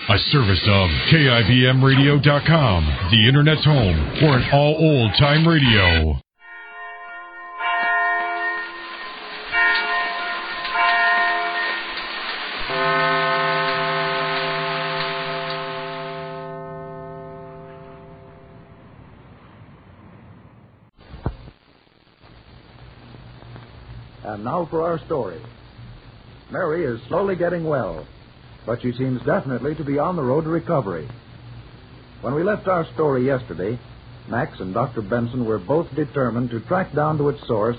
A service of KIBMradio.com, the Internet's home for an all old-time radio. And now for our story. Mary is slowly getting well, but she seems definitely to be on the road to recovery. When we left our story yesterday, Max and Dr. Benson were both determined to track down to its source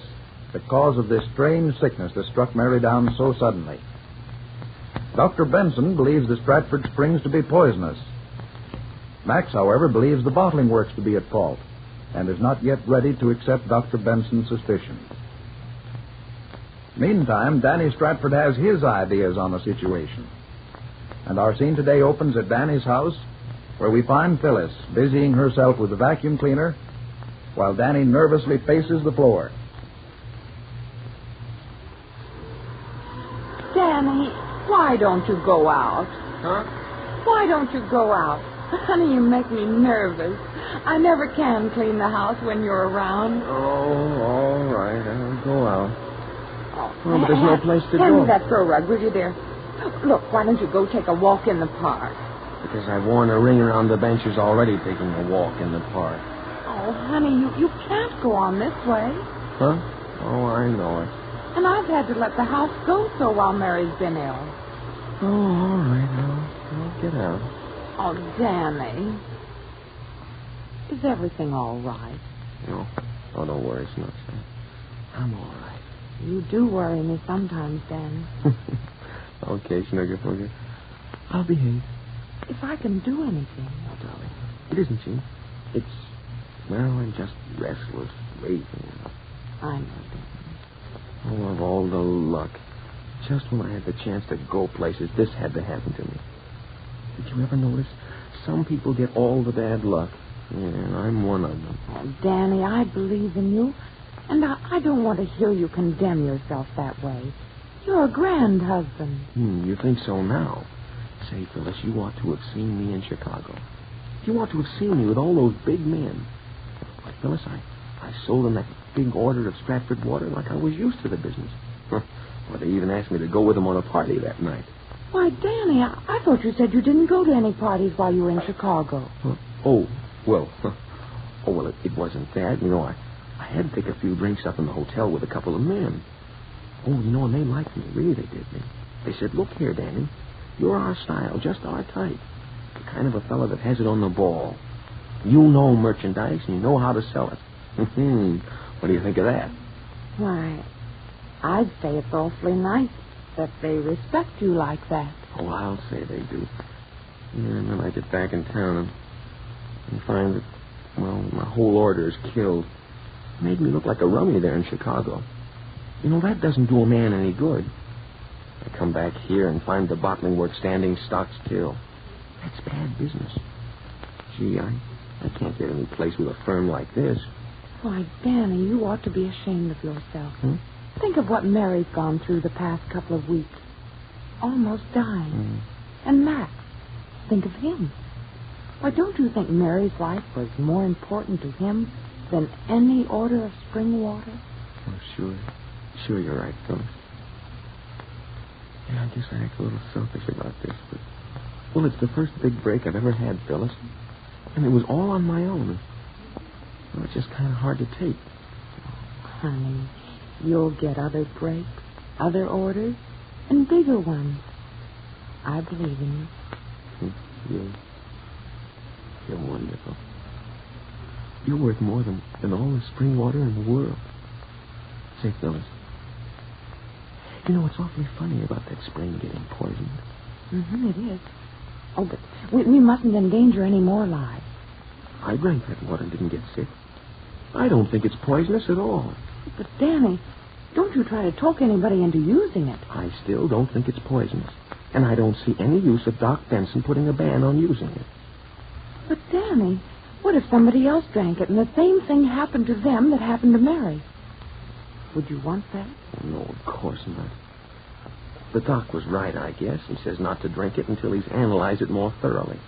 the cause of this strange sickness that struck Mary down so suddenly. Dr. Benson believes the Stratford Springs to be poisonous. Max, however, believes the bottling works to be at fault and is not yet ready to accept Dr. Benson's suspicions. Meantime, Danny Stratford has his ideas on the situation. And our scene today opens at Danny's house, where we find Phyllis busying herself with the vacuum cleaner while Danny nervously paces the floor. Danny, why don't you go out? Huh? Why don't you go out? Honey, you make me nervous. I never can clean the house when you're around. Oh, all right. I'll go out. Oh, but there's no place to Hand go. me that throw rug, will you, dear? Look, why don't you go take a walk in the park? Because I've worn a ring around the benches already taking a walk in the park. Oh, honey, you can't go on this way. Huh? Oh, I know it. And I've had to let the house go so while Mary's been ill. Oh, all right. I'll get out. Oh, Danny. Is everything all right? No. Oh, don't worry. It's not so. I'm all right. You do worry me sometimes, Danny. Okay, Snuggerfugger. I'll behave. If I can do anything. Oh, darling. It isn't you. It's, well, I'm just restless, lazy. I know, Danny. Oh, of all the luck. Just when I had the chance to go places, this had to happen to me. Did you ever notice? Some people get all the bad luck. Yeah, and I'm one of them. Oh, Danny, I believe in you. And I don't want to hear you condemn yourself that way. You're a grand husband. You think so now? Say, Phyllis, you ought to have seen me in Chicago. You ought to have seen me with all those big men. But, Phyllis, I sold them that big order of Stratford water like I was used to the business. Well, they even asked me to go with them on a party that night. Why, Danny, I thought you said you didn't go to any parties while you were in Chicago. Huh? Oh, well, it wasn't that. You know, I had to take a few drinks up in the hotel with a couple of men. Oh, you know, and they liked me. Really, they did. They said, look here, Danny. You're our style, just our type. The kind of a fella that has it on the ball. You know merchandise and you know how to sell it. What do you think of that? Why, I'd say it's awfully nice that they respect you like that. Oh, I'll say they do. Yeah, and then I get back in town and find that, well, my whole order is killed. Made me look like a rummy there in Chicago. You know, that doesn't do a man any good. I come back here and find the bottling work standing stock still. That's bad business. Gee, I can't get any place with a firm like this. Why, Danny, you ought to be ashamed of yourself. Hmm? Think of what Mary's gone through the past couple of weeks. Almost dying. And Max, think of him. Why, don't you think Mary's life was more important to him than any order of spring water? Oh, sure. Sure, you're right, Phyllis. Yeah, I guess I act a little selfish about this, but... Well, it's the first big break I've ever had, Phyllis. And it was all on my own. Well, it's just kind of hard to take. Honey, you'll get other breaks, other orders, and bigger ones. I believe in you. You're wonderful. You're worth more than all the spring water in the world. Say, Phyllis, you know, it's awfully funny about that spring getting poisoned. It is. Oh, but we mustn't endanger any more lives. I drank that water and didn't get sick. I don't think it's poisonous at all. But, Danny, don't you try to talk anybody into using it. I still don't think it's poisonous. And I don't see any use of Doc Benson putting a ban on using it. But, Danny, what if somebody else drank it and the same thing happened to them that happened to Mary? Would you want that? Oh, no, of course not. The doc was right, I guess. He says not to drink it until he's analyzed it more thoroughly.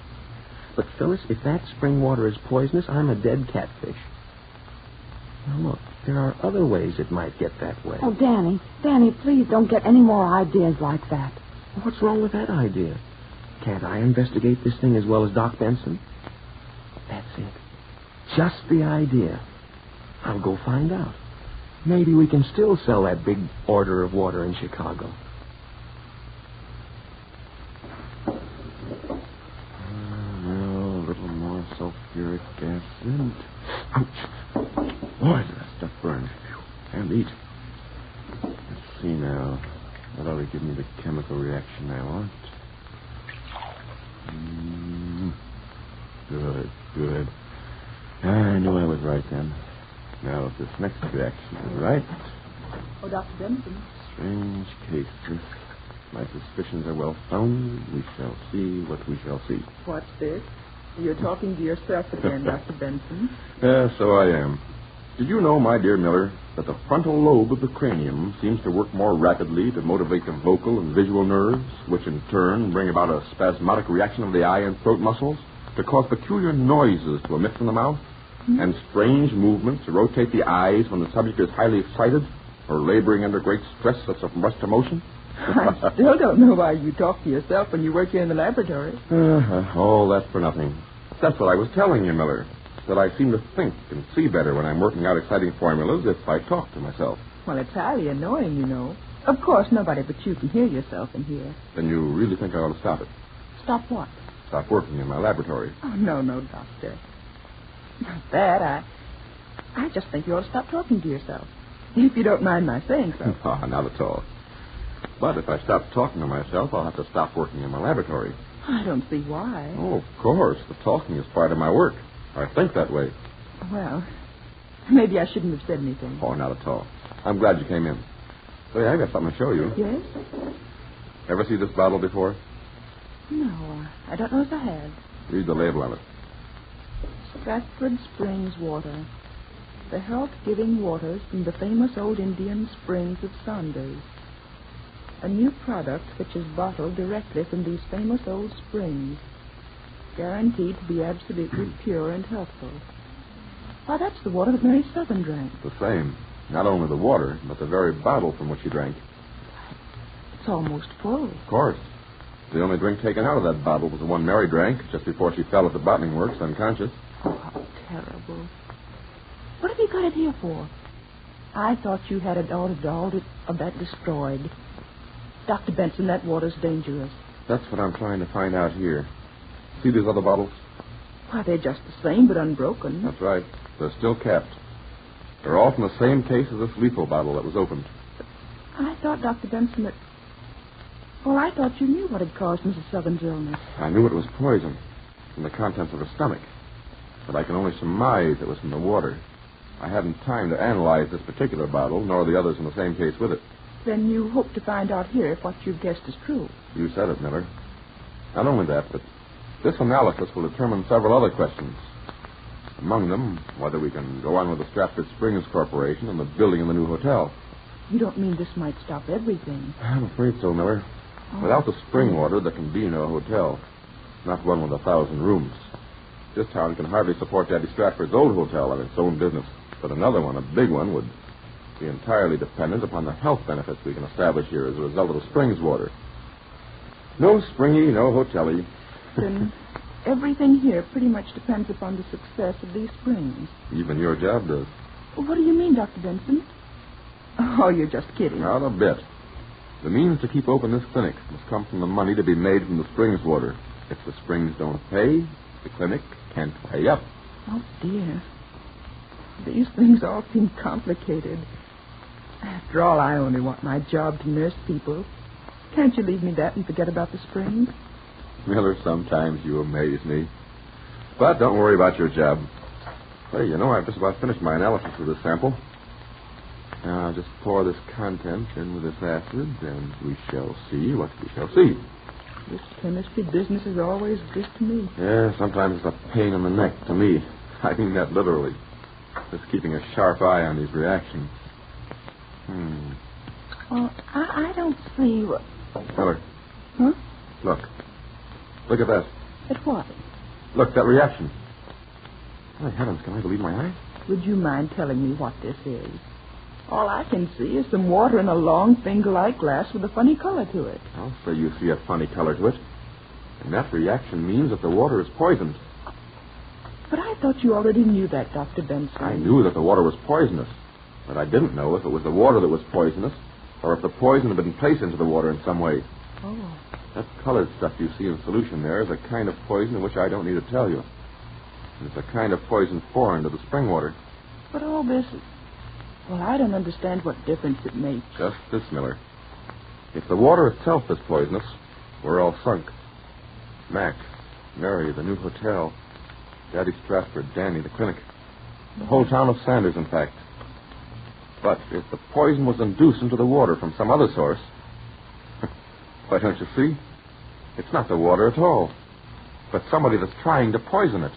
But, Phyllis, if that spring water is poisonous, I'm a dead catfish. Now, look, there are other ways it might get that way. Oh, Danny, please don't get any more ideas like that. What's wrong with that idea? Can't I investigate this thing as well as Doc Benson? That's it. Just the idea. I'll go find out. Maybe we can still sell that big order of water in Chicago. A little more sulfuric acid. Ouch. Boy, that stuff burns. And eat. Let's see now. That ought to give me the chemical reaction I want. Good. I knew I was right then. Now, if this next reaction is right... Oh, Dr. Benson. Strange case, this. My suspicions are well founded. We shall see what we shall see. What's this? You're talking to yourself again, Dr. Benson. Yes, so I am. Did you know, my dear Miller, that the frontal lobe of the cranium seems to work more rapidly to motivate the vocal and visual nerves, which in turn bring about a spasmodic reaction of the eye and throat muscles to cause peculiar noises to emit from the mouth, and strange movements to rotate the eyes when the subject is highly excited or laboring under great stress of suppressed emotion? I still don't know why you talk to yourself when you work here in the laboratory. All that for nothing. That's what I was telling you, Miller, that I seem to think and see better when I'm working out exciting formulas if I talk to myself. Well, it's highly annoying, you know. Of course, nobody but you can hear yourself in here. Then you really think I ought to stop it? Stop what? Stop working in my laboratory. Oh, no, Doctor. Not that. I just think you ought to stop talking to yourself. If you don't mind my saying so. Oh, not at all. But if I stop talking to myself, I'll have to stop working in my laboratory. I don't see why. Oh, of course. The talking is part of my work. I think that way. Well, maybe I shouldn't have said anything. Oh, not at all. I'm glad you came in. Say, I've got something to show you. Yes? Ever see this bottle before? No, I don't know if I have. Read the label on it. Stratford Springs Water. The health-giving waters from the famous old Indian springs of Saunders. A new product which is bottled directly from these famous old springs. Guaranteed to be absolutely pure and healthful. Why, that's the water that Mary Southern drank. The same. Not only the water, but the very bottle from which she drank. It's almost full. Of course. The only drink taken out of that bottle was the one Mary drank just before she fell at the bottling works unconscious. Oh, how terrible. What have you got it here for? I thought you had it all of that destroyed. Dr. Benson, that water's dangerous. That's what I'm trying to find out here. See these other bottles? Why, they're just the same, but unbroken. That's right. They're still capped. They're all from the same case as this lethal bottle that was opened. I thought, Dr. Benson, that... Well, I thought you knew what had caused Mrs. Southern's illness. I knew it was poison from the contents of her stomach, but I can only surmise it was from the water. I hadn't time to analyze this particular bottle, nor the others in the same case with it. Then you hope to find out here if what you've guessed is true. You said it, Miller. Not only that, but this analysis will determine several other questions. Among them, whether we can go on with the Stratford Springs Corporation and the building of the new hotel. You don't mean this might stop everything? I'm afraid so, Miller. Oh. Without the spring water, there can be no hotel. Not one with 1,000 rooms. This town can hardly support Daddy Stratford's old hotel on its own business. But another one, a big one, would be entirely dependent upon the health benefits we can establish here as a result of the springs water. No springy, no hotel-y. Then everything here pretty much depends upon the success of these springs. Even your job does. Well, what do you mean, Dr. Benson? Oh, you're just kidding. Not a bit. The means to keep open this clinic must come from the money to be made from the springs water. If the springs don't pay, the clinic can't pay up. Oh, dear. These things all seem complicated. After all, I only want my job to nurse people. Can't you leave me that and forget about the springs? Miller, sometimes you amaze me. But don't worry about your job. Hey, you know, I've just about finished my analysis of this sample. Now, I'll just pour this content in with this acid, and we shall see what we shall see. This chemistry business is always good to me. Yeah, sometimes it's a pain in the neck to me. I mean that literally. Just keeping a sharp eye on these reactions. Well, I don't see what... Miller. Huh? Look. Look at that. At what? Look, that reaction. My heavens, can I believe my eyes? Would you mind telling me what this is? All I can see is some water in a long finger-like glass with a funny color to it. Oh, so you see a funny color to it. And that reaction means that the water is poisoned. But I thought you already knew that, Dr. Benson. I knew that the water was poisonous, but I didn't know if it was the water that was poisonous or if the poison had been placed into the water in some way. Oh. That colored stuff you see in solution there is a kind of poison in which I don't need to tell you. And it's a kind of poison foreign to the spring water. But all this... Well, I don't understand what difference it makes. Just this, Miller. If the water itself is poisonous, we're all sunk. Mac, Mary, the new hotel, Daddy Stratford, Danny, the clinic. The whole town of Sanders, in fact. But if the poison was induced into the water from some other source, why, don't you see? It's not the water at all, but somebody that's trying to poison it.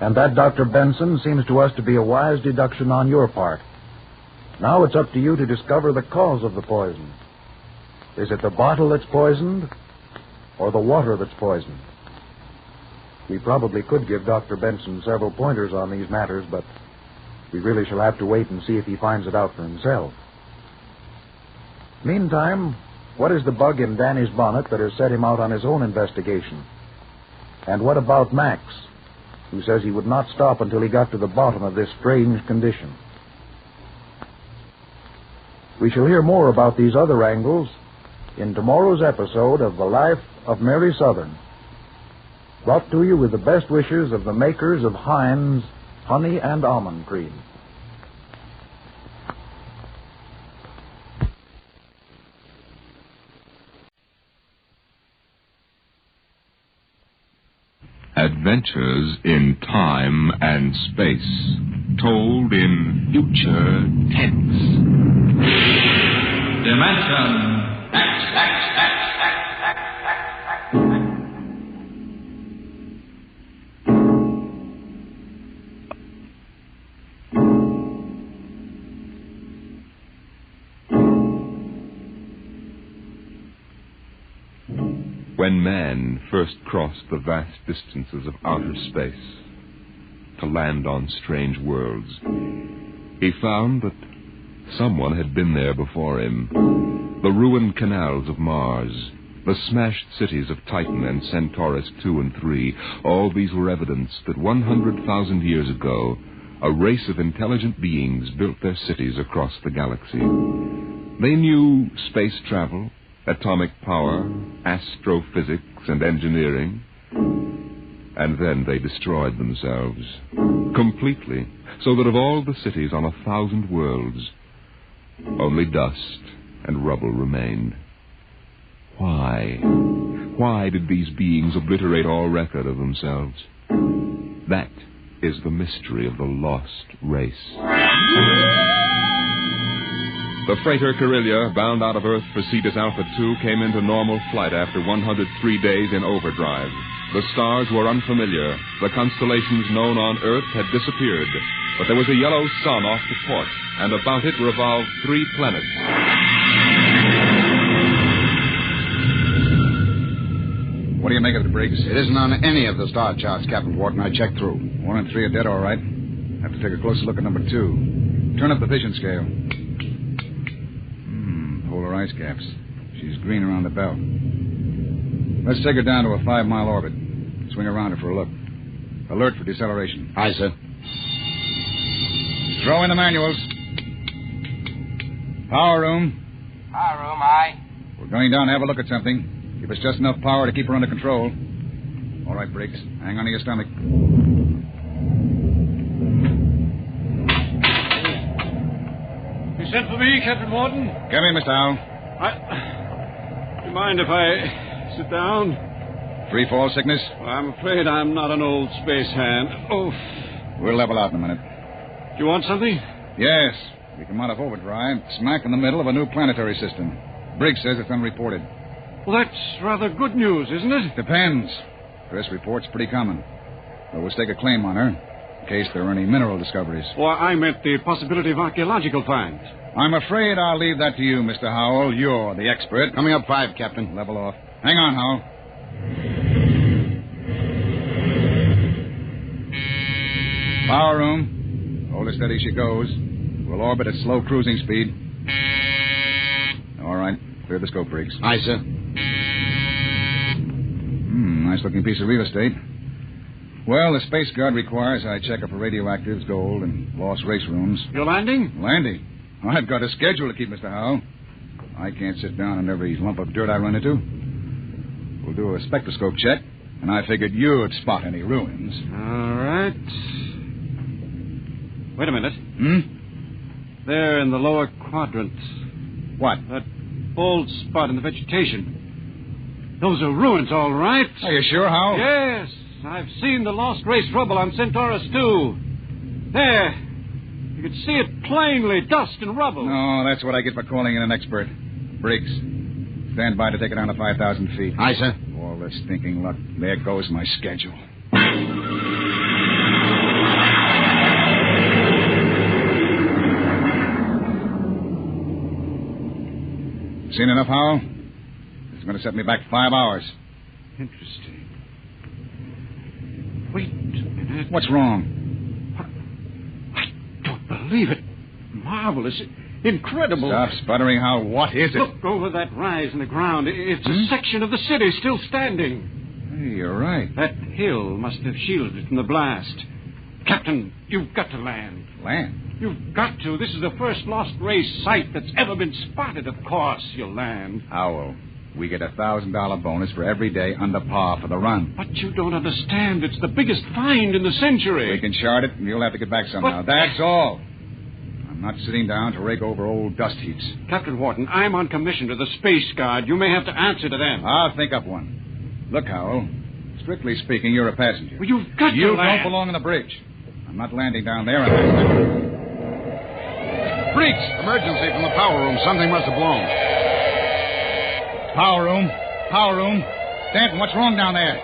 And that, Dr. Benson, seems to us to be a wise deduction on your part. Now it's up to you to discover the cause of the poison. Is it the bottle that's poisoned, or the water that's poisoned? We probably could give Dr. Benson several pointers on these matters, but we really shall have to wait and see if he finds it out for himself. Meantime, what is the bug in Danny's bonnet that has set him out on his own investigation? And what about Max, who says he would not stop until he got to the bottom of this strange condition? We shall hear more about these other angles in tomorrow's episode of The Life of Mary Southern, brought to you with the best wishes of the makers of Heinz Honey and Almond Cream. Adventures in time and space, told in future tense. Dimension X. When man first crossed the vast distances of outer space to land on strange worlds, he found that someone had been there before him. The ruined canals of Mars, the smashed cities of Titan and Centaurus II and III, all these were evidence that 100,000 years ago, a race of intelligent beings built their cities across the galaxy. They knew space travel, atomic power, astrophysics, and engineering. And then they destroyed themselves completely, so that of all the cities on 1,000 worlds, only dust and rubble remained. Why? Why did these beings obliterate all record of themselves? That is the mystery of the lost race. The freighter Carillia, bound out of Earth for Cetus Alpha 2, came into normal flight after 103 days in overdrive. The stars were unfamiliar. The constellations known on Earth had disappeared. But there was a yellow sun off the port, and about it revolved 3 planets. What do you make of it, Briggs? It isn't on any of the star charts, Captain Wharton. I checked through. 1 and 3 are dead, all right. Have to take a closer look at number 2. Turn up the vision scale. Polar ice caps. She's green around the belt. Let's take her down to a 5-mile orbit. Swing around her for a look. Alert for deceleration. Aye, sir. Throw in the manuals. Power room. Power room, aye. We're going down to have a look at something. Give us just enough power to keep her under control. All right, Briggs. Hang on to your stomach. You sent for me, Captain Wharton? Come in, Mr. Howell. Do you mind if I sit down? Free fall sickness? Well, I'm afraid I'm not an old space hand. Oof. We'll level out in a minute. Do you want something? Yes. We come out of overdrive, smack in the middle of a new planetary system. Briggs says it's unreported. Well, that's rather good news, isn't it? Depends. Press report's pretty common. But we'll stake a claim on her, in case there are any mineral discoveries. Well, I meant the possibility of archaeological finds. I'm afraid I'll leave that to you, Mr. Howell. You're the expert. Coming up 5, Captain. Level off. Hang on, Howell. Power room. Hold her steady she goes. We'll orbit at slow cruising speed. All right. Clear the scope, Briggs. Aye, sir. Nice-looking piece of real estate. Well, the Space Guard requires I check up for radioactives, gold, and lost race rooms. You're landing? Landing? I've got a schedule to keep, Mr. Howell. I can't sit down on every lump of dirt I run into. We'll do a spectroscope check, and I figured you'd spot any ruins. All right. Wait a minute. There in the lower quadrant. What? That bald spot in the vegetation. Those are ruins, all right. Are you sure, Howell? Yes. I've seen the lost race rubble on Centaurus 2. There. You can see it plainly, dust and rubble. No, that's what I get for calling in an expert. Briggs, stand by to take it down to 5,000 feet. Aye, sir. All this stinking luck. There goes my schedule. Seen enough, Howell? It's going to set me back 5 hours. Interesting. Wait a minute. What's wrong? I don't believe it. Marvelous. Incredible. Stop sputtering, Howell. What is it? Look over that rise in the ground. It's a section of the city still standing. Hey, you're right. That hill must have shielded it from the blast. Captain, you've got to land. Land? You've got to. This is the first lost race site that's ever been spotted. Of course you'll land. Howell, we get a $1,000 bonus for every day under par for the run. But you don't understand. It's the biggest find in the century. We can chart it, and you'll have to get back somehow. That's all. I'm not sitting down to rake over old dust heaps. Captain Wharton, I'm on commission to the Space Guard. You may have to answer to them. I'll think up one. Look, Howell, strictly speaking, you're a passenger. Well, you've got to You land. don't belong on the bridge. I'm not landing down there unless... Briggs! Emergency from the power room. Something must have blown. Power room. Power room. Stanton, what's wrong down there?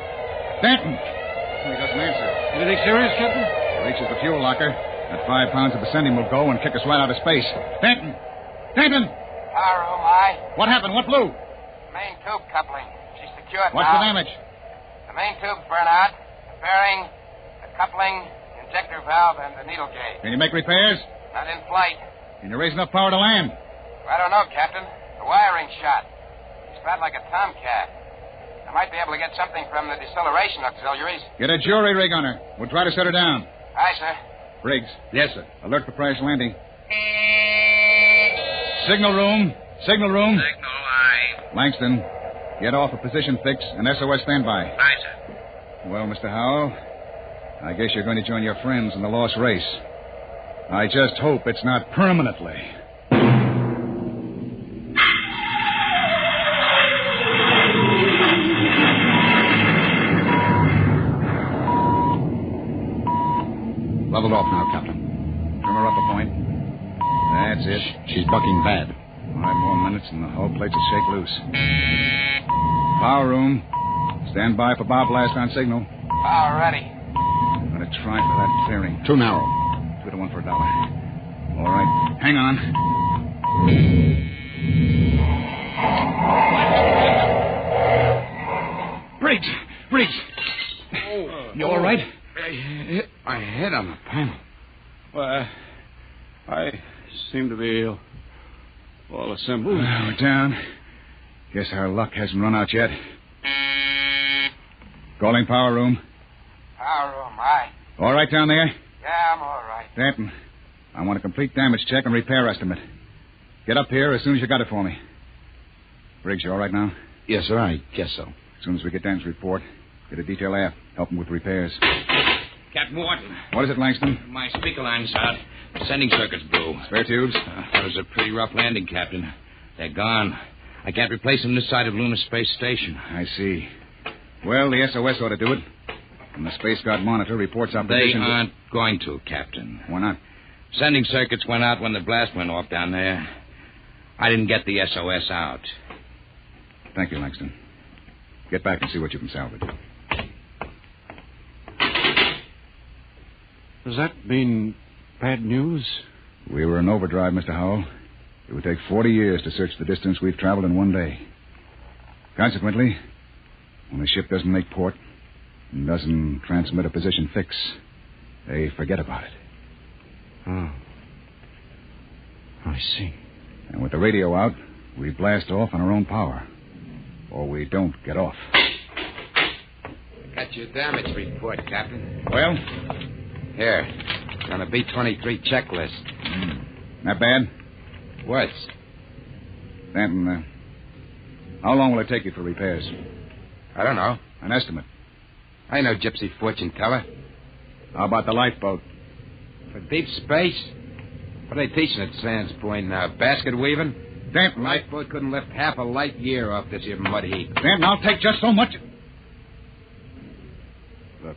Stanton! He doesn't answer. Anything serious, Captain? Reaches the fuel locker. That 5 pounds of ascending will go and kick us right out of space. Stanton! Stanton! Power room, aye. What happened? What blew? Main tube coupling. She's secured What's now. the damage? The main tube's burnt out. The bearing, the coupling, the injector valve, and the needle gauge. Can you make repairs? Not in flight. Can you raise enough power to land? I don't know, Captain. The wiring's shot. It's flat like a tomcat. I might be able to get something from the deceleration auxiliaries. Get a jury rig on her. We'll try to set her down. Aye, sir. Briggs. Yes, sir. Alert for crash landing. Signal room. Signal room. Signal, aye. Langston, get off a position fix and SOS standby. Aye, sir. Well, Mr. Howell, I guess you're going to join your friends in the lost race. I just hope it's not permanently. Leveled off now, Captain. Trim her up a point. That's it. She's bucking bad. 5 more minutes and the whole place will shake loose. Power room. Stand by for bow blast on signal. Power ready. I'm going to try for that clearing. Too narrow. 2 to 1 for $1. All right. Hang on. Briggs! Briggs! You all right? I hit my head on the panel. Well, I seem to be all assembled. We're down. Guess our luck hasn't run out yet. Calling power room. Power room, aye. All right down there? Yeah, I'm all right. Stanton, I want a complete damage check and repair estimate. Get up here as soon as you got it for me. Briggs, you all right now? Yes, sir. I guess so. As soon as we get Dan's report, get a detail aft. Help him with repairs. Captain Wharton. What is it, Langston? My speaker line's out. Sending circuits blew. Spare tubes? That was a pretty rough landing, Captain. They're gone. I can't replace them this side of Lunar Space Station. I see. Well, the SOS ought to do it. And the Space Guard monitor reports our They position. aren't going to, Captain. Why not? Sending circuits went out when the blast went off down there. I didn't get the SOS out. Thank you, Langston. Get back and see what you can salvage. Does that mean bad news? We were in overdrive, Mr. Howell. It would take 40 years to search the distance we've traveled in one day. Consequently, when the ship doesn't make port and doesn't transmit a position fix, they forget about it. Oh. I see. And with the radio out, we blast off on our own power. Or we don't get off. Got your damage report, Captain. Well? Here. It's on a B-23 checklist. Not bad? Worse. Stanton, how long will it take you for repairs? I don't know. An estimate. I know gypsy fortune teller. How about the lifeboat? For deep space? What are they teaching at Sands Point now? Basket weaving? Stanton, Lifeboat couldn't lift half a light year off this here mud heap. Stanton, I'll take just so much. Look,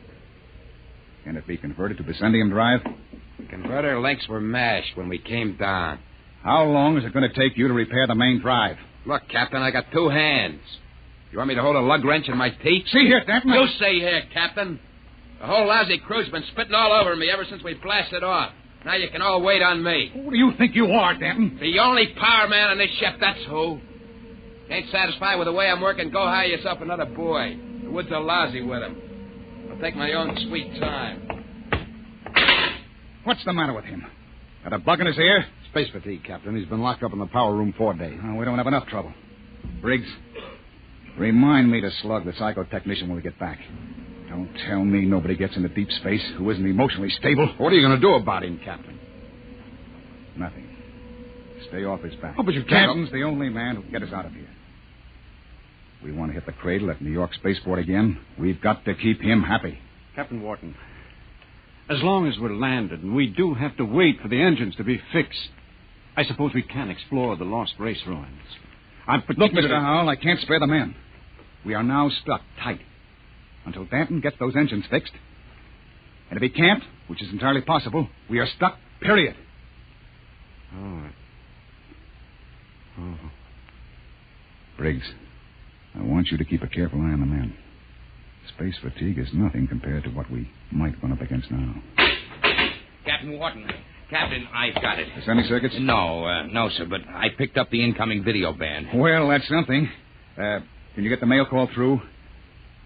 can it be converted to Bessendium drive? Converter links were mashed when we came down. How long is it going to take you to repair the main drive? Look, Captain, I got 2 hands. You want me to hold a lug wrench in my teeth? See here, Stanton. You see here, Captain. The whole lousy crew's been spitting all over me ever since we blasted off. Now you can all wait on me. Who do you think you are, Stanton? The only power man on this ship, that's who. Ain't satisfied with the way I'm working, go hire yourself another boy. The woods are lousy with him. I'll take my own sweet time. What's the matter with him? Got a bug in his ear? Space fatigue, Captain. He's been locked up in the power room 4 days. Oh, we don't have enough trouble. Briggs, remind me to slug the psychotechnician when we get back. Don't tell me nobody gets into deep space who isn't emotionally stable. What are you going to do about him, Captain? Nothing. Stay off his back. Oh, but you can't. Captain's the only man who can get us out of here. We want to hit the cradle at New York Spaceport again. We've got to keep him happy. Captain Wharton, as long as we're landed and we do have to wait for the engines to be fixed, I suppose we can explore the lost race ruins. Look, Mr. Howell, I can't spare the men. We are now stuck tight until Danton gets those engines fixed. And if he can't, which is entirely possible, we are stuck, period. Oh. Briggs, I want you to keep a careful eye on the men. Space fatigue is nothing compared to what we might run up against now. Captain Wharton. Captain, I've got it. Semi circuits? No, sir, but I picked up the incoming video band. Well, that's something. Can you get the mail call through?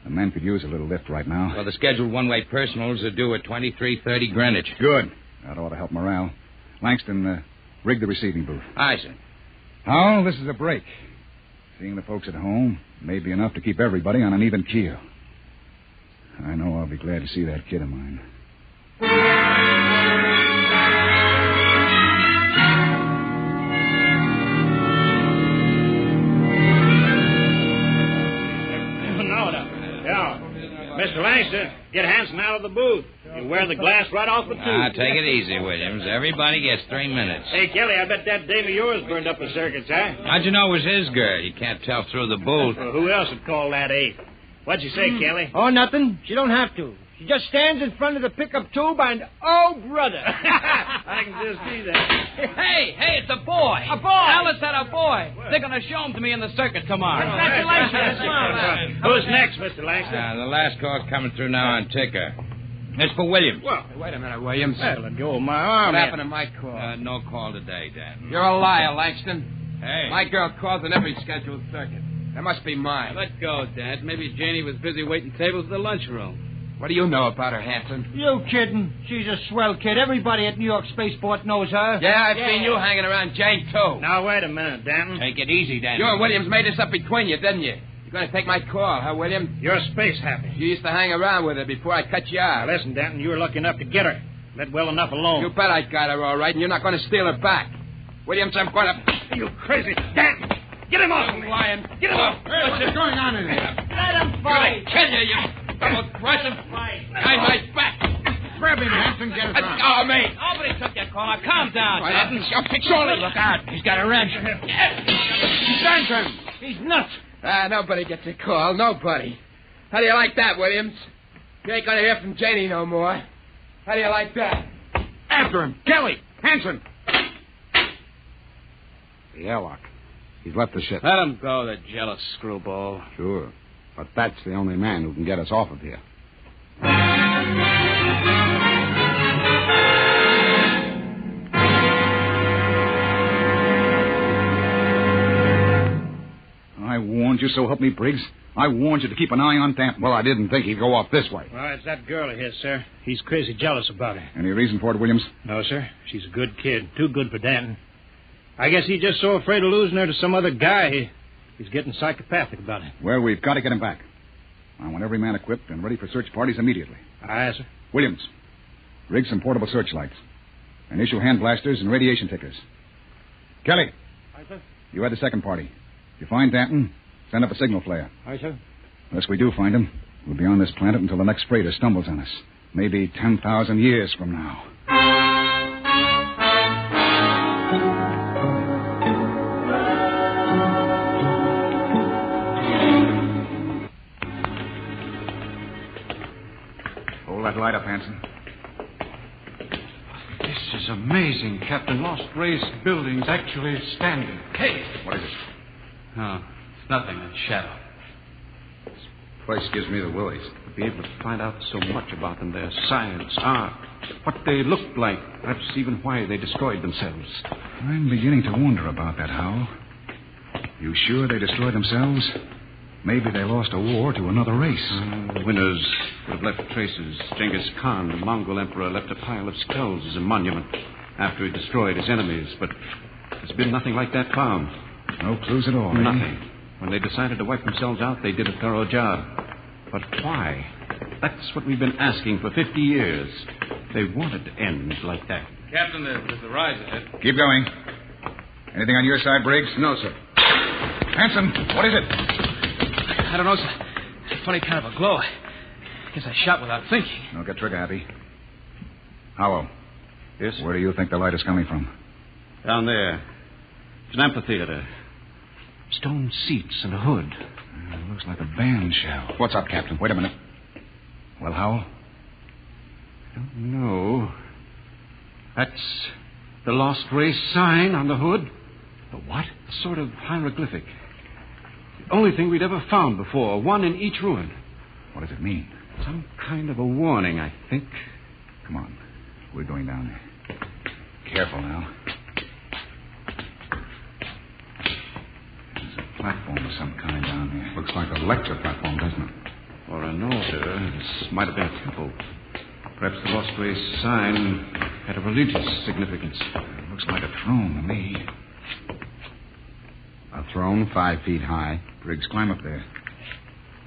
The men could use a little lift right now. Well, the scheduled one-way personals are due at 23:30 Greenwich. Good. That ought to help morale. Langston, rig the receiving booth. Aye, sir. Oh, this is a break. Seeing the folks at home may be enough to keep everybody on an even keel. I know I'll be glad to see that kid of mine. Mr. Langston, get Hanson out of the booth. You wear the glass right off the tube. Take it easy, Williams. Everybody gets 3 minutes. Hey, Kelly, I bet that dame of yours burned up the circuits, huh? How'd you know it was his girl? You can't tell through the booth. Well, who else would call that eight? What'd you say, Kelly? Oh, nothing. She don't have to. She just stands in front of the pickup tube and, oh, brother. I can just see that. Hey, it's a boy. A boy. Alice had a boy. They're going to show him to me in the circuit tomorrow. Congratulations. Who's next, Mr. Langston? The last call's coming through now on ticker. It's for Williams. Well, wait a minute, Williams. Let go of my arm. What happened to my call? No call today, Dan. You're a liar, Langston. Hey. My girl calls on every scheduled circuit. That must be mine. Let go, Dad. Maybe Janie was busy waiting tables at the lunchroom. What do you know about her, Hanson? You kidding? She's a swell kid. Everybody at New York Spaceport knows her. Yeah, I've seen you hanging around Jane, too. Now, wait a minute, Danton. Take it easy, Dan. You and Williams made this up between you, didn't you? You're going to take my call, huh, William? You're space happy. You used to hang around with her before I cut you out. Now, listen, Danton, you were lucky enough to get her. Let well enough alone. You bet I got her all right, and you're not going to steal her back. Williams, I'm going to... You crazy. Danton! Get him off of me! Lion. Get him off! What's going on in here? Let him I'm fight. going to kill you, you double-crossing. Behind my back. Grab him, Hanson. Get us Let out. go of me. Nobody took your call. Now, calm down, Danton. Dad. Surely. Look out. He's got a wrench. Danton. He's nuts. Nobody gets a call. Nobody. How do you like that, Williams? You ain't going to hear from Janie no more. How do you like that? After him. Kelly. Hanson. The airlock. He's left the ship. Let him go, the jealous screwball. Sure. But that's the only man who can get us off of here. Didn't you so help me, Briggs? I warned you to keep an eye on Danton. Well, I didn't think he'd go off this way. Well, it's that girl of his, sir. He's crazy jealous about her. Any reason for it, Williams? No, sir. She's a good kid. Too good for Danton. I guess he's just so afraid of losing her to some other guy, he's getting psychopathic about it. Well, we've got to get him back. I want every man equipped and ready for search parties immediately. Aye, sir. Williams, rig some portable searchlights. And issue hand blasters and radiation tickers. Kelly. Aye, sir. You had the second party. If you find Danton, send up a signal flare. Aye, sir. Unless we do find him, we'll be on this planet until the next freighter stumbles on us. Maybe 10,000 years from now. Hold that light up, Hanson. This is amazing, Captain. Lost Race building's actually standing. Hey! What is it? Oh, it's nothing. A shadow. Place gives me the willies. To be able to find out so much about them, their science, art, what they looked like, perhaps even why they destroyed themselves. I'm beginning to wonder about that, Hal. You sure they destroyed themselves? Maybe they lost a war to another race. The winners would have left traces. Genghis Khan, the Mongol emperor, left a pile of skulls as a monument after he destroyed his enemies. But there's been nothing like that found. No clues at all, Nothing. When they decided to wipe themselves out, they did a thorough job. But why? That's what we've been asking for 50 years. They wanted to end like that. Captain, there's a rise ahead. Keep going. Anything on your side, Briggs? No, sir. Hanson, what is it? I don't know, sir. It's a funny kind of a glow. I guess I shot without thinking. Don't get trigger happy. Howell. Yes? Where do you think the light is coming from? Down there. It's an amphitheater. Stone seats and a hood. It looks like a band shell. What's up, Captain? Wait a minute. Well, Howell? I don't know. That's the Lost Race sign on the hood. The what? A sort of hieroglyphic. The only thing we'd ever found before. One in each ruin. What does it mean? Some kind of a warning, I think. Come on. We're going down there. Careful now. There's a platform of some kind down there. Looks like a lecture platform, doesn't it? Or an altar. This might have been a temple. Perhaps the Lost Race sign had a religious significance. It looks like a throne to me. A throne 5 feet high. Briggs, climb up there.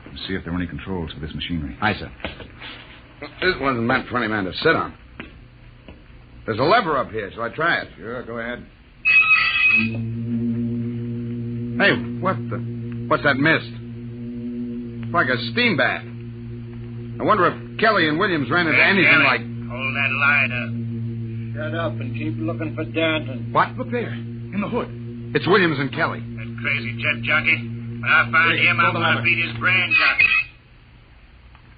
And see if there are any controls for this machinery. Aye, sir. This wasn't meant for any man to sit on. There's a lever up here. Shall I try it? Sure, go ahead. Hey, what's that mist? It's like a steam bath. I wonder if Kelly and Williams ran into anything like... Hold that light up. Shut up and keep looking for Danton. What? Look there, in the hood. It's Williams and Kelly. That crazy jet jockey. When I find him, I'm going to beat his brains out.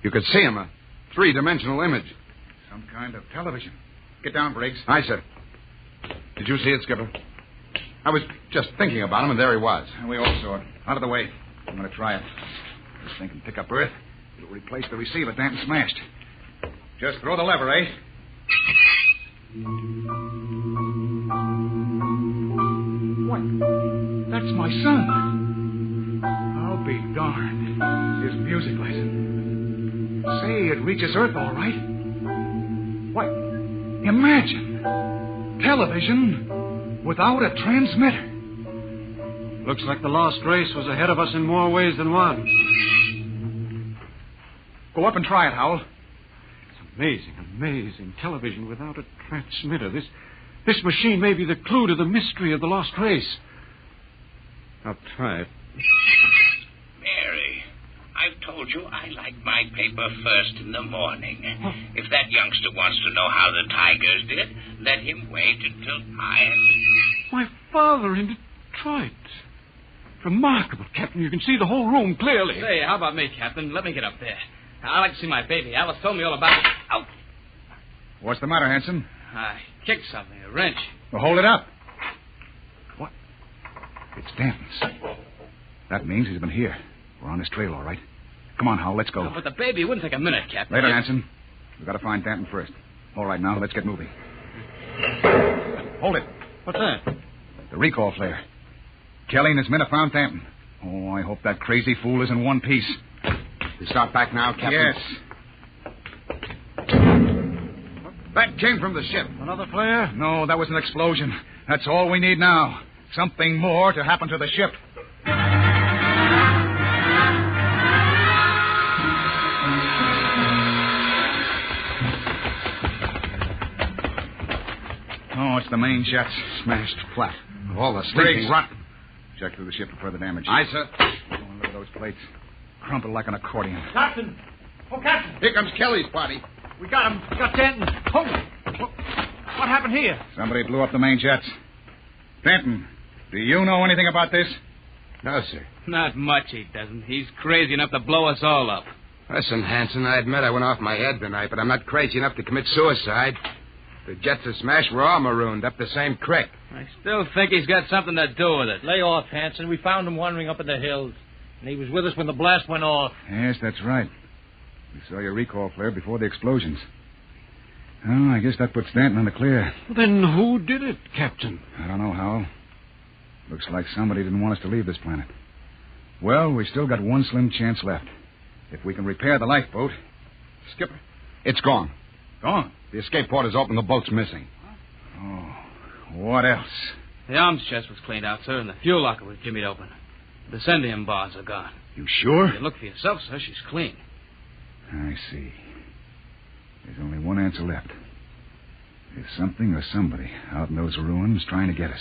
You could see him, a three-dimensional image. Some kind of television. Get down, Briggs. Aye, sir. Did you see it, Skipper? I was just thinking about him, and there he was. We all saw it. Out of the way. I'm going to try it. This thing can pick up Earth. It'll replace the receiver Danton smashed. Just throw the lever, eh? What? That's my son. I'll be darned. His music lesson. Say, it reaches Earth all right. What? Imagine. Television without a transmitter. Looks like the Lost Race was ahead of us in more ways than one. Go up and try it, Howell. It's amazing. Television without a transmitter. This machine may be the clue to the mystery of the Lost Race. I'll try it. Mary, I've told you I like my paper first in the morning. If that youngster wants to know how the Tigers did, let him wait until I... My father in Detroit. Remarkable, Captain. You can see the whole room clearly. Say, how about me, Captain? Let me get up there. I'd like to see my baby. Alice told me all about it. Out! What's the matter, Hanson? I kicked something, a wrench. Well, hold it up. What? It's Danton's. That means he's been here. We're on his trail, all right. Come on, Howell, let's go. Oh, but the baby wouldn't take a minute, Captain. Later, Hanson. We've got to find Danton first. All right, now, let's get moving. Hold it. What's that? The recall flare. Kelly and his men have found Danton. Oh, I hope that crazy fool is in one piece. You start back now, Captain? Yes. That came from the ship. Another flare? No, that was an explosion. That's all we need now. Something more to happen to the ship. Oh, it's the main jets. Smashed flat. All the Briggs. sleeping rotten. Check through the ship for further damage. Aye, sir. Oh, look at those plates. Crumpled like an accordion. Captain! Oh, Captain! Here comes Kelly's party. We got him. We got Denton. Hold it. What happened here? Somebody blew up the main jets. Denton, do you know anything about this? No, sir. Not much, he doesn't. He's crazy enough to blow us all up. Listen, Hanson, I admit I went off my head tonight, but I'm not crazy enough to commit suicide. The jets are smashed. We're all marooned up the same creek. I still think he's got something to do with it. Lay off, Hanson. We found him wandering up in the hills. And he was with us when the blast went off. Yes, that's right. We saw your recall flare before the explosions. Oh, I guess that puts Stanton in the clear. Then who did it, Captain? I don't know, Howell. Looks like somebody didn't want us to leave this planet. Well, we still got one slim chance left. If we can repair the lifeboat... Skipper, it's gone. Gone? The escape port is open. The boat's missing. Oh, what else? The arms chest was cleaned out, sir, and the fuel locker was jimmied open. The descendium bars are gone. You sure? You can look for yourself, sir. She's clean. I see. There's only one answer left. There's something or somebody out in those ruins trying to get us.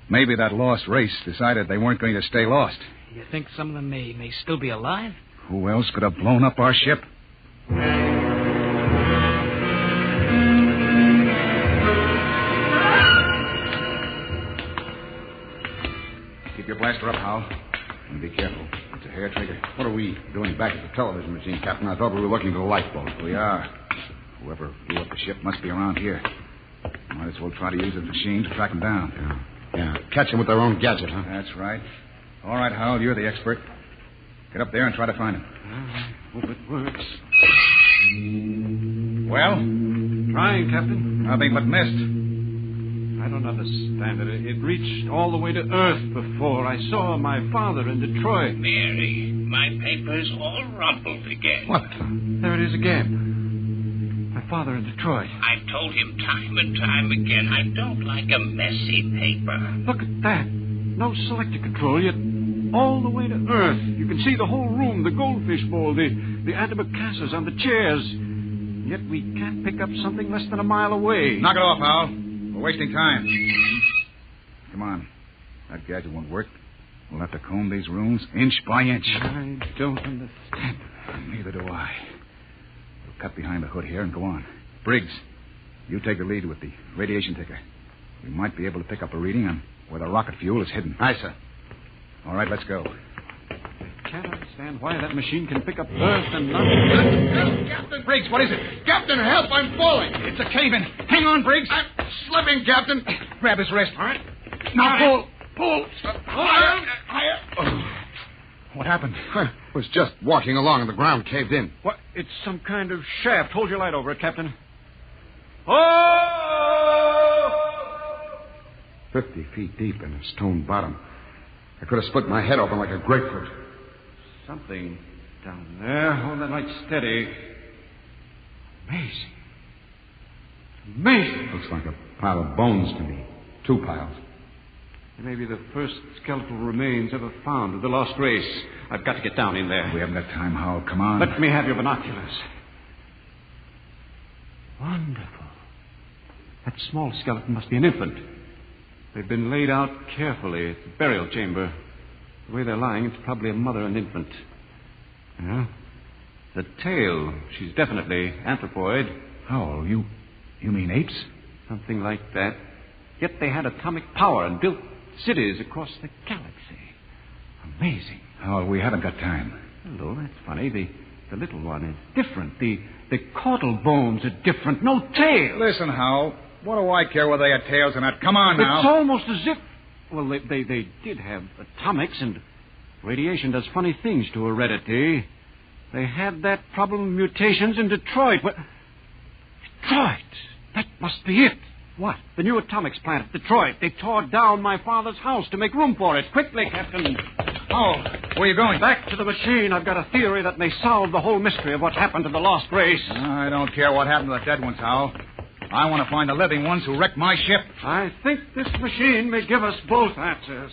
Maybe that lost race decided they weren't going to stay lost. You think some of them may still be alive? Who else could have blown up our ship? Keep your blaster up, Hal. And be careful. It's a hair trigger. What are we doing back at the television machine, Captain? I thought we were looking for the lifeboat. We are. Whoever blew up the ship must be around here. Might as well try to use the machine to track them down. Yeah. Catch them with their own gadget, huh? That's right. All right, Hal, you're the expert. Get up there and try to find him. Hope it works. Well? Trying, Captain. Nothing but mist. I don't understand it. It reached all the way to Earth before. I saw my father in Detroit. Mary, my paper's all rumpled again. What? There it is again. My father in Detroit. I've told him time and time again I don't like a messy paper. Look at that. No selector control, yet all the way to Earth. You can see the whole room, the goldfish bowl, the antimacassars on the chairs. Yet we can't pick up something less than a mile away. Knock it off, Hal. We're wasting time. Come on. That gadget won't work. We'll have to comb these rooms inch by inch. I don't understand. Neither do I. We'll cut behind the hood here and go on. Briggs, you take the lead with the radiation ticker. We might be able to pick up a reading on where the rocket fuel is hidden. Aye, sir. All right, let's go. I can't understand why that machine can pick up Earth and not... Captain! Briggs, what is it? Captain, help! I'm falling! It's a cave-in. Hang on, Briggs. I'm slipping, Captain. Grab his wrist. All right. Now pull. Pull. Higher. Oh. What happened? I was just walking along and the ground caved in. What? It's some kind of shaft. Hold your light over it, Captain. Oh! 50 feet deep in a stone bottom. I could have split my head open like a grapefruit. Something down there. Hold that light steady. Amazing. Amazing. Looks like a pile of bones to me. 2 piles. They may be the first skeletal remains ever found of the lost race. I've got to get down in there. We haven't got time, Howell. Come on. Let me have your binoculars. Wonderful. That small skeleton must be an infant. They've been laid out carefully at the burial chamber. The way they're lying, it's probably a mother and infant. Yeah. The tail, she's definitely anthropoid. Howell, you mean apes? Something like that. Yet they had atomic power and built cities across the galaxy. Amazing. Howell, we haven't got time. Hello, that's funny. The little one is different. The caudal bones are different. No tail. Listen, Howell. What do I care whether they had tails or not? Come on now. It's almost as if... Well, they did have atomics, and radiation does funny things to heredity. They had that problem of mutations in Detroit. Detroit! That must be it. What? The new atomics plant at Detroit. They tore down my father's house to make room for it. Quickly, Captain. Oh, where are you going? Back to the machine. I've got a theory that may solve the whole mystery of what happened to the lost race. I don't care what happened to the dead ones, Hal. I want to find the living ones who wrecked my ship. I think this machine may give us both answers.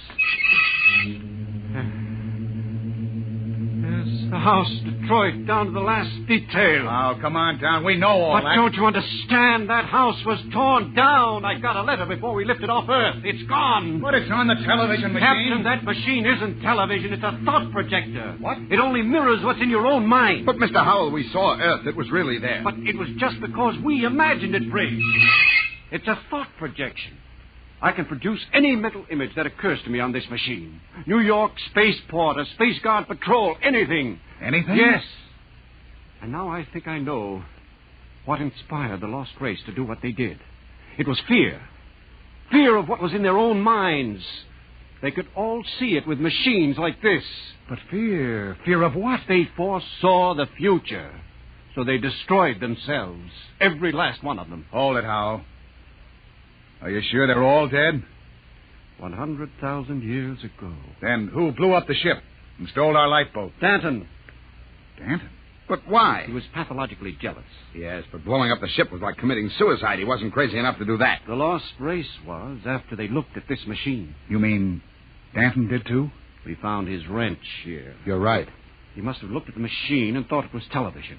There's the house, Detroit, down to the last detail. Oh, come on down. We know all that. But don't you understand? That house was torn down. I got a letter before we lifted off Earth. It's gone. But it's on the television machine. Captain, that machine isn't television. It's a thought projector. What? It only mirrors what's in your own mind. But, Mr. Howell, we saw Earth. It was really there. But it was just because we imagined it, Briggs. It's a thought projection. I can produce any mental image that occurs to me on this machine. New York spaceport, a Space Guard patrol, anything. Anything? Yes. And now I think I know what inspired the lost race to do what they did. It was fear. Fear of what was in their own minds. They could all see it with machines like this. But fear? Fear of what? They foresaw the future. So they destroyed themselves. Every last one of them. Hold it, Hal. Are you sure they're all dead? 100,000 years ago. Then who blew up the ship and stole our lifeboat? Danton. Danton? But why? He was pathologically jealous. Yes, but blowing up the ship was like committing suicide. He wasn't crazy enough to do that. The lost race was after they looked at this machine. You mean Danton did too? We found his wrench here. You're right. He must have looked at the machine and thought it was television.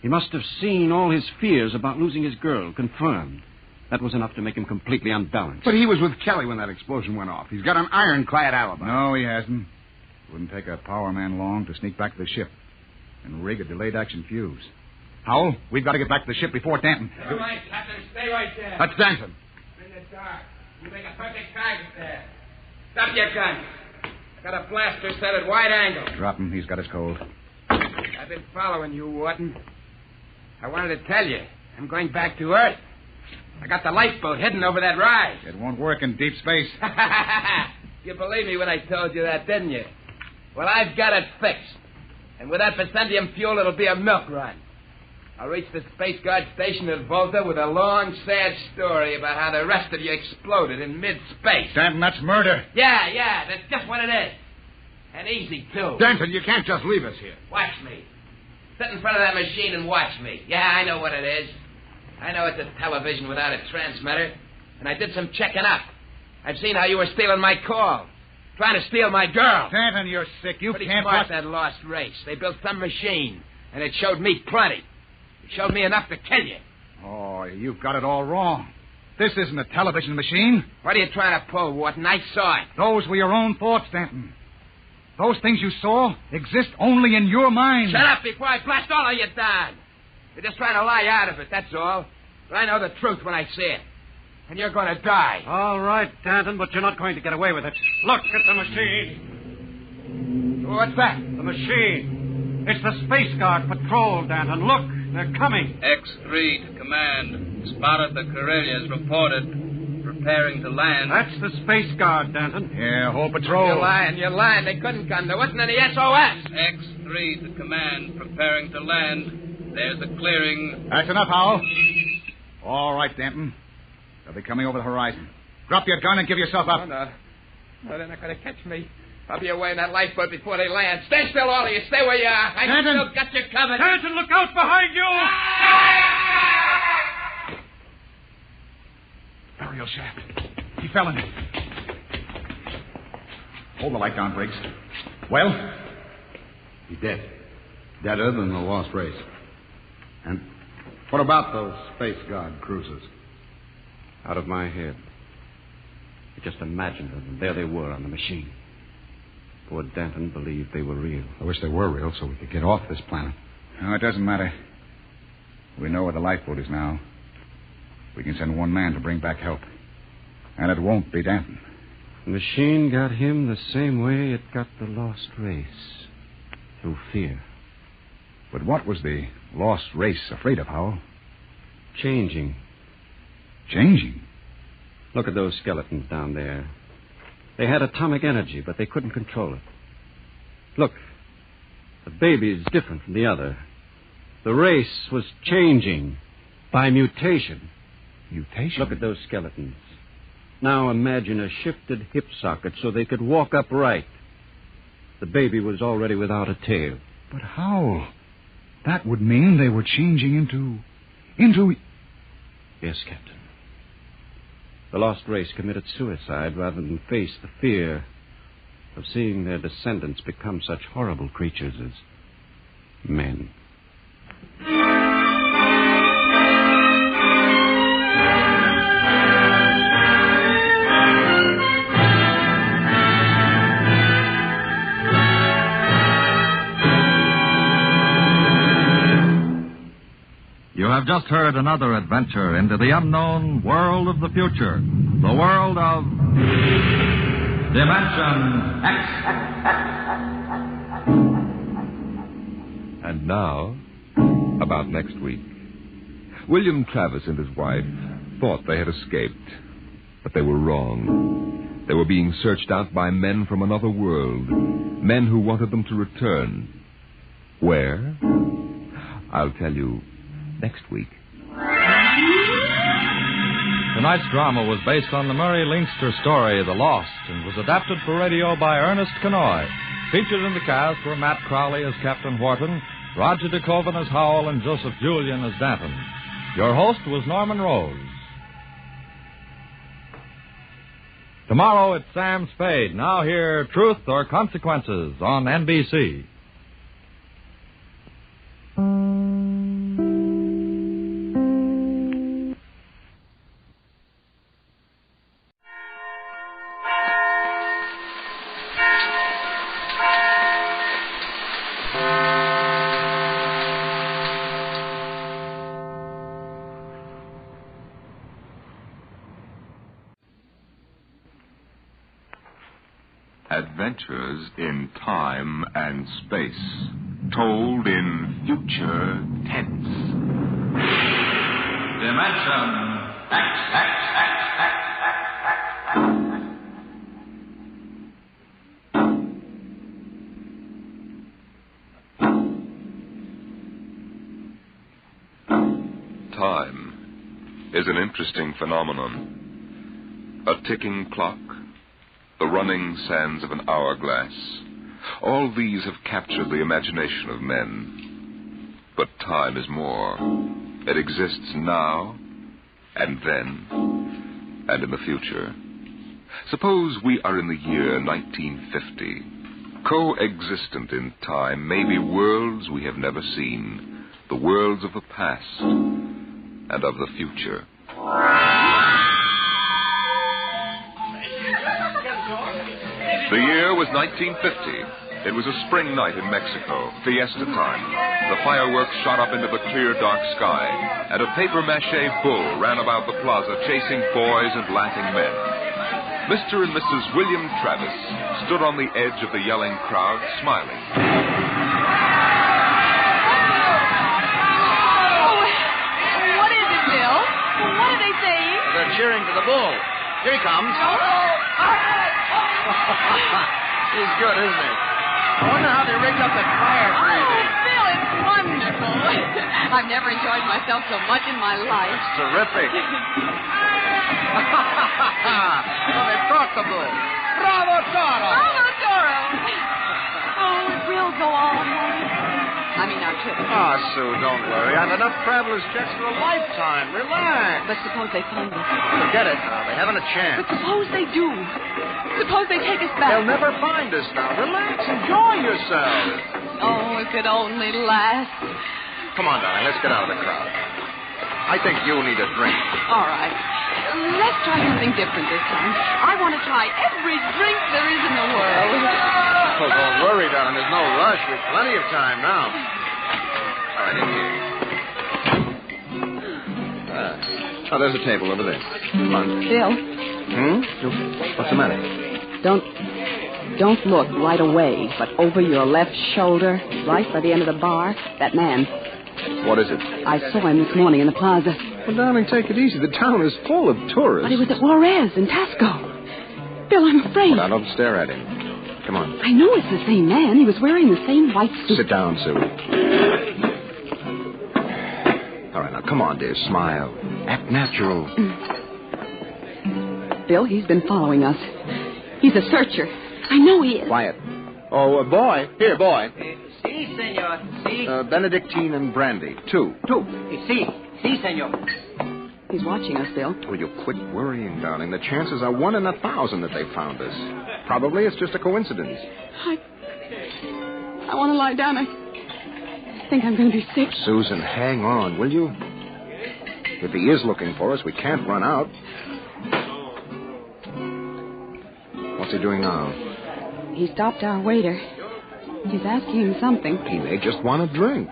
He must have seen all his fears about losing his girl confirmed. That was enough to make him completely unbalanced. But he was with Kelly when that explosion went off. He's got an ironclad alibi. No, he hasn't. Wouldn't take a power man long to sneak back to the ship and rig a delayed action fuse. Howell, we've got to get back to the ship before Danton. Never mind, Captain. Stay right there. That's Danton. In the dark. You make a perfect target there. Stop your gun. I got a blaster set at wide angle. Drop him. He's got us cold. I've been following you, Wharton. I wanted to tell you. I'm going back to Earth. I got the lifeboat hidden over that rise. It won't work in deep space. You believed me when I told you that, didn't you? Well, I've got it fixed. And with that Percentium fuel, it'll be a milk run. I'll reach the Space Guard station at Volta with a long, sad story about how the rest of you exploded in mid-space. Danton, that's murder. Yeah, that's just what it is. And easy, too. Danton, you can't just leave us here. Watch me. Sit in front of that machine and watch me. Yeah, I know what it is. I know it's a television without a transmitter. And I did some checking up. I've seen how you were stealing my calls. Trying to steal my girl. Danton, you're sick. You Pretty can't... smart, that lost race. They built some machine. And it showed me plenty. It showed me enough to kill you. Oh, you've got it all wrong. This isn't a television machine. What are you trying to pull, Wharton? I saw it. Those were your own thoughts, Danton. Those things you saw exist only in your mind. Shut up before I blast all of you down. You're just trying to lie out of it, that's all. But I know the truth when I see it. And you're going to die. All right, Danton, but you're not going to get away with it. Look at the machine. What's that? The machine. It's the Space Guard patrol, Danton. Look, they're coming. X3 to command. Spotted the Corellias, reported. Preparing to land. That's the Space Guard, Danton. Yeah, whole patrol. You're lying. They couldn't come. There wasn't any SOS. X3 to command. Preparing to land. There's a clearing. That's enough, Howell. All right, Danton. They'll be coming over the horizon. Drop your gun and give yourself up. Oh, no, they're not going to catch me. I'll be away in that lifeboat before they land. Stay still, all of you. Stay where you are. I still got you covered. Danton, look out behind you! Burial shaft. He fell in it. Hold the light down, Briggs. Well? He's dead. Deader than the lost race. And what about those Space Guard cruisers? Out of my head. I just imagined them, and there they were on the machine. Poor Danton believed they were real. I wish they were real so we could get off this planet. No, it doesn't matter. We know where the lifeboat is now. We can send one man to bring back help. And it won't be Danton. The machine got him the same way it got the lost race. Through fear. But what was the lost race afraid of, Howell? Changing. Changing? Look at those skeletons down there. They had atomic energy, but they couldn't control it. Look, the baby's different from the other. The race was changing by mutation. Mutation? Look at those skeletons. Now imagine a shifted hip socket so they could walk upright. the baby was already without a tail. But how? That would mean they were changing into... Yes, Captain. The lost race committed suicide rather than face the fear of seeing their descendants become such horrible creatures as men. You have just heard another adventure into the unknown world of the future, the world of Dimension X. And now, about next week. William Travis and his wife thought they had escaped, but they were wrong. They were being searched out by men from another world, men who wanted them to return. Where? I'll tell you next week. Tonight's drama was based on the Murray Leinster story, The Lost, and was adapted for radio by Ernest Kenoy. Featured in the cast were Matt Crowley as Captain Wharton, Roger DeKoven as Howell, and Joseph Julian as Danton. Your host was Norman Rose. Tomorrow it's Sam Spade. Now hear Truth or Consequences on NBC. Adventures in time and space, told in future tense. Dimension X. Time is an interesting phenomenon. A ticking clock, the running sands of an hourglass. All these have captured the imagination of men. But time is more. It exists now, and then, and in the future. Suppose we are in the year 1950. Coexistent in time may be worlds we have never seen, the worlds of the past and of the future. The year was 1950. It was a spring night in Mexico, fiesta time. The fireworks shot up into the clear, dark sky, and a papier-mâché bull ran about the plaza chasing boys and laughing men. Mr. and Mrs. William Travis stood on the edge of the yelling crowd, smiling. Oh, what is it, Bill? What are they saying? They're cheering for the bull. Here he comes. He's good, isn't he? I wonder how they rigged up that fire breathing. Oh, Bill, it's wonderful. I've never enjoyed myself so much in my life. It's terrific. Well, they caught the bull. Bravo, Toro! Bravo, Toro! Oh, it will go all right. I mean, our trip. Ah, Sue, don't worry. I've enough traveler's checks for a lifetime. Relax. But suppose they find us. Forget it now. They haven't a chance. But suppose they do. Suppose they take us back. They'll never find us now. Relax. Enjoy yourself. Oh, if it only lasts. Come on, darling. Let's get out of the crowd. I think you need a drink. All right. Let's try something different this time. I want to try every drink there is in the world. Oh, don't worry, darling. There's no rush. We've plenty of time now. All right, in here. Oh, there's a table over there. Come on. Bill. What's the matter? Don't look right away, but over your left shoulder, right by the end of the bar, that man. What is it? I saw him this morning in the plaza. Well, darling, take it easy. The town is full of tourists. But he was at Juarez in Tasco. Bill, I'm afraid. Well, now, don't stare at him. Come on. I know it's the same man. He was wearing the same white suit. Sit down, Sue. All right, now, come on, dear. Smile. Act natural. Bill, he's been following us. He's a searcher. I know he is. Quiet. Oh, boy. Here, boy. Si, senor. Si. Benedictine and brandy. 2. Si. Si, senor. He's watching us, Bill. Will you quit worrying, darling? The chances are 1 in 1,000 that they found us. Probably it's just a coincidence. I want to lie down. I think I'm going to be sick. Susan, hang on, will you? If he is looking for us, we can't run out. What's he doing now? He stopped our waiter. He's asking him something. He may just want a drink.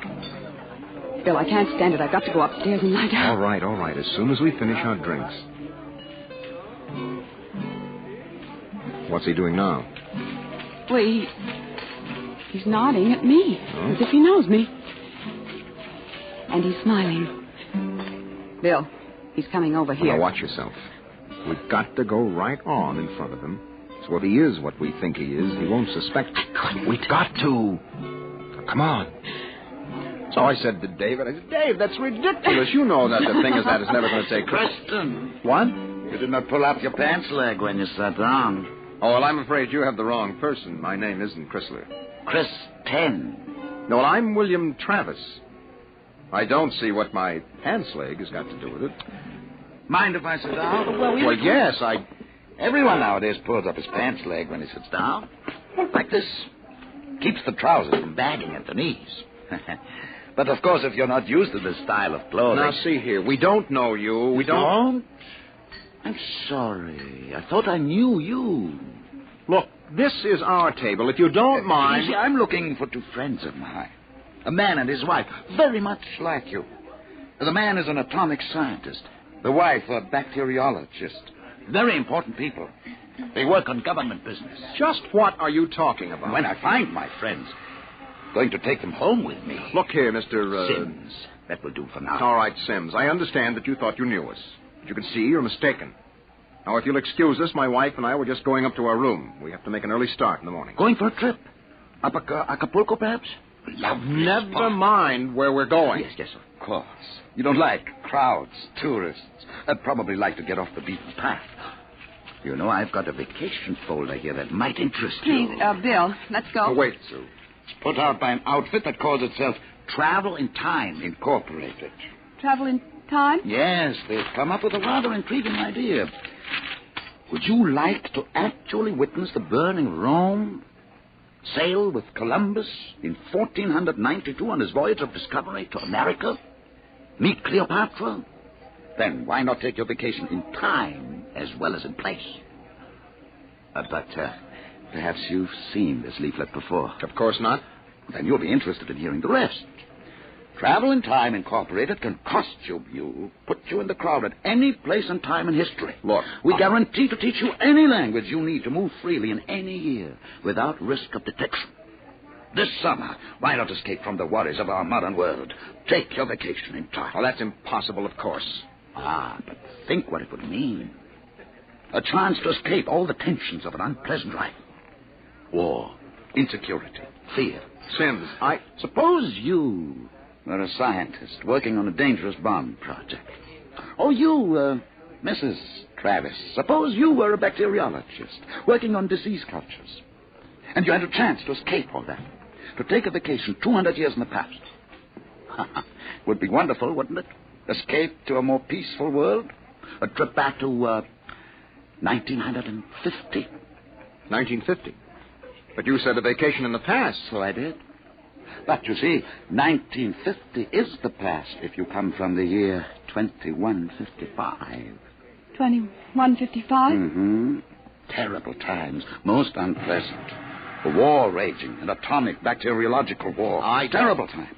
Bill, I can't stand it. I've got to go upstairs and lie down. All right. As soon as we finish our drinks. What's he doing now? Well, he's nodding at me, as if he knows me. And he's smiling. Bill, he's coming over here. Now, watch yourself. We've got to go right on in front of him. So if he is what we think he is, he won't suspect. We've got to. Come on. So I said to David, Dave, that's ridiculous. You know that the thing is that is never going to take... Preston. What? You did not pull up your pants leg when you sat down. Oh, well, I'm afraid you have the wrong person. My name isn't Chrysler. Chris 10. No, well, I'm William Travis. I don't see what my pants leg has got to do with it. Mind if I sit down? Well, yes, Everyone nowadays pulls up his pants leg when he sits down. Like this. Keeps the trousers from bagging at the knees. But, of course, if you're not used to this style of clothing... Now, see here. We don't know you. We don't? I'm sorry. I thought I knew you. Look, this is our table. If you don't mind... You see, I'm looking for 2 friends of mine. A man and his wife, very much like you. The man is an atomic scientist. The wife, a bacteriologist. Very important people. They work on government business. Just what are you talking about? When I find my friends, going to take them home with me. Look here, Mr. Sims. That will do for now. All right, Sims. I understand that you thought you knew us. But you can see you're mistaken. Now, if you'll excuse us, my wife and I were just going up to our room. We have to make an early start in the morning. Going for a trip? Up Acapulco, perhaps? Never mind where we're going. Yes, of course. You don't like crowds, tourists. I'd probably like to get off the beaten path. You know, I've got a vacation folder here that might interest you. Please, Bill, let's go. Oh, wait, Sue. It's put out by an outfit that calls itself Travel in Time Incorporated. Travel in time? Yes, they've come up with a rather intriguing idea. Would you like to actually witness the burning of Rome? Sail with Columbus in 1492 on his voyage of discovery to America? Meet Cleopatra? Then why not take your vacation in time as well as in place? But perhaps you've seen this leaflet before. Of course not. Then you'll be interested in hearing the rest. Travel in Time Incorporated can costume you, put you in the crowd at any place and time in history. Look, we guarantee to teach you any language you need to move freely in any year without risk of detection. This summer, why not escape from the worries of our modern world? Take your vacation in time. Well, that's impossible, of course. But think what it would mean. A chance to escape all the tensions of an unpleasant life. War, insecurity, fear. Sims, Suppose you were a scientist working on a dangerous bomb project. Or you, Mrs. Travis, suppose you were a bacteriologist working on disease cultures. And you had a chance to escape all that. To take a vacation 200 years in the past. Would be wonderful, wouldn't it? Escape to a more peaceful world? A trip back to 1950. 1950? But you said a vacation in the past. So I did. But you see, 1950 is the past if you come from the year 2155. 2155? Mm-hmm. Terrible times. Most unpleasant. A war raging, an atomic bacteriological war. Terrible times.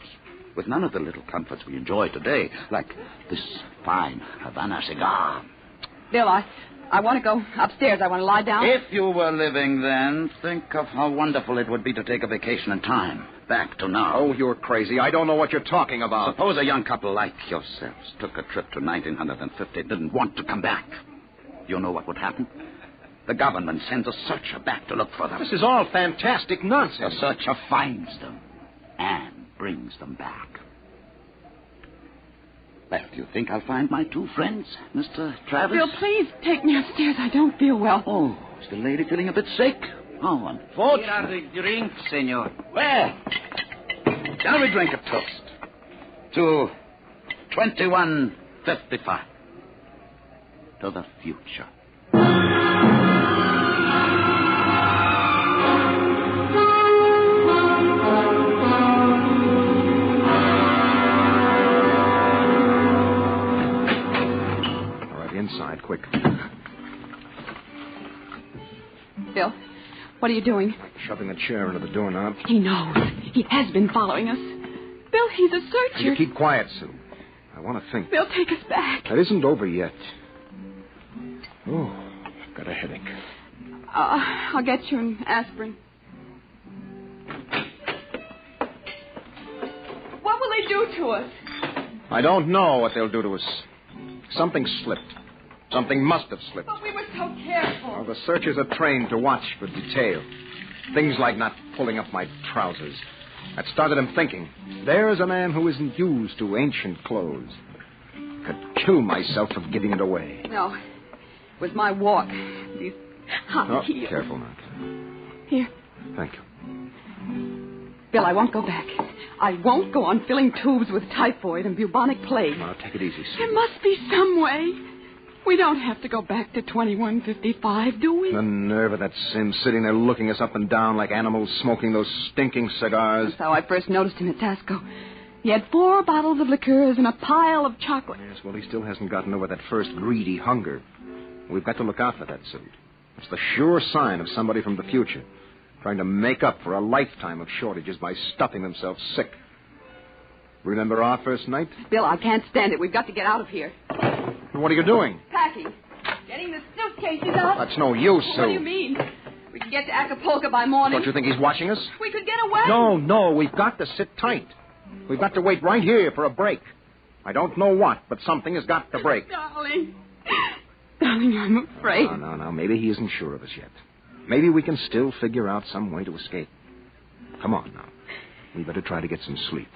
With none of the little comforts we enjoy today, like this fine Havana cigar. Bill, I want to go upstairs. I want to lie down. If you were living then, think of how wonderful it would be to take a vacation in time. Back to now. Oh, you're crazy. I don't know what you're talking about. Suppose a young couple like yourselves took a trip to 1950 and didn't want to come back. You know what would happen? The government sends a searcher back to look for them. This is all fantastic nonsense. The searcher finds them and brings them back. Well, do you think I'll find my 2 friends, Mr. Travis? Bill, please take me upstairs. I don't feel well. Oh, is the lady feeling a bit sick? Oh, unfortunately. Here are the drinks, senor. Well, shall we drink a toast to 2155? To the future. All right, inside, quick. Bill, what are you doing? Shoving a chair into the doorknob. He knows. He has been following us. Bill, he's a searcher. You keep quiet, Sue. I want to think. Bill, take us back. That isn't over yet. Oh, I've got a headache. I'll get you an aspirin. What will they do to us? I don't know what they'll do to us. Something slipped. Something must have slipped. But we were so careful. Well, the searchers are trained to watch for detail. Things like not pulling up my trousers. That started him thinking. There's a man who isn't used to ancient clothes. Could kill myself for giving it away. No. It was my walk. These high heels. Careful now. Here. Thank you. Bill, I won't go back. I won't go on filling tubes with typhoid and bubonic plague. Now, take it easy, Sue. There must be some way. We don't have to go back to 2155, do we? The nerve of that Sim sitting there looking us up and down like animals smoking those stinking cigars. That's how I first noticed him at Tasco. He had 4 bottles of liqueurs and a pile of chocolate. Yes, well, he still hasn't gotten over that first greedy hunger. We've got to look out for that suit. It's the sure sign of somebody from the future, trying to make up for a lifetime of shortages by stuffing themselves sick. Remember our first night? Bill, I can't stand it. We've got to get out of here. What are you doing? Packing. Getting the suitcases out. That's no use, Sue. What do you mean? We can get to Acapulco by morning. Don't you think he's watching us? We could get away. No, we've got to sit tight. We've got to wait right here for a break. I don't know what, but something has got to break. Darling, I'm afraid. No. Maybe he isn't sure of us yet. Maybe we can still figure out some way to escape. Come on now. We better try to get some sleep.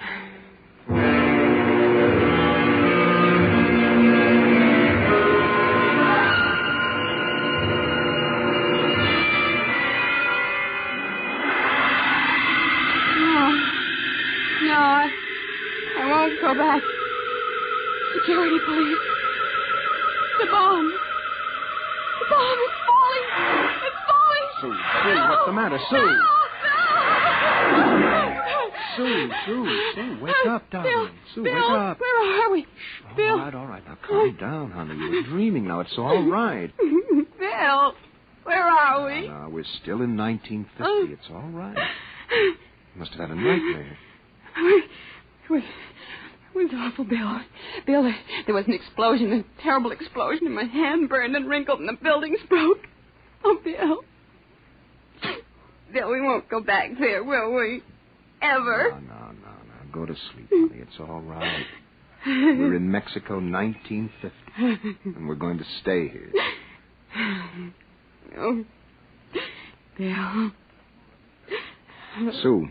I won't go back. Security police. The bomb. The bomb is falling. It's falling. Sue, what's the matter? Sue. Sue, wake up, darling. Sue, wake up. Where are we? Bill. All right. Now, calm down, honey. You're dreaming now. It's all right. Bill, where are we? No, we're still in 1950. It's all right. You must have had a nightmare. It was awful, Bill. Bill, there was an explosion, a terrible explosion, and my hand burned and wrinkled, and the buildings broke. Oh, Bill. Bill, we won't go back there, will we? Ever? No. Go to sleep, honey. It's all right. We're in Mexico, 1950, and we're going to stay here. Oh, Bill. Sue,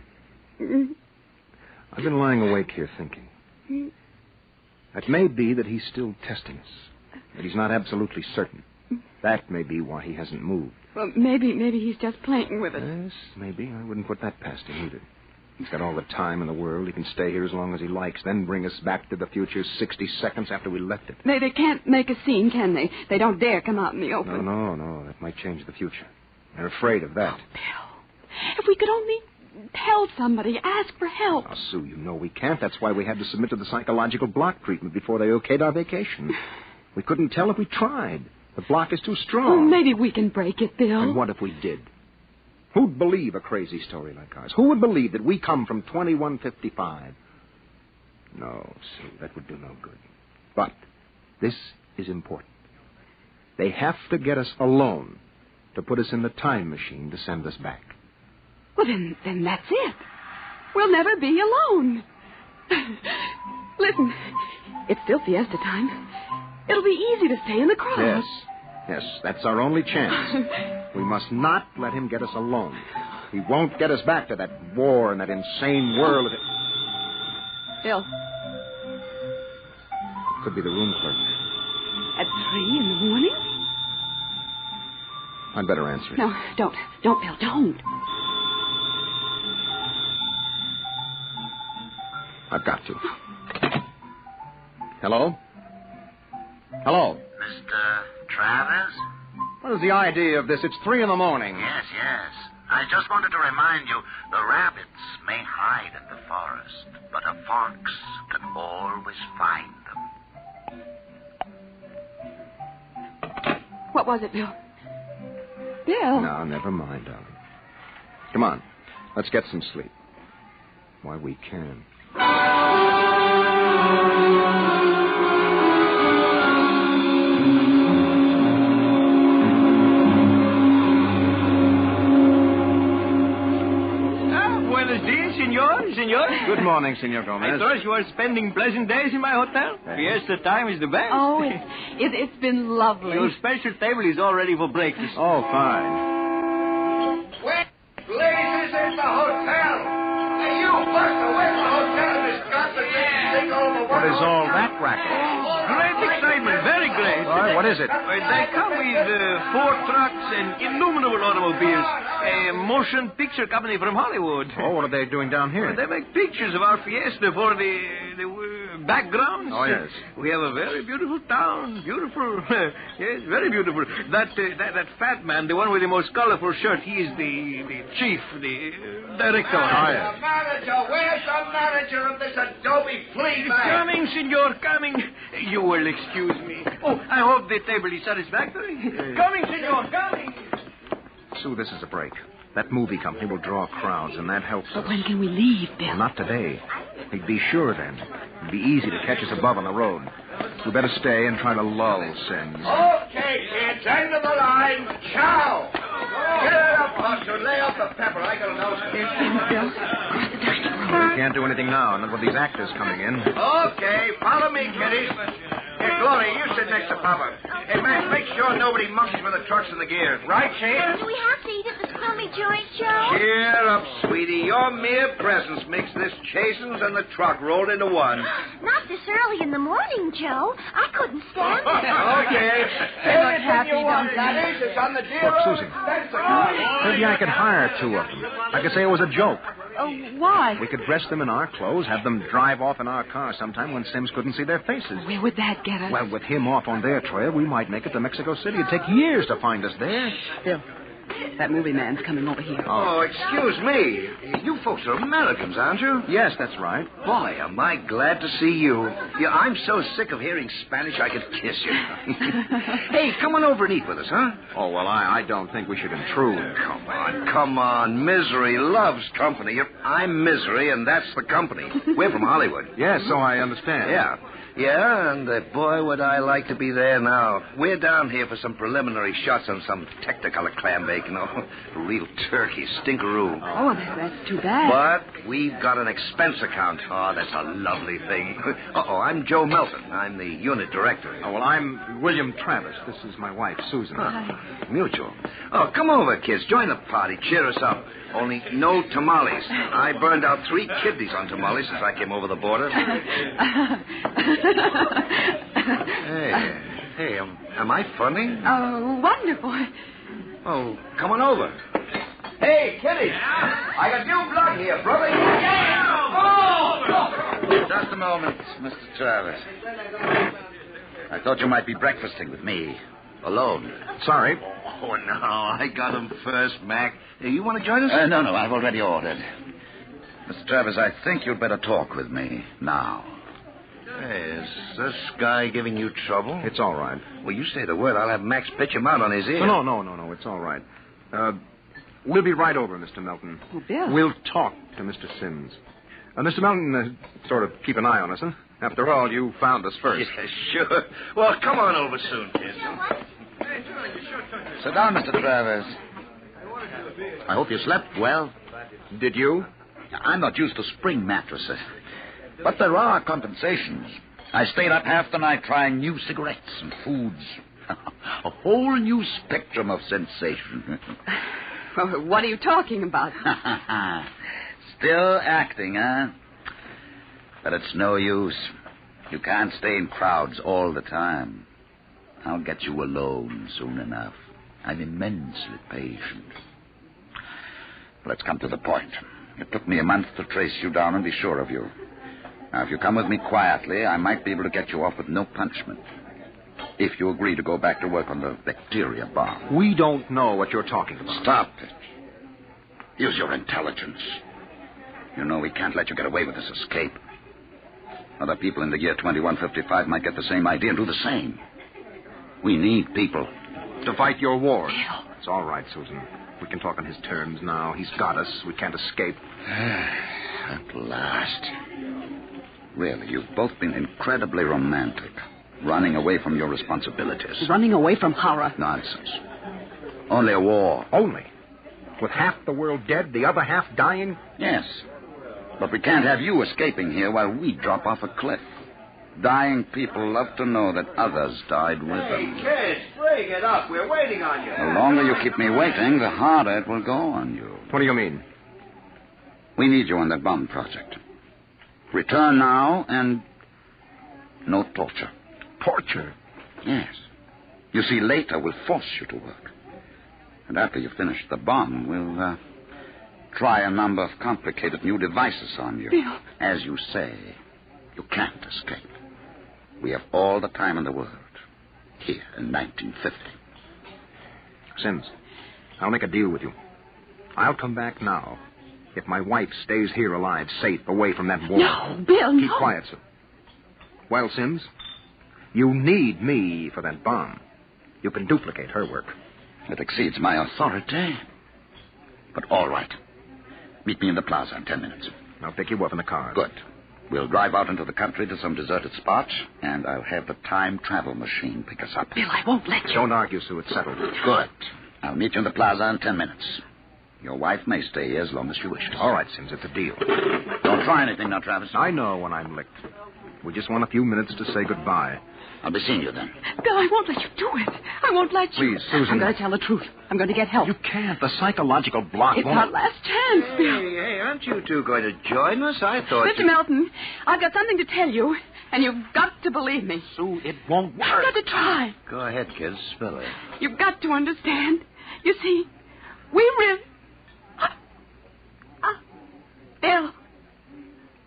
I've been lying awake here thinking. It may be that he's still testing us, that he's not absolutely certain. That may be why he hasn't moved. Well, maybe he's just playing with us. Yes, maybe. I wouldn't put that past him either. He's got all the time in the world. He can stay here as long as he likes, then bring us back to the future 60 seconds after we left it. They can't make a scene, can they? They don't dare come out in the open. No. That might change the future. They're afraid of that. Oh, Bill, if we could only tell somebody, ask for help. Now, Sue, you know we can't. That's why we had to submit to the psychological block treatment before they okayed our vacation. We couldn't tell if we tried. The block is too strong. Oh, maybe we can break it, Bill. And what if we did? Who'd believe a crazy story like ours? Who would believe that we come from 2155? No, Sue, that would do no good. But this is important. They have to get us alone to put us in the time machine to send us back. Well, then that's it. We'll never be alone. Listen, it's still fiesta time. It'll be easy to stay in the crowd. Yes, that's our only chance. We must not let him get us alone. He won't get us back to that war and that insane world. Bill. Could be the room clerk. At 3 in the morning? I'd better answer it. No, don't. Don't, Bill, don't. I've got to. Hello? Hello? Mr. Travers? What is the idea of this? It's 3 a.m. Yes. I just wanted to remind you, the rabbits may hide in the forest, but a fox can always find them. What was it, Bill? Bill? No, never mind, darling. Come on. Let's get some sleep. Why, we can. Senor. Good morning, Senor Gomez. I thought you were spending pleasant days in my hotel. Fiesta time is the best. Oh, it's been lovely. Your special table is all ready for breakfast. Oh, fine. Where blazes is the hotel? Hey, you, Buster, where's the hotel in this godforsaken thing all over? What is all that racket? Great excitement, very great. All right, what is it? They come with 4 trucks and innumerable automobiles. A motion picture company from Hollywood. Oh, what are they doing down here? They make pictures of our fiesta for the backgrounds. Oh, yes. We have a very beautiful town. Beautiful. Yes, very beautiful. That fat man, the one with the most colorful shirt, he is the chief, the director. Oh, yes. The manager. Where's the manager of this Adobe flea bag? Coming, senor, coming. You will excuse me. Oh, I hope the table is satisfactory. Coming, senor, coming. Sue, this is a break. That movie company will draw crowds, and that helps us. But when can we leave, Bill? Well, not today. He'd be sure then. It'd be easy to catch us above on the road. We better stay and try to lull Sims. Okay, kids, end of the line. Ciao. Get it up, Buster. Lay off the pepper. I got a nose. There's Sims, Bill. Across the dining room. We can't do anything now, not with these actors coming in. Okay, follow me, kiddies. Hey, Gloria, you sit next to Papa. Hey, Max, make sure nobody monkeys with the trucks and the gears. Right, Shane? Do we have to eat at the crummy joint, Joe? Cheer up, sweetie. Your mere presence makes this Chasen's and the truck rolled into one. Not this early in the morning, Joe. I couldn't stand it. Okay. They look happy, don't they? Laddies, it's on the deal. Look, Susie. Maybe I could hire 2 of them. I could say it was a joke. Oh, why? We could dress them in our clothes, have them drive off in our car sometime when Sims couldn't see their faces. Where would that get us? Well, with him off on their trail, we might make it to Mexico City. It'd take years to find us there. Bill, that movie man's coming over here. Oh, excuse me. You folks are Americans, aren't you? Yes, that's right. Boy, am I glad to see you. Yeah, I'm so sick of hearing Spanish I could kiss you. Hey, come on over and eat with us, huh? Oh, well, I don't think we should intrude. Come on. Misery loves company. I'm Misery, and that's the company. We're from Hollywood. Yes, so I understand. Yeah, and boy, would I like to be there now. We're down here for some preliminary shots on some Technicolor clam bake, real turkey, stinkeroo. Oh, that's too bad. But we've got an expense account. Oh, that's a lovely thing. I'm Joe Melton. I'm the unit director. Oh, well, I'm William Travis. This is my wife, Susan. Hi. Mutual. Oh, come over, kids. Join the party. Cheer us up. Only no tamales. I burned out 3 kidneys on tamales since I came over the border. Hey, am I funny? Oh, wonderful. Oh, come on over. Hey, Kitty. I got new blood here, brother. Just a moment, Mr. Travis. I thought you might be breakfasting with me. Alone. Sorry. Oh, no, I got him first, Mac. Hey, you want to join us? No, I've already ordered. Mr. Travis, I think you'd better talk with me now. Hey, is this guy giving you trouble? It's all right. Well, you say the word. I'll have Max pitch him out on his ear. No. It's all right. We'll be right over, Mr. Melton. Oh, Bill. We'll talk to Mr. Sims. Mr. Melton, sort of keep an eye on us, huh? After all, you found us first. Yeah, sure. Well, come on over soon, kids. Sit down, Mr. Travis. I hope you slept well. Did you? I'm not used to spring mattresses. But there are compensations. I stayed up half the night trying new cigarettes and foods. A whole new spectrum of sensation. What are you talking about? Still acting, huh? But it's no use. You can't stay in crowds all the time. I'll get you alone soon enough. I'm immensely patient. Let's come to the point. It took me a month to trace you down and be sure of you. Now, if you come with me quietly, I might be able to get you off with no punishment. If you agree to go back to work on the bacteria bomb. We don't know what you're talking about. Stop it. Use your intelligence. You know we can't let you get away with this escape. Other people in the year 2155 might get the same idea and do the same. We need people. To fight your war. It's all right, Susan. We can talk on his terms now. He's got us. We can't escape. At last. Really, you've both been incredibly romantic. Running away from your responsibilities. Running away from horror. Nonsense. Only a war. Only? With half the world dead, the other half dying? Yes. But we can't have you escaping here while we drop off a cliff. Dying people love to know that others died with them. Kids, bring it up. We're waiting on you. The longer you keep me waiting, the harder it will go on you. What do you mean? We need you on that bomb project. Return now and no torture. Torture? Yes. You see, later we'll force you to work. And after you finish the bomb, we'll try a number of complicated new devices on you. Bill. As you say, you can't escape. We have all the time in the world. Here in 1950. Sims, I'll make a deal with you. I'll come back now if my wife stays here alive, safe, away from that war. No, Bill, Keep quiet, sir. Well, Sims, you need me for that bomb. You can duplicate her work. It exceeds my authority. But all right. Meet me in the plaza in 10 minutes. I'll pick you up in the car. Good. We'll drive out into the country to some deserted spot, and I'll have the time travel machine pick us up. Bill, I won't let you. Don't argue, Sue. It's settled. Good. I'll meet you in the plaza in 10 minutes. Your wife may stay here as long as she wishes. All right, Sims. It's a deal. Don't try anything now, Travis. I know when I'm licked. We just want a few minutes to say goodbye. I'll be seeing you then. Bill, I won't let you do it. I won't let you. Please, Susan. I'm going to tell the truth. I'm going to get help. You can't. The psychological block It's won't... our last chance, Bill. Hey, aren't you two going to join us? I thought Mr. Melton, I've got something to tell you, and you've got to believe me. Sue, it won't work. I've got to try. Go ahead, kids. Spill it. You've got to understand. You see, we really... Bill.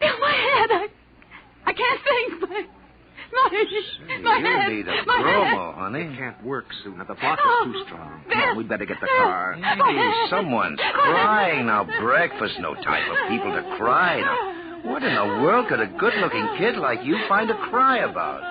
Bill, my head. I can't think. My head. You need a my bromo, head. honey. It can't work, Sue. Now, the block is too strong. Bill. Come on, we'd better get the car. Hey, someone's crying now. Breakfast, no time for people to cry. Now, what in the world could a good-looking kid like you find to cry about?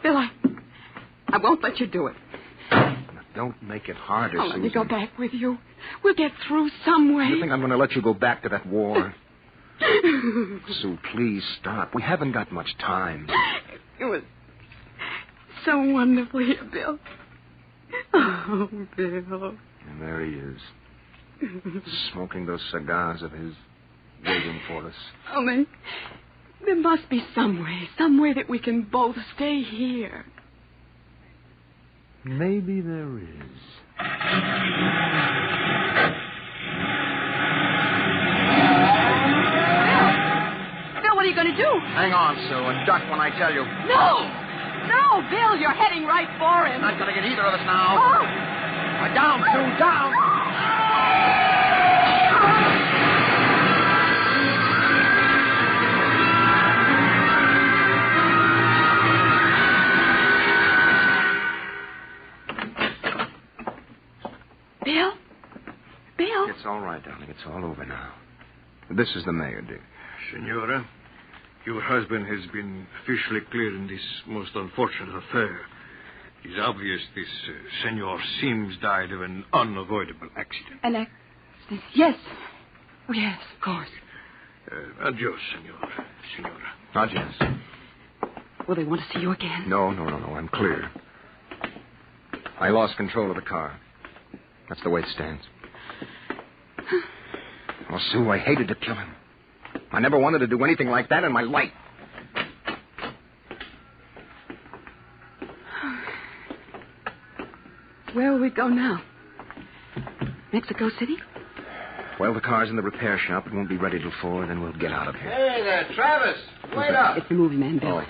Bill, I won't let you do it. Don't make it harder, I'll let Susan. me go back with you. We'll get through some way. You think I'm going to let you go back to that war? Sue, please stop. We haven't got much time. It was so wonderful here, Bill. Oh, Bill. And there he is, smoking those cigars of his, waiting for us. Oh, there must be some way that we can both stay here. Maybe there is. Bill, what are you going to do? Hang on, Sue, and duck when I tell you. No, Bill, you're heading right for him. Not going to get either of us now. Oh. Down, Sue, down. Bill? It's all right, darling. It's all over now. This is the mayor, dear. Senora, your husband has been officially cleared in this most unfortunate affair. It's obvious this Senor Sims died of an unavoidable accident. An accident? Yes. Oh, yes, of course. Adios, Senora. Adios. Will they want to see you again? No. I'm clear. I lost control of the car. That's the way it stands. Oh, Sue, I hated to kill him. I never wanted to do anything like that in my life. Where will we go now? Mexico City? Well, the car's in the repair shop. It won't be ready till 4, then we'll get out of here. Hey there, Travis. Wait up. It's the movie man, Bill. Oh.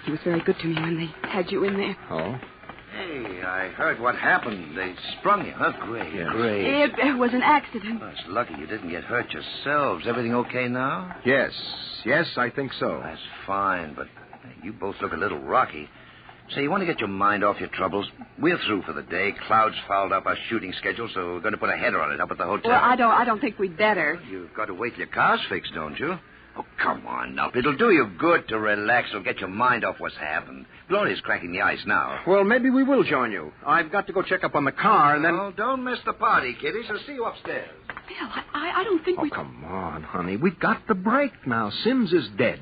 He was very good to me when they had you in there. Oh? Hey, I heard what happened. They sprung you, huh? Great, great. It was an accident. Well, it's lucky you didn't get hurt yourselves. Everything okay now? Yes, I think so. That's fine, but you both look a little rocky. Say, you want to get your mind off your troubles? We're through for the day. Cloud's fouled up our shooting schedule, so we're going to put a header on it up at the hotel. Well, I don't think we'd better. You've got to wait till your car's fixed, don't you? Oh, come on, now. It'll do you good to relax. It'll get your mind off what's happened. Gloria's cracking the ice now. Well, maybe we will join you. I've got to go check up on the car, and then... Oh, don't miss the party, kiddies. I'll see you upstairs. Bill, I don't think we... Oh, come on, honey. We've got the break now. Sims is dead.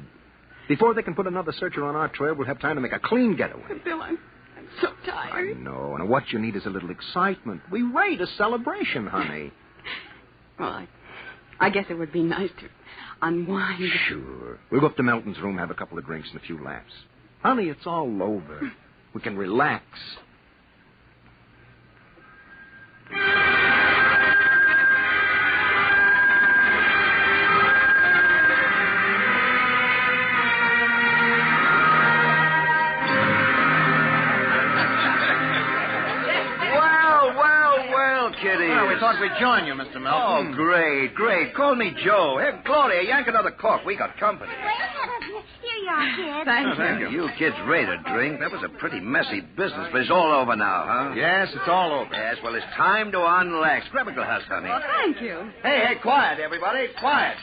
Before they can put another searcher on our trail, we'll have time to make a clean getaway. Bill, I'm so tired. I know, and what you need is a little excitement. We rate a celebration, honey. Well, I guess it would be nice to unwind. Sure. We'll go up to Melton's room, have a couple of drinks and a few laughs. Honey, it's all over. We can relax. Kiddies. Well, we thought we'd join you, Mr. Melton. Oh, great. Call me Joe. Hey, Claudia, yank another cork. We got company. Here you are, kids. Thank you. You kids ready to drink? That was a pretty messy business, but it's all over now, huh? Yes, it's all over. Yes, well, it's time to unlax. Grab a glass, honey. Well, thank you. Hey, quiet, everybody. Quiet.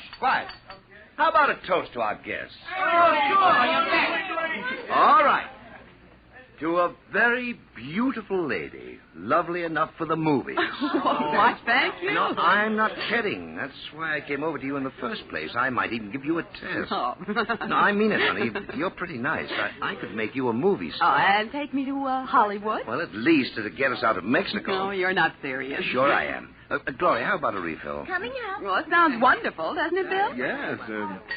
How about a toast to our guests? Oh, sure. All right. To a very beautiful lady, lovely enough for the movies. What? Thank you. No, I'm not kidding. That's why I came over to you in the first place. I might even give you a test. Oh. No, I mean it, honey. You're pretty nice. I could make you a movie star. Oh, and take me to Hollywood? Well, at least it'd get us out of Mexico. No, you're not serious. Sure I am. Gloria, how about a refill? Coming up. Well, it sounds wonderful, doesn't it, Bill? Yes.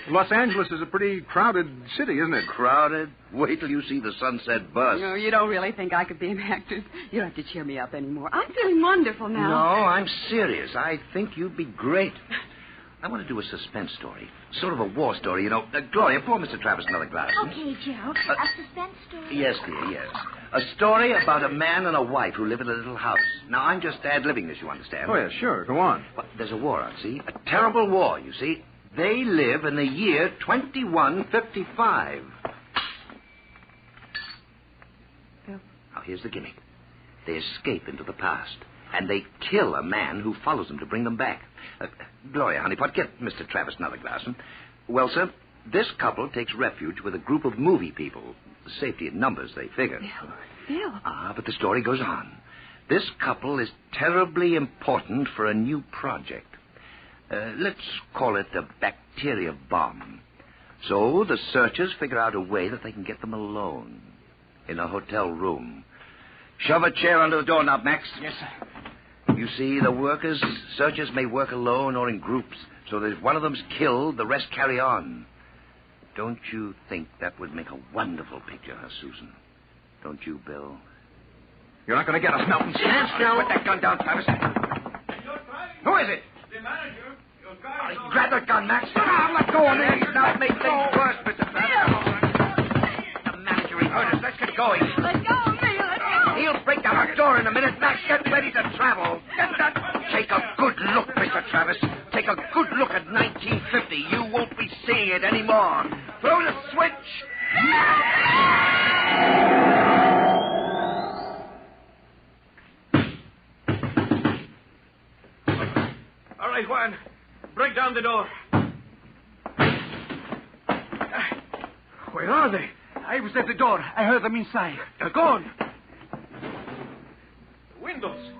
Los Angeles is a pretty crowded city, isn't it? Crowded? Wait till you see the Sunset bus. No, you don't really think I could be an actress. You don't have to cheer me up anymore. I'm feeling wonderful now. No, I'm serious. I think you'd be great. I want to do a suspense story. Sort of a war story, you know. Gloria, pour Mr. Travis another glass. Okay, Joe. A suspense story? Yes, dear, yes. A story about a man and a wife who live in a little house. Now, I'm just ad-libbing this, you understand? Oh, yeah, sure. Go on. Well, there's a war on, see? A terrible war, you see. They live in the year 2155. Bill? Now, here's the gimmick. They escape into the past, and they kill a man who follows them to bring them back. Gloria, honeypot, get Mr. Travis another glass. Well, sir, this couple takes refuge with a group of movie people. Safety in numbers, they figure. Bill. But the story goes on. This couple is terribly important for a new project. Let's call it a bacteria bomb. So the searchers figure out a way that they can get them alone in a hotel room. Shove a chair under the doorknob, Max. Yes, sir. You see, the searchers may work alone or in groups, so that if one of them's killed, the rest carry on. Don't you think that would make a wonderful picture, huh, Susan? Don't you, Bill? You're not going to get us, Melton. Stand still. Put that gun down, Travis. Who is it? The manager. Your guy. Grab that gun, Max. Let go of me. Now make things worse, Mr. Travis. The manager, he heard us. Let's get going. Let go of me. Let go. He'll break down our door in a minute. Max, get ready to travel. Take a good look, Mr. Travis. Take a good look at 1950. You won't be seeing it anymore. Throw the switch. All right, Juan. Break down the door. Where are they? I was at the door. I heard them inside. They're gone. Windows.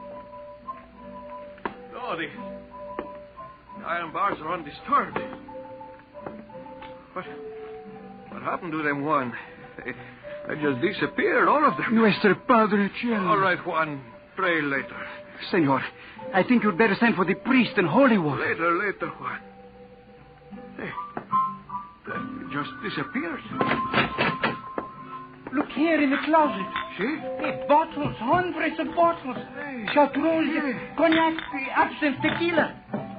No, the iron bars are undisturbed. What happened to them, Juan? They just disappeared, all of them. Nuestro Padre Cielo. All right, Juan. Pray later. Senor, I think you'd better send for the priest and holy water. Later, Juan. Hey, they just disappeared. Look here in the closet. See? Hey, bottles, hundreds of bottles. Chartreuse, cognac, absinthe, tequila,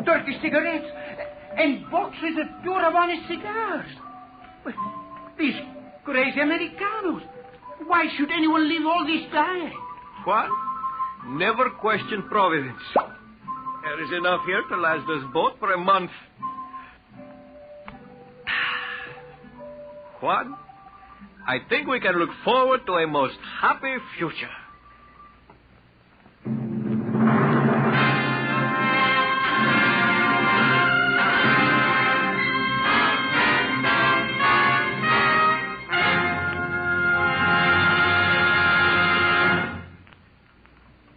Turkish cigarettes, and boxes of pure Havana cigars. Well, these crazy Americanos. Why should anyone leave all this die? What? Never question providence. There is enough here to last us both for a month. Juan, I think we can look forward to a most happy future.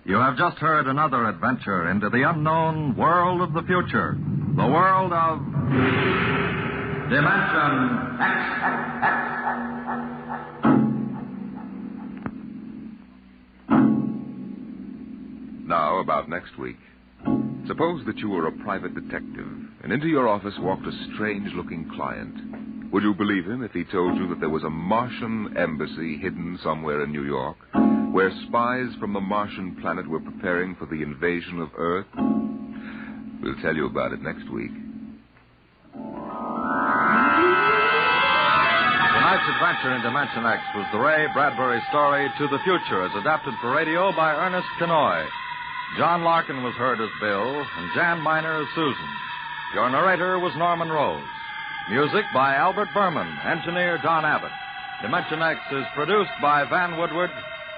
You have just heard another adventure into the unknown world of the future. The world of Dimension X. Now, about next week. Suppose that you were a private detective, and into your office walked a strange-looking client. Would you believe him if he told you that there was a Martian embassy hidden somewhere in New York, where spies from the Martian planet were preparing for the invasion of Earth? We'll tell you about it next week. Tonight's adventure in Dimension X was the Ray Bradbury story To the Future, as adapted for radio by Ernest Kenoy. John Larkin was heard as Bill, and Jan Miner as Susan. Your narrator was Norman Rose. Music by Albert Berman, engineer Don Abbott. Dimension X is produced by Van Woodward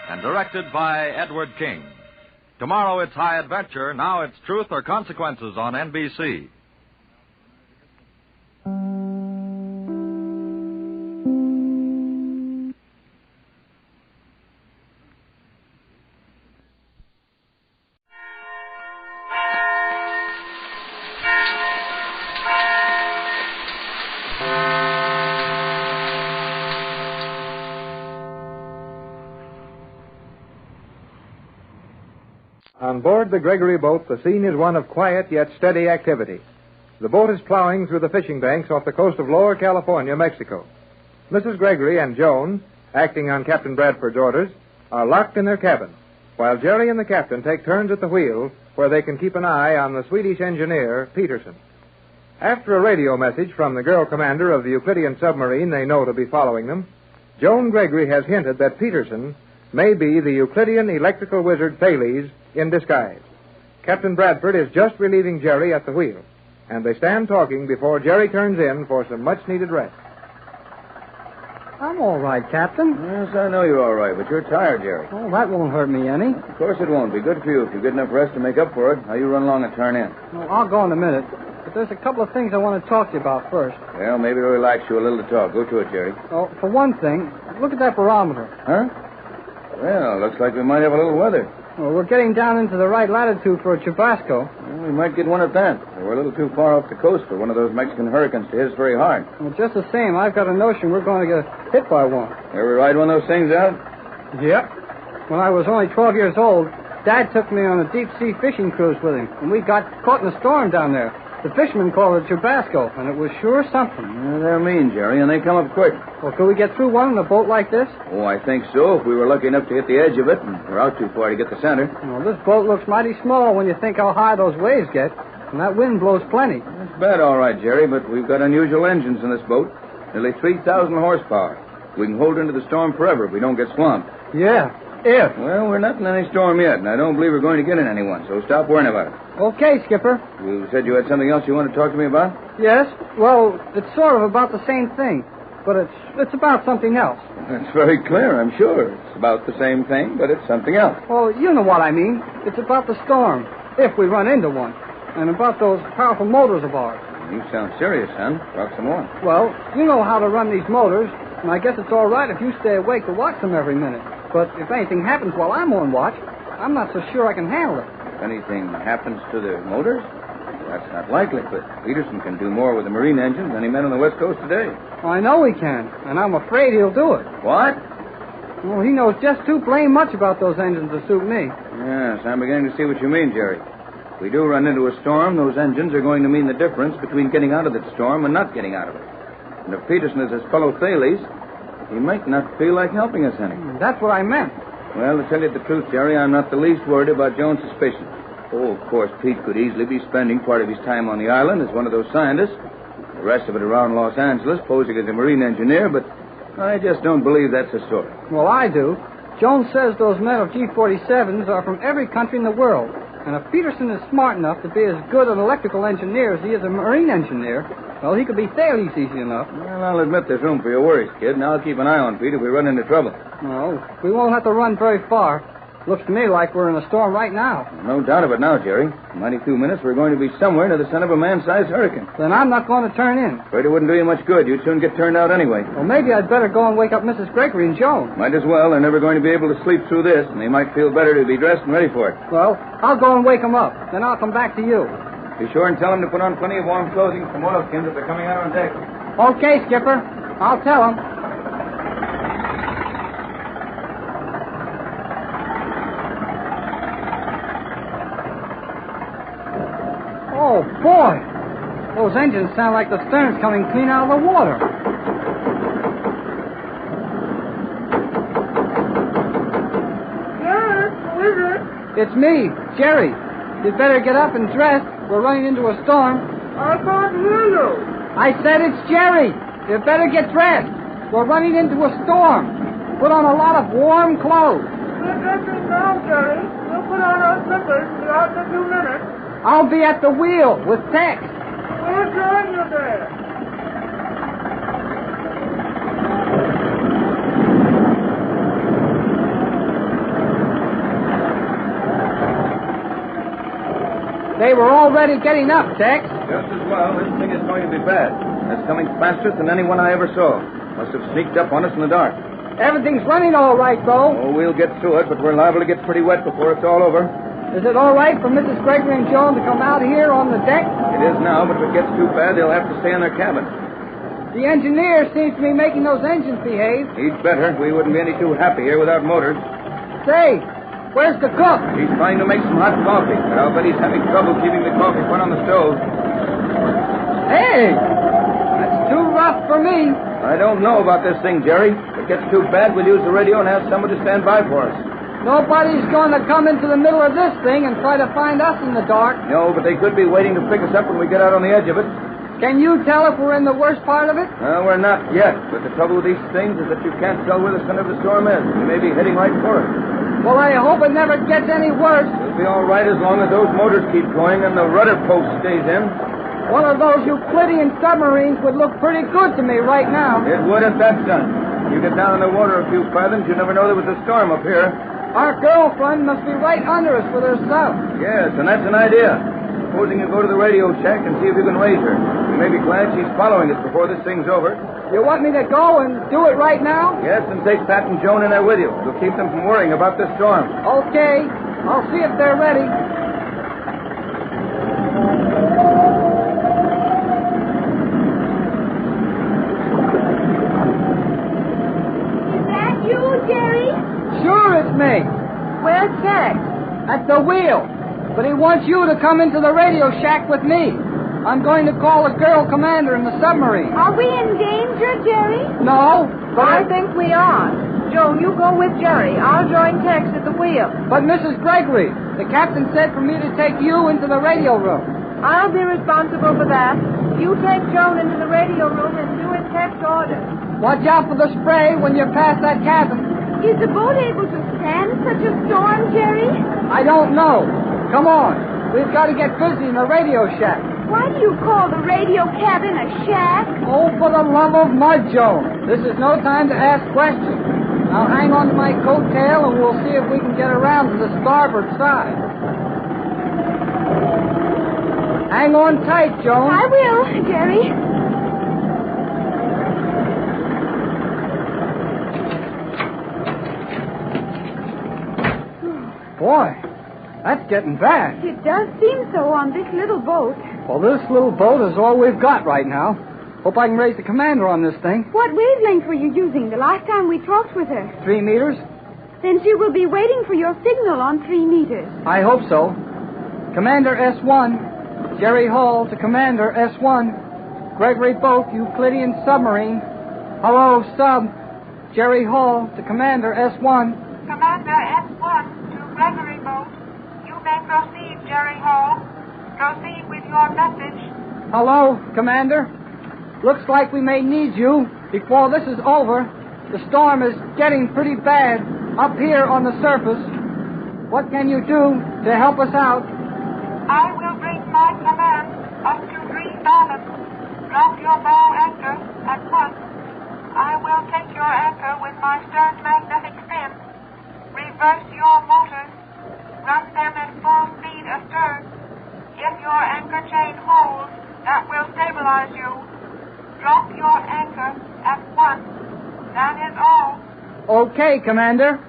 and directed by Edward King. Tomorrow it's High Adventure. Now it's Truth or Consequences on NBC. On board the Gregory boat, the scene is one of quiet yet steady activity. The boat is plowing through the fishing banks off the coast of Lower California, Mexico. Mrs. Gregory and Joan, acting on Captain Bradford's orders, are locked in their cabin, while Jerry and the captain take turns at the wheel where they can keep an eye on the Swedish engineer, Peterson. After a radio message from the girl commander of the Euclidean submarine they know to be following them, Joan Gregory has hinted that Peterson may be the Euclidean electrical wizard Thales in disguise. Captain Bradford is just relieving Jerry at the wheel, and they stand talking before Jerry turns in for some much-needed rest. I'm all right, Captain. Yes, I know you're all right, but you're tired, Jerry. Oh, that won't hurt me any. Of course it won't. Be good for you if you get enough rest to make up for it. Now you run along and turn in. Well, I'll go in a minute. But there's a couple of things I want to talk to you about first. Well, maybe it'll relax you a little to talk. Go to it, Jerry. Oh, for one thing, look at that barometer. Huh? Well, looks like we might have a little weather. Well, we're getting down into the right latitude for a Chubasco. Well, we might get one at that. We're a little too far off the coast for one of those Mexican hurricanes to hit us very hard. Well, just the same, I've got a notion we're going to get hit by one. Ever ride one of those things out? Yep. When I was only 12 years old, Dad took me on a deep-sea fishing cruise with him, and we got caught in a storm down there. The fishermen called it Chubasco, and it was sure something. Yeah, they're mean, Jerry, and they come up quick. Well, could we get through one in a boat like this? Oh, I think so, if we were lucky enough to hit the edge of it, and we're out too far to get the center. Well, this boat looks mighty small when you think how high those waves get, and that wind blows plenty. That's bad, all right, Jerry, but we've got unusual engines in this boat. Nearly 3,000 horsepower. We can hold into the storm forever if we don't get swamped. Yeah, if. Well, we're not in any storm yet, and I don't believe we're going to get in any one, so stop worrying about it. Okay, Skipper. You said you had something else you wanted to talk to me about? Yes. Well, it's sort of about the same thing, but it's about something else. That's very clear, I'm sure. It's about the same thing, but it's something else. Well, you know what I mean. It's about the storm, if we run into one, and about those powerful motors of ours. You sound serious, son. Talk some more. Well, you know how to run these motors, and I guess it's all right if you stay awake to watch them every minute. But if anything happens while I'm on watch, I'm not so sure I can handle it. If anything happens to the motors? That's not likely, but Peterson can do more with the marine engines than any man on the West Coast today. I know he can, and I'm afraid he'll do it. What? Well, he knows just too blame much about those engines to suit me. Yes, I'm beginning to see what you mean, Jerry. If we do run into a storm, those engines are going to mean the difference between getting out of that storm and not getting out of it. And if Peterson is his fellow Thales, he might not feel like helping us any. That's what I meant. Well, to tell you the truth, Jerry, I'm not the least worried about Jones' suspicions. Oh, of course, Pete could easily be spending part of his time on the island as one of those scientists. The rest of it around Los Angeles, posing as a marine engineer, but I just don't believe that's the story. Well, I do. Jones says those metal G-47s are from every country in the world. And if Peterson is smart enough to be as good an electrical engineer as he is a marine engineer, well, he could be Thales easy enough. Well, I'll admit there's room for your worries, kid, and I'll keep an eye on Pete if we run into trouble. No, we won't have to run very far. Looks to me like we're in a storm right now. No doubt of it now, Jerry. In 92 minutes, we're going to be somewhere near the center of a man-sized hurricane. Then I'm not going to turn in. Afraid it wouldn't do you much good. You'd soon get turned out anyway. Well, maybe I'd better go and wake up Mrs. Gregory and Joan. Might as well. They're never going to be able to sleep through this, and they might feel better to be dressed and ready for it. Well, I'll go and wake them up. Then I'll come back to you. Be sure and tell them to put on plenty of warm clothing and some oilskins if they're coming out on deck. Okay, Skipper. I'll tell them. Oh, boy. Those engines sound like the stern's coming clean out of the water. Yes, who is it? It's me, Jerry. You'd better get up and dress. We're running into a storm. I can't hear you. I said it's Jerry. You'd better get dressed. We're running into a storm. Put on a lot of warm clothes. We're dressing now, Jerry. We'll put on our slippers and be out in a few minutes. I'll be at the wheel with Tex. We'll join you there. They were already getting up, Tex. Just as well. This thing is going to be bad. It's coming faster than anyone I ever saw. Must have sneaked up on us in the dark. Everything's running all right, though. Oh, we'll get through it, but we're liable to get pretty wet before it's all over. Is it all right for Mrs. Gregory and Joan to come out here on the deck? It is now, but if it gets too bad, they'll have to stay in their cabin. The engineer seems to be making those engines behave. He'd better. We wouldn't be any too happy here without motors. Say, where's the cook? He's trying to make some hot coffee, but I'll bet he's having trouble keeping the coffee put on the stove. Hey! That's too rough for me. I don't know about this thing, Jerry. If it gets too bad, we'll use the radio and have somebody to stand by for us. Nobody's going to come into the middle of this thing and try to find us in the dark. No, but they could be waiting to pick us up when we get out on the edge of it. Can you tell if we're in the worst part of it? We're not yet, but the trouble with these things is that you can't tell where the center of the storm is. We may be heading right for it. Well, I hope it never gets any worse. We'll be all right as long as those motors keep going and the rudder post stays in. One of those Euclidean submarines would look pretty good to me right now. It would if that's done. You get down in the water a few fathoms, you never know there was a storm up here. Our girlfriend must be right under us with her sub. Yes, and that's an idea. Supposing you go to the radio shack and see if you can raise her. You may be glad she's following us before this thing's over. You want me to go and do it right now? Yes, and take Pat and Joan in there with you. You'll keep them from worrying about this storm. Okay. I'll see if they're ready. Is that you, Jerry? Sure, it's me. Where's Tex? At the wheel. But he wants you to come into the radio shack with me. I'm going to call the girl commander in the submarine. Are we in danger, Jerry? No, but I think we are. Joan, you go with Jerry. I'll join Tex at the wheel. But Mrs. Gregory, the captain said for me to take you into the radio room. I'll be responsible for that. You take Joan into the radio room and do as Tex orders. Watch out for the spray when you pass that cabin. Is the boat able to stand such a storm, Jerry? I don't know. Come on. We've got to get busy in the radio shack. Why do you call the radio cabin a shack? Oh, for the love of mud, Joan. This is no time to ask questions. Now hang on to my coattail and we'll see if we can get around to the starboard side. Hang on tight, Joan. I will, Jerry. Boy, that's getting bad. It does seem so on this little boat. Well, this little boat is all we've got right now. Hope I can raise the commander on this thing. What wavelength were you using the last time we talked with her? 3 meters? Then she will be waiting for your signal on 3 meters. I hope so. Commander S1. Jerry Hall to Commander S1. Gregory Boat, Euclidean submarine. Hello, sub. Jerry Hall to Commander S1. Commander S1 to Gregory Boat. You may proceed, Jerry Hall. Proceed with your message. Hello, Commander. Looks like we may need you before this is over. The storm is getting pretty bad up here on the surface. What can you do to help us out? I will bring my command up to Green Island. Drop your bow anchor at once. I will take your anchor with my stern magnetic fin. Reverse your motors. Run them at full speed astern. If your anchor chain holds, that will stabilize you. Drop your anchor at once. That is all. Okay, Commander.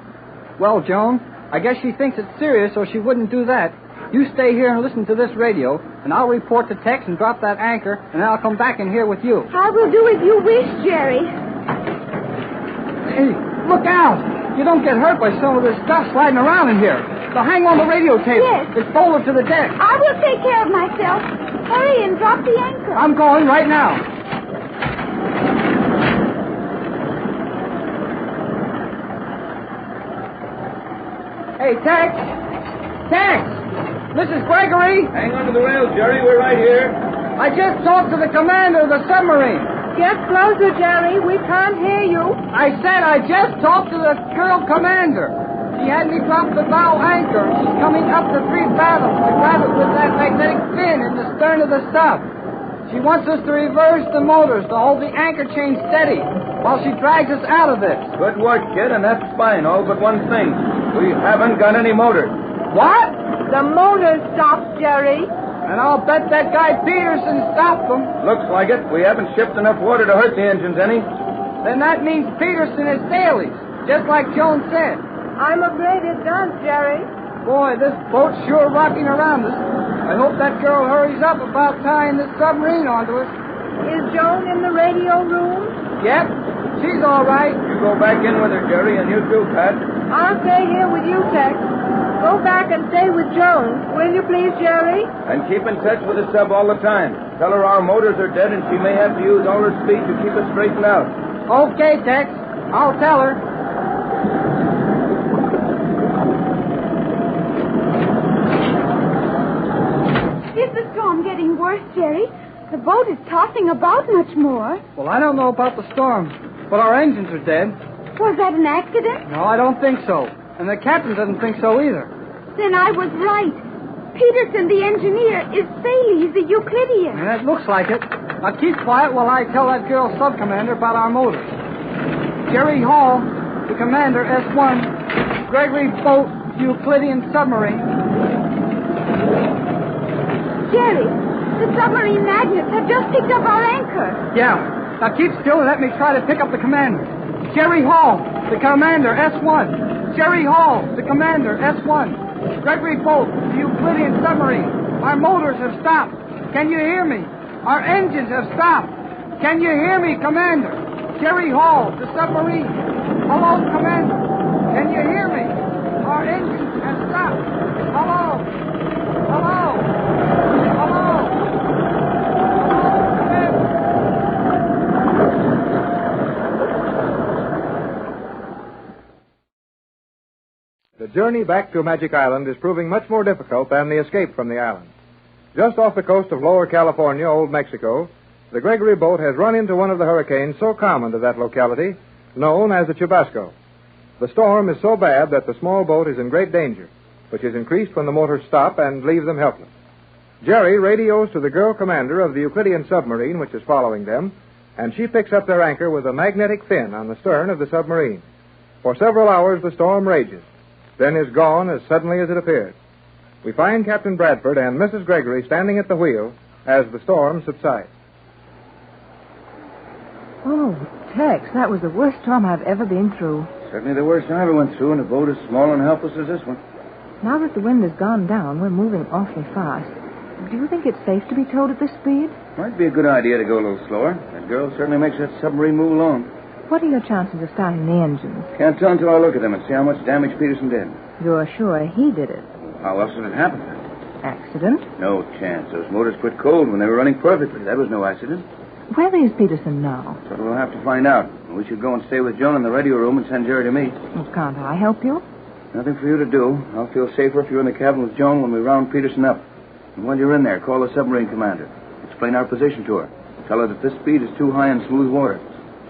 Well, Joan, I guess she thinks it's serious, or she wouldn't do that. You stay here and listen to this radio, and I'll report to Tex and drop that anchor, and then I'll come back in here with you. I will do as you wish, Jerry. Hey, look out! You don't get hurt by some of this stuff sliding around in here. So hang on the radio table. Yes. It's folded to the deck. I will take care of myself. Hurry and drop the anchor. I'm going right now. Hey, Tex! Tex! This is Gregory. Hang on to the rails, Jerry. We're right here. I just talked to the commander of the submarine. Get closer, Jerry. We can't hear you. I said I just talked to the girl commander. She had me drop the bow anchor. She's coming up to 3 fathoms to grab it with that magnetic fin in the stern of the sub. She wants us to reverse the motors to hold the anchor chain steady while she drags us out of this. Good work, kid, and that's fine, all but one thing. We haven't got any motors. What? The motors stopped, Jerry. And I'll bet that guy Peterson stopped them. Looks like it. We haven't shipped enough water to hurt the engines any. Then that means Peterson is Daly's, just like Joan said. I'm afraid it does, Jerry. Boy, this boat's sure rocking around us. I hope that girl hurries up about tying this submarine onto us. Is Joan in the radio room? Yep, she's all right. You go back in with her, Jerry, and you too, Pat. I'll stay here with you, Tex. Go back and stay with Joan. Will you please, Jerry? And keep in touch with the sub all the time. Tell her our motors are dead and she may have to use all her speed to keep us straightened out. Okay, Tex. I'll tell her. Is the storm getting worse, Jerry? The boat is tossing about much more. Well, I don't know about the storm, but our engines are dead. Was that an accident? No, I don't think so. And the captain doesn't think so either. Then I was right. Peterson, the engineer, is Thales, the Euclidean. And that looks like it. Now keep quiet while I tell that girl sub-commander about our motors. Jerry Hall, the commander, S1. Gregory Boat, Euclidean submarine. Jerry, the submarine magnets have just picked up our anchor. Yeah. Now keep still and let me try to pick up the commander. Jerry Hall, the commander, S1. Jerry Hall, the commander, S1. Gregory Boat, the Euclidean submarine. Our motors have stopped. Can you hear me? Our engines have stopped. Can you hear me, Commander? Jerry Hall, the submarine. Hello, Commander. Can you hear me? Our engines have stopped. Hello. Hello. Hello. The journey back to Magic Island is proving much more difficult than the escape from the island. Just off the coast of Lower California, Old Mexico, the Gregory boat has run into one of the hurricanes so common to that locality, known as the Chubasco. The storm is so bad that the small boat is in great danger, which is increased when the motors stop and leave them helpless. Jerry radios to the girl commander of the Euclidean submarine, which is following them, and she picks up their anchor with a magnetic fin on the stern of the submarine. For several hours, the storm rages, then is gone as suddenly as it appeared. We find Captain Bradford and Mrs. Gregory standing at the wheel as the storm subsides. Oh, Tex, that was the worst storm I've ever been through. Certainly the worst I ever went through in a boat as small and helpless as this one. Now that the wind has gone down, we're moving awfully fast. Do you think it's safe to be towed at this speed? Might be a good idea to go a little slower. That girl certainly makes that submarine move along. What are your chances of starting the engines? Can't tell until I look at them and see how much damage Peterson did. You're sure he did it? How else did it happen? Accident? No chance. Those motors quit cold when they were running perfectly. That was no accident. Where is Peterson now? But we'll have to find out. We should go and stay with Joan in the radio room and send Jerry to me. Well, can't I help you? Nothing for you to do. I'll feel safer if you're in the cabin with Joan when we round Peterson up. And while you're in there, call the submarine commander. Explain our position to her. Tell her that this speed is too high in smooth water.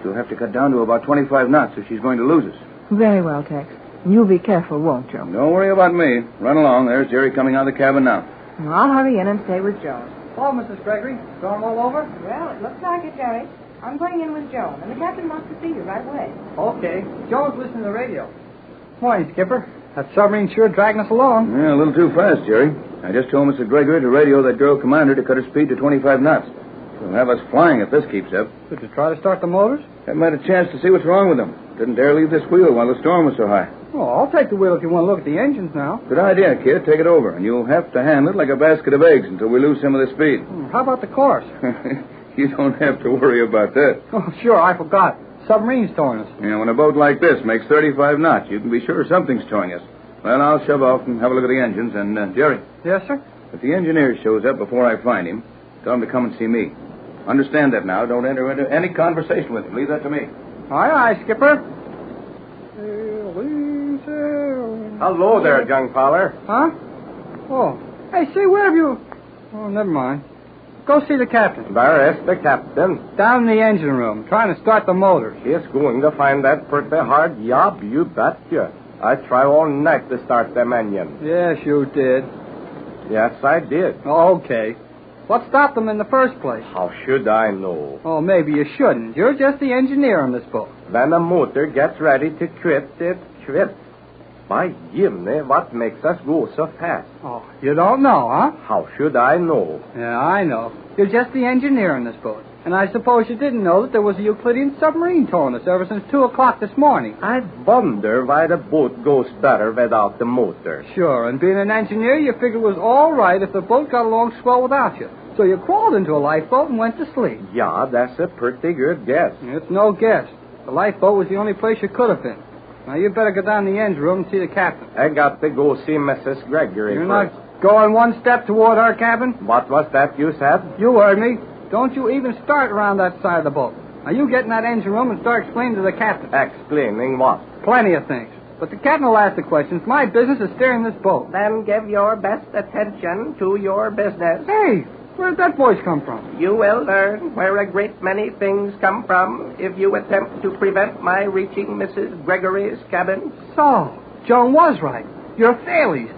She'll have to cut down to about 25 knots if she's going to lose us. Very well, Tex. You'll be careful, won't you? Don't worry about me. Run along. There's Jerry coming out of the cabin now. I'll hurry in and stay with Joan. Hello, Mrs. Gregory. Going all over? Well, it looks like it, Jerry. I'm going in with Joan, and the captain wants to see you right away. Okay. Joan's listening to the radio. Morning, Skipper. That submarine's sure dragging us along. Yeah, a little too fast, Jerry. I just told Mr. Gregory to radio that girl commander to cut her speed to 25 knots. She'll have us flying if this keeps up. Did you try to start the motors? Haven't had a chance to see what's wrong with them. Didn't dare leave this wheel while the storm was so high. Oh, I'll take the wheel if you want to look at the engines now. Good idea, kid. Take it over, and you'll have to handle it like a basket of eggs until we lose some of the speed. How about the course? You don't have to worry about that. Oh, sure, I forgot. Submarine's towing us. Yeah, when a boat like this makes 35 knots, you can be sure something's towing us. Well, I'll shove off and have a look at the engines, and, Jerry. Yes, sir? If the engineer shows up before I find him, tell him to come and see me. Understand that now. Don't enter into any conversation with him. Leave that to me. Aye, aye, Skipper. Hello there, young feller. Huh? Oh. Hey, say, where have you... Oh, never mind. Go see the captain. Where is the captain? Down in the engine room, trying to start the motors. He's going to find that pretty hard job, you betcha. I try all night to start them engines. Yes, you did. Yes, I did. Okay. What stopped them in the first place? How should I know? Oh, maybe you shouldn't. You're just the engineer on this boat. When a motor gets ready to quit, it quits. My Jimmy, what makes us go so fast? Oh, you don't know, huh? How should I know? Yeah, I know. You're just the engineer on this boat. And I suppose you didn't know that there was a Euclidean submarine towing us ever since 2 o'clock this morning. I wonder why the boat goes better without the motor. Sure, and being an engineer, you figured it was all right if the boat got along swell without you. So you crawled into a lifeboat and went to sleep. Yeah, that's a pretty good guess. It's no guess. The lifeboat was the only place you could have been. Now, you better go down the engine room and see the captain. I got to go see Mrs. Gregory You're first. not going one step toward her cabin? What was that you said? You heard me. Don't you even start around that side of the boat. Now, you get in that engine room and start explaining to the captain. Explaining what? Plenty of things. But the captain will ask the questions. My business is steering this boat. Then give your best attention to your business. Hey, where'd that voice come from? You will learn where a great many things come from if you attempt to prevent my reaching Mrs. Gregory's cabin. So, Joan was right. You're Thales,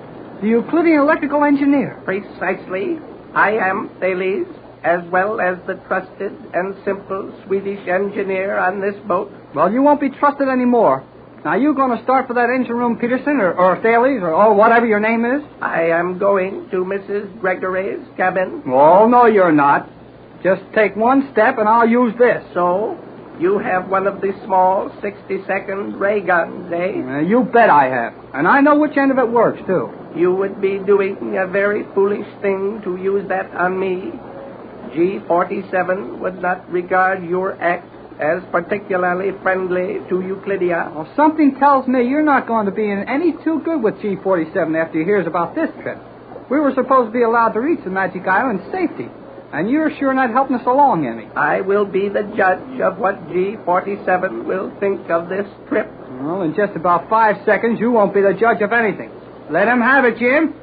the Euclidean electrical engineer. Precisely. I am Thales, as well as the trusted and simple Swedish engineer on this boat. Well, you won't be trusted anymore. Now, you going to start for that engine room, Peterson, or Thales, or whatever your name is? I am going to Mrs. Gregory's cabin. Oh, no, you're not. Just take one step, and I'll use this. So, you have one of the small 60-second ray guns, eh? You bet I have. And I know which end of it works, too. You would be doing a very foolish thing to use that on me. G47 would not regard your act as particularly friendly to Euclidia. Well, something tells me you're not going to be in any too good with G47 after he hears about this trip. We were supposed to be allowed to reach the Magic Island safety, and you're sure not helping us along any. I will be the judge of what G47 will think of this trip. Well, in just about 5 seconds, you won't be the judge of anything. Let him have it, Jim.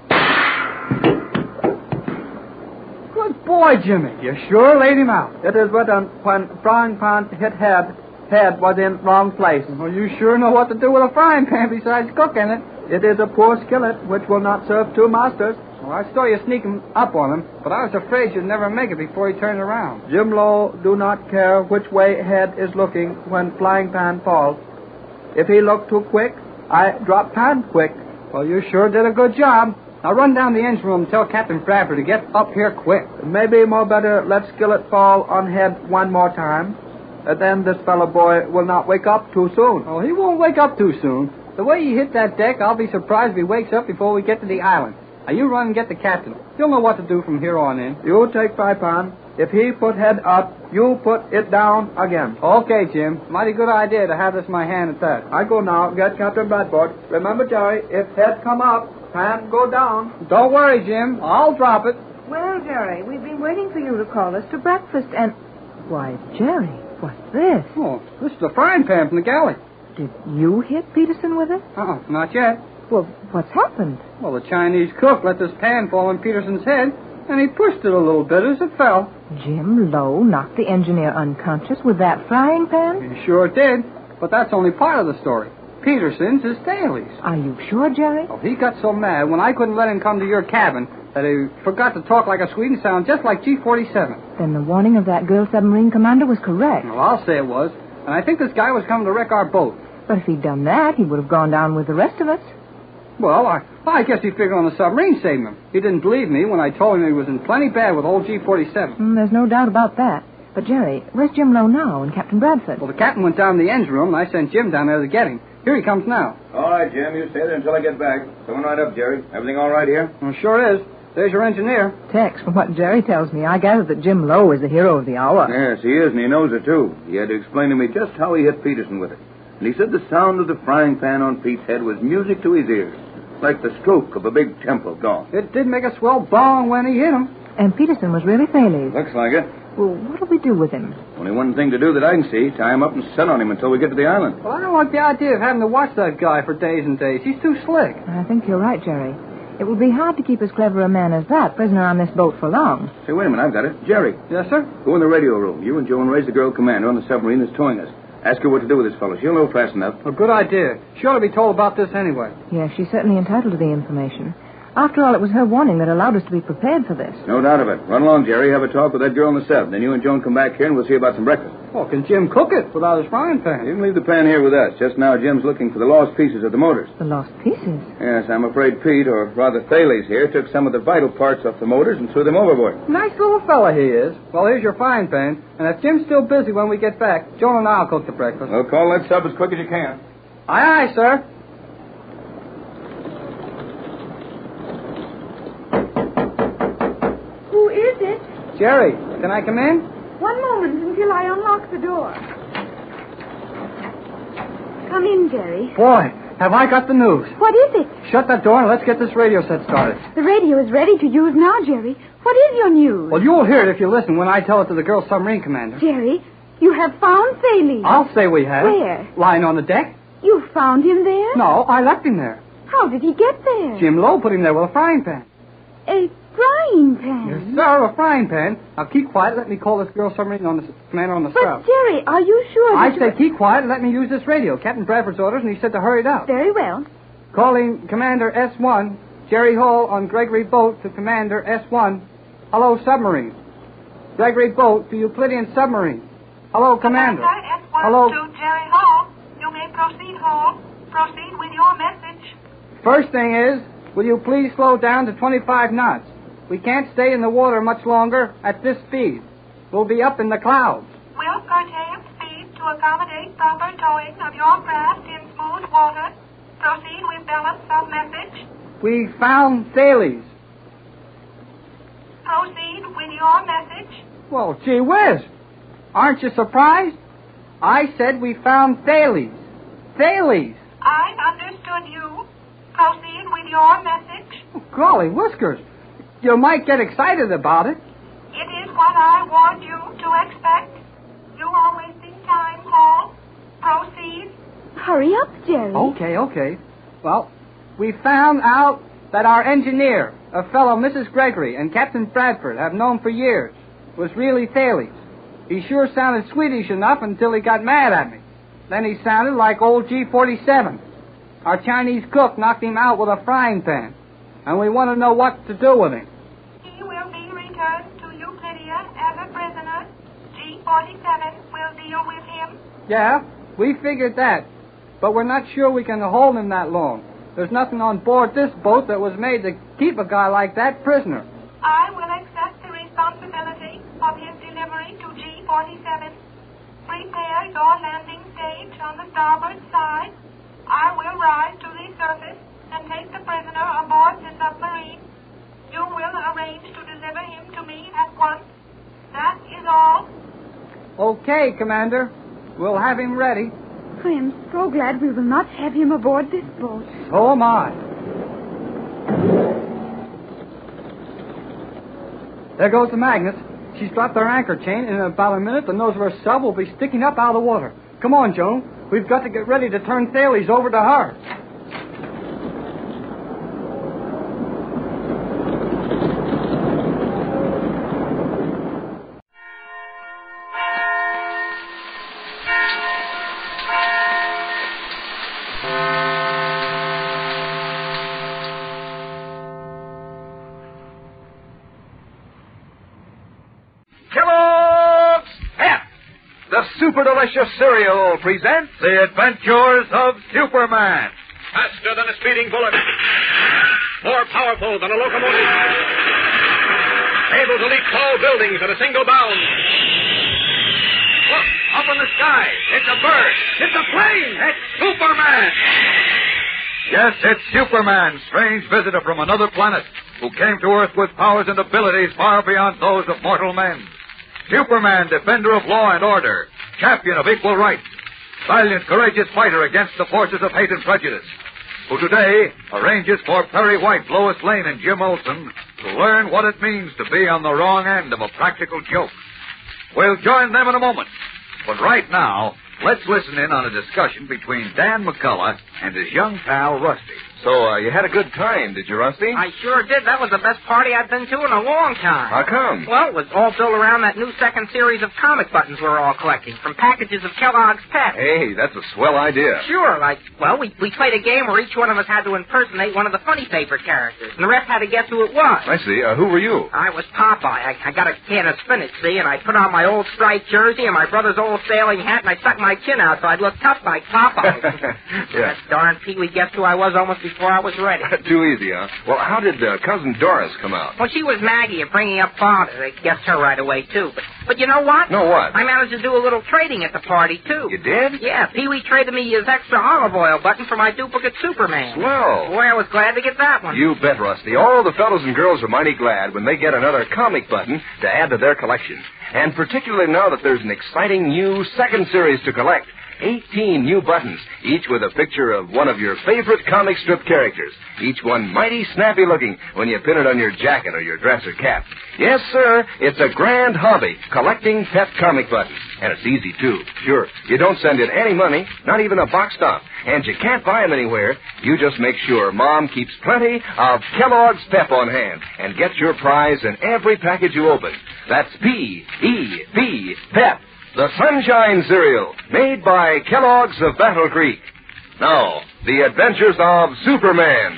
Good boy, Jimmy. You sure laid him out. It is written when frying pan hit head was in wrong place. Well, you sure know what to do with a frying pan besides cooking it. It is a poor skillet which will not serve two masters. Well, I saw you sneaking up on him, but I was afraid you'd never make it before he turned around. Jim Lowe do not care which way head is looking when flying pan falls. If he look too quick, I drop pan quick. Well, you sure did a good job. Now run down the engine room and tell Captain Bradford to get up here quick. Maybe more better let skillet fall on head one more time. Then this fellow boy will not wake up too soon. Oh, he won't wake up too soon. The way he hit that deck, I'll be surprised if he wakes up before we get to the island. Now, you run and get the captain. He'll know what to do from here on in. You take fry pan. If he put head up, you put it down again. Okay, Jim. Mighty good idea to have this in my hand at that. I go now. Get Captain Bradford. Remember, Jerry, if head come up, pan go down. Don't worry, Jim. I'll drop it. Well, Jerry, we've been waiting for you to call us to breakfast, and... Why, Jerry, What's this? Oh, this is the frying pan from the galley. Did you hit Peterson with it? Not yet. Well, what's happened? Well, the Chinese cook let this pan fall on Peterson's head, and he pushed it a little bit as it fell. Jim Lowe knocked the engineer unconscious with that frying pan? He sure did, but that's only part of the story. Peterson's is Staley's. Are you sure, Jerry? Oh, he got so mad when I couldn't let him come to your cabin that he forgot to talk like a Swede and sound just like G-47. Then the warning of that girl submarine commander was correct. Well, I'll say it was. And I think this guy was coming to wreck our boat. But if he'd done that, he would have gone down with the rest of us. Well, I guess he figured on the submarine saving him. He didn't believe me when I told him he was in plenty bad with old G-47. There's no doubt about that. But, Jerry, where's Jim Lowe now and Captain Bradford? Well, the captain went down to the engine room, and I sent Jim down there to get him. Here he comes now. All right, Jim. You stay there until I get back. Coming right up, Jerry. Everything all right here? Well, sure is. There's your engineer. Tex, from what Jerry tells me, I gather that Jim Lowe is the hero of the hour. Yes, he is, and he knows it, too. He had to explain to me just how he hit Peterson with it. And he said the sound of the frying pan on Pete's head was music to his ears, like the stroke of a big temple gong. It did make a swell bong when he hit him. And Peterson was really Thales. Looks like it. Well, what'll we do with him? Only one thing to do that I can see. Tie him up and sit on him until we get to the island. Well, I don't like the idea of having to watch that guy for days and days. He's too slick. I think you're right, Jerry. It would be hard to keep as clever a man as that prisoner on this boat for long. Say, wait a minute. I've got it. Jerry. Yes, sir? Go in the radio room. You and Joe and Ray's the girl commander on the submarine that's towing us. Ask her what to do with this fellow. She'll know fast enough. A good idea. She ought to be told about this anyway. Yes, she's certainly entitled to the information. After all, it was her warning that allowed us to be prepared for this. No doubt of it. Run along, Jerry. Have a talk with that girl in the sub. Then you and Joan come back here and we'll see about some breakfast. Well, can Jim cook it without his frying pan? You can leave the pan here with us. Just now, Jim's looking for the lost pieces of the motors. The lost pieces? Yes, I'm afraid Pete, or rather Thales here, took some of the vital parts off the motors and threw them overboard. Nice little fella he is. Well, here's your frying pan. And if Jim's still busy when we get back, Joan and I'll cook the breakfast. Well, call that sub as quick as you can. Aye, aye, sir. Who is it? Jerry, can I come in? One moment until I unlock the door. Come in, Jerry. Boy, have I got the news. What is it? Shut that door and let's get this radio set started. The radio is ready to use now, Jerry. What is your news? Well, you'll hear it if you listen when I tell it to the girl submarine commander. Jerry, you have found Thales. I'll say we have. Where? Lying on the deck. You found him there? No, I left him there. How did he get there? Jim Lowe put him there with a frying pan. A frying pan? Yes, sir, a frying pan. Now, keep quiet. Let me call this girl submarine commander on the sub. But, Jerry, are you sure I that said keep quiet and let me use this radio. Captain Bradford's orders, and he said to hurry it up. Very well. Calling Commander S1, Jerry Hall on Gregory Boat to Commander S1. Hello, submarine. Gregory Boat to Euclidean submarine. Hello, Commander. S1 Hello. to Jerry Hall. You may proceed, Hall. Proceed with your message. First thing is, will you please slow down to 25 knots? We can't stay in the water much longer at this speed. We'll be up in the clouds. Will curtail speed to accommodate proper towing of your craft in smooth water. Proceed with balance of message. We found Thales. Proceed with your message. Well, gee whiz. Aren't you surprised? I said we found Thales. Thales. I understood you. Proceed with your message. Oh, golly whiskers. You might get excited about it. It is what I warned you to expect. You are wasting time, Hall. Proceed. Hurry up, Jerry. Okay. Well, we found out that our engineer, a fellow Mrs. Gregory and Captain Bradford have known for years, was really Thales. He sure sounded Swedish enough until he got mad at me. Then he sounded like old G-47. Our Chinese cook knocked him out with a frying pan, and we want to know what to do with him. He will be returned to Euclidia as a prisoner. G-47 will deal with him. Yeah, we figured that, but we're not sure we can hold him that long. There's nothing on board this boat that was made to keep a guy like that prisoner. I will accept the responsibility of his delivery to G-47. Prepare your landing stage on the starboard side. I will rise to the surface and take the prisoner aboard the submarine. You will arrange to deliver him to me at once. That is all. Okay, Commander. We'll have him ready. I am so glad we will not have him aboard this boat. So am I. There goes the magnets. She's dropped her anchor chain, and in about a minute, the nose of her sub will be sticking up out of the water. Come on, Joan. We've got to get ready to turn Thales over to her. Super Delicious Cereal presents The Adventures of Superman. Faster than a speeding bullet. More powerful than a locomotive. Able to leap tall buildings at a single bound. Look, up in the sky. It's a bird. It's a plane. It's Superman. Yes, it's Superman, strange visitor from another planet, who came to Earth with powers and abilities far beyond those of mortal men. Superman, defender of law and order, champion of equal rights, valiant, courageous fighter against the forces of hate and prejudice, who today arranges for Perry White, Lois Lane, and Jim Olsen to learn what it means to be on the wrong end of a practical joke. We'll join them in a moment. But right now, let's listen in on a discussion between Dan McCullough and his young pal, Rusty. So, you had a good time, did you, Rusty? I sure did. That was the best party I've been to in a long time. How come? Well, it was all built around that new second series of comic buttons we're all collecting from packages of Kellogg's Pep. Hey, that's a swell idea. Sure, we played a game where each one of us had to impersonate one of the funny paper characters, and the rest had to guess who it was. I see. Who were you? I was Popeye. I got a can of spinach, see, and I put on my old striped jersey and my brother's old sailing hat, and I stuck my chin out so I'd look tough like Popeye. Yeah. That darn Pee-wee guessed who I was almost before I was ready. Too easy, huh? Well, how did Cousin Doris come out? Well, she was Maggie of bringing up father. They guessed her right away, too. But you know what? No, what? I managed to do a little trading at the party, too. You did? Yeah, Pee-wee traded me his extra olive oil button for my duplicate Superman. Swell. Boy, I was glad to get that one. You bet, Rusty. All the fellows and girls are mighty glad when they get another comic button to add to their collection. And particularly now that there's an exciting new second series to collect. 18 new buttons, each with a picture of one of your favorite comic strip characters. Each one mighty snappy looking when you pin it on your jacket or your dress or cap. Yes, sir, it's a grand hobby, collecting pet comic buttons. And it's easy, too. Sure, you don't send in any money, not even a box stop. And you can't buy them anywhere. You just make sure Mom keeps plenty of Kellogg's Pep on hand and get your prize in every package you open. That's P-E-P, Pep. The Sunshine Cereal, made by Kellogg's of Battle Creek. Now, the adventures of Superman.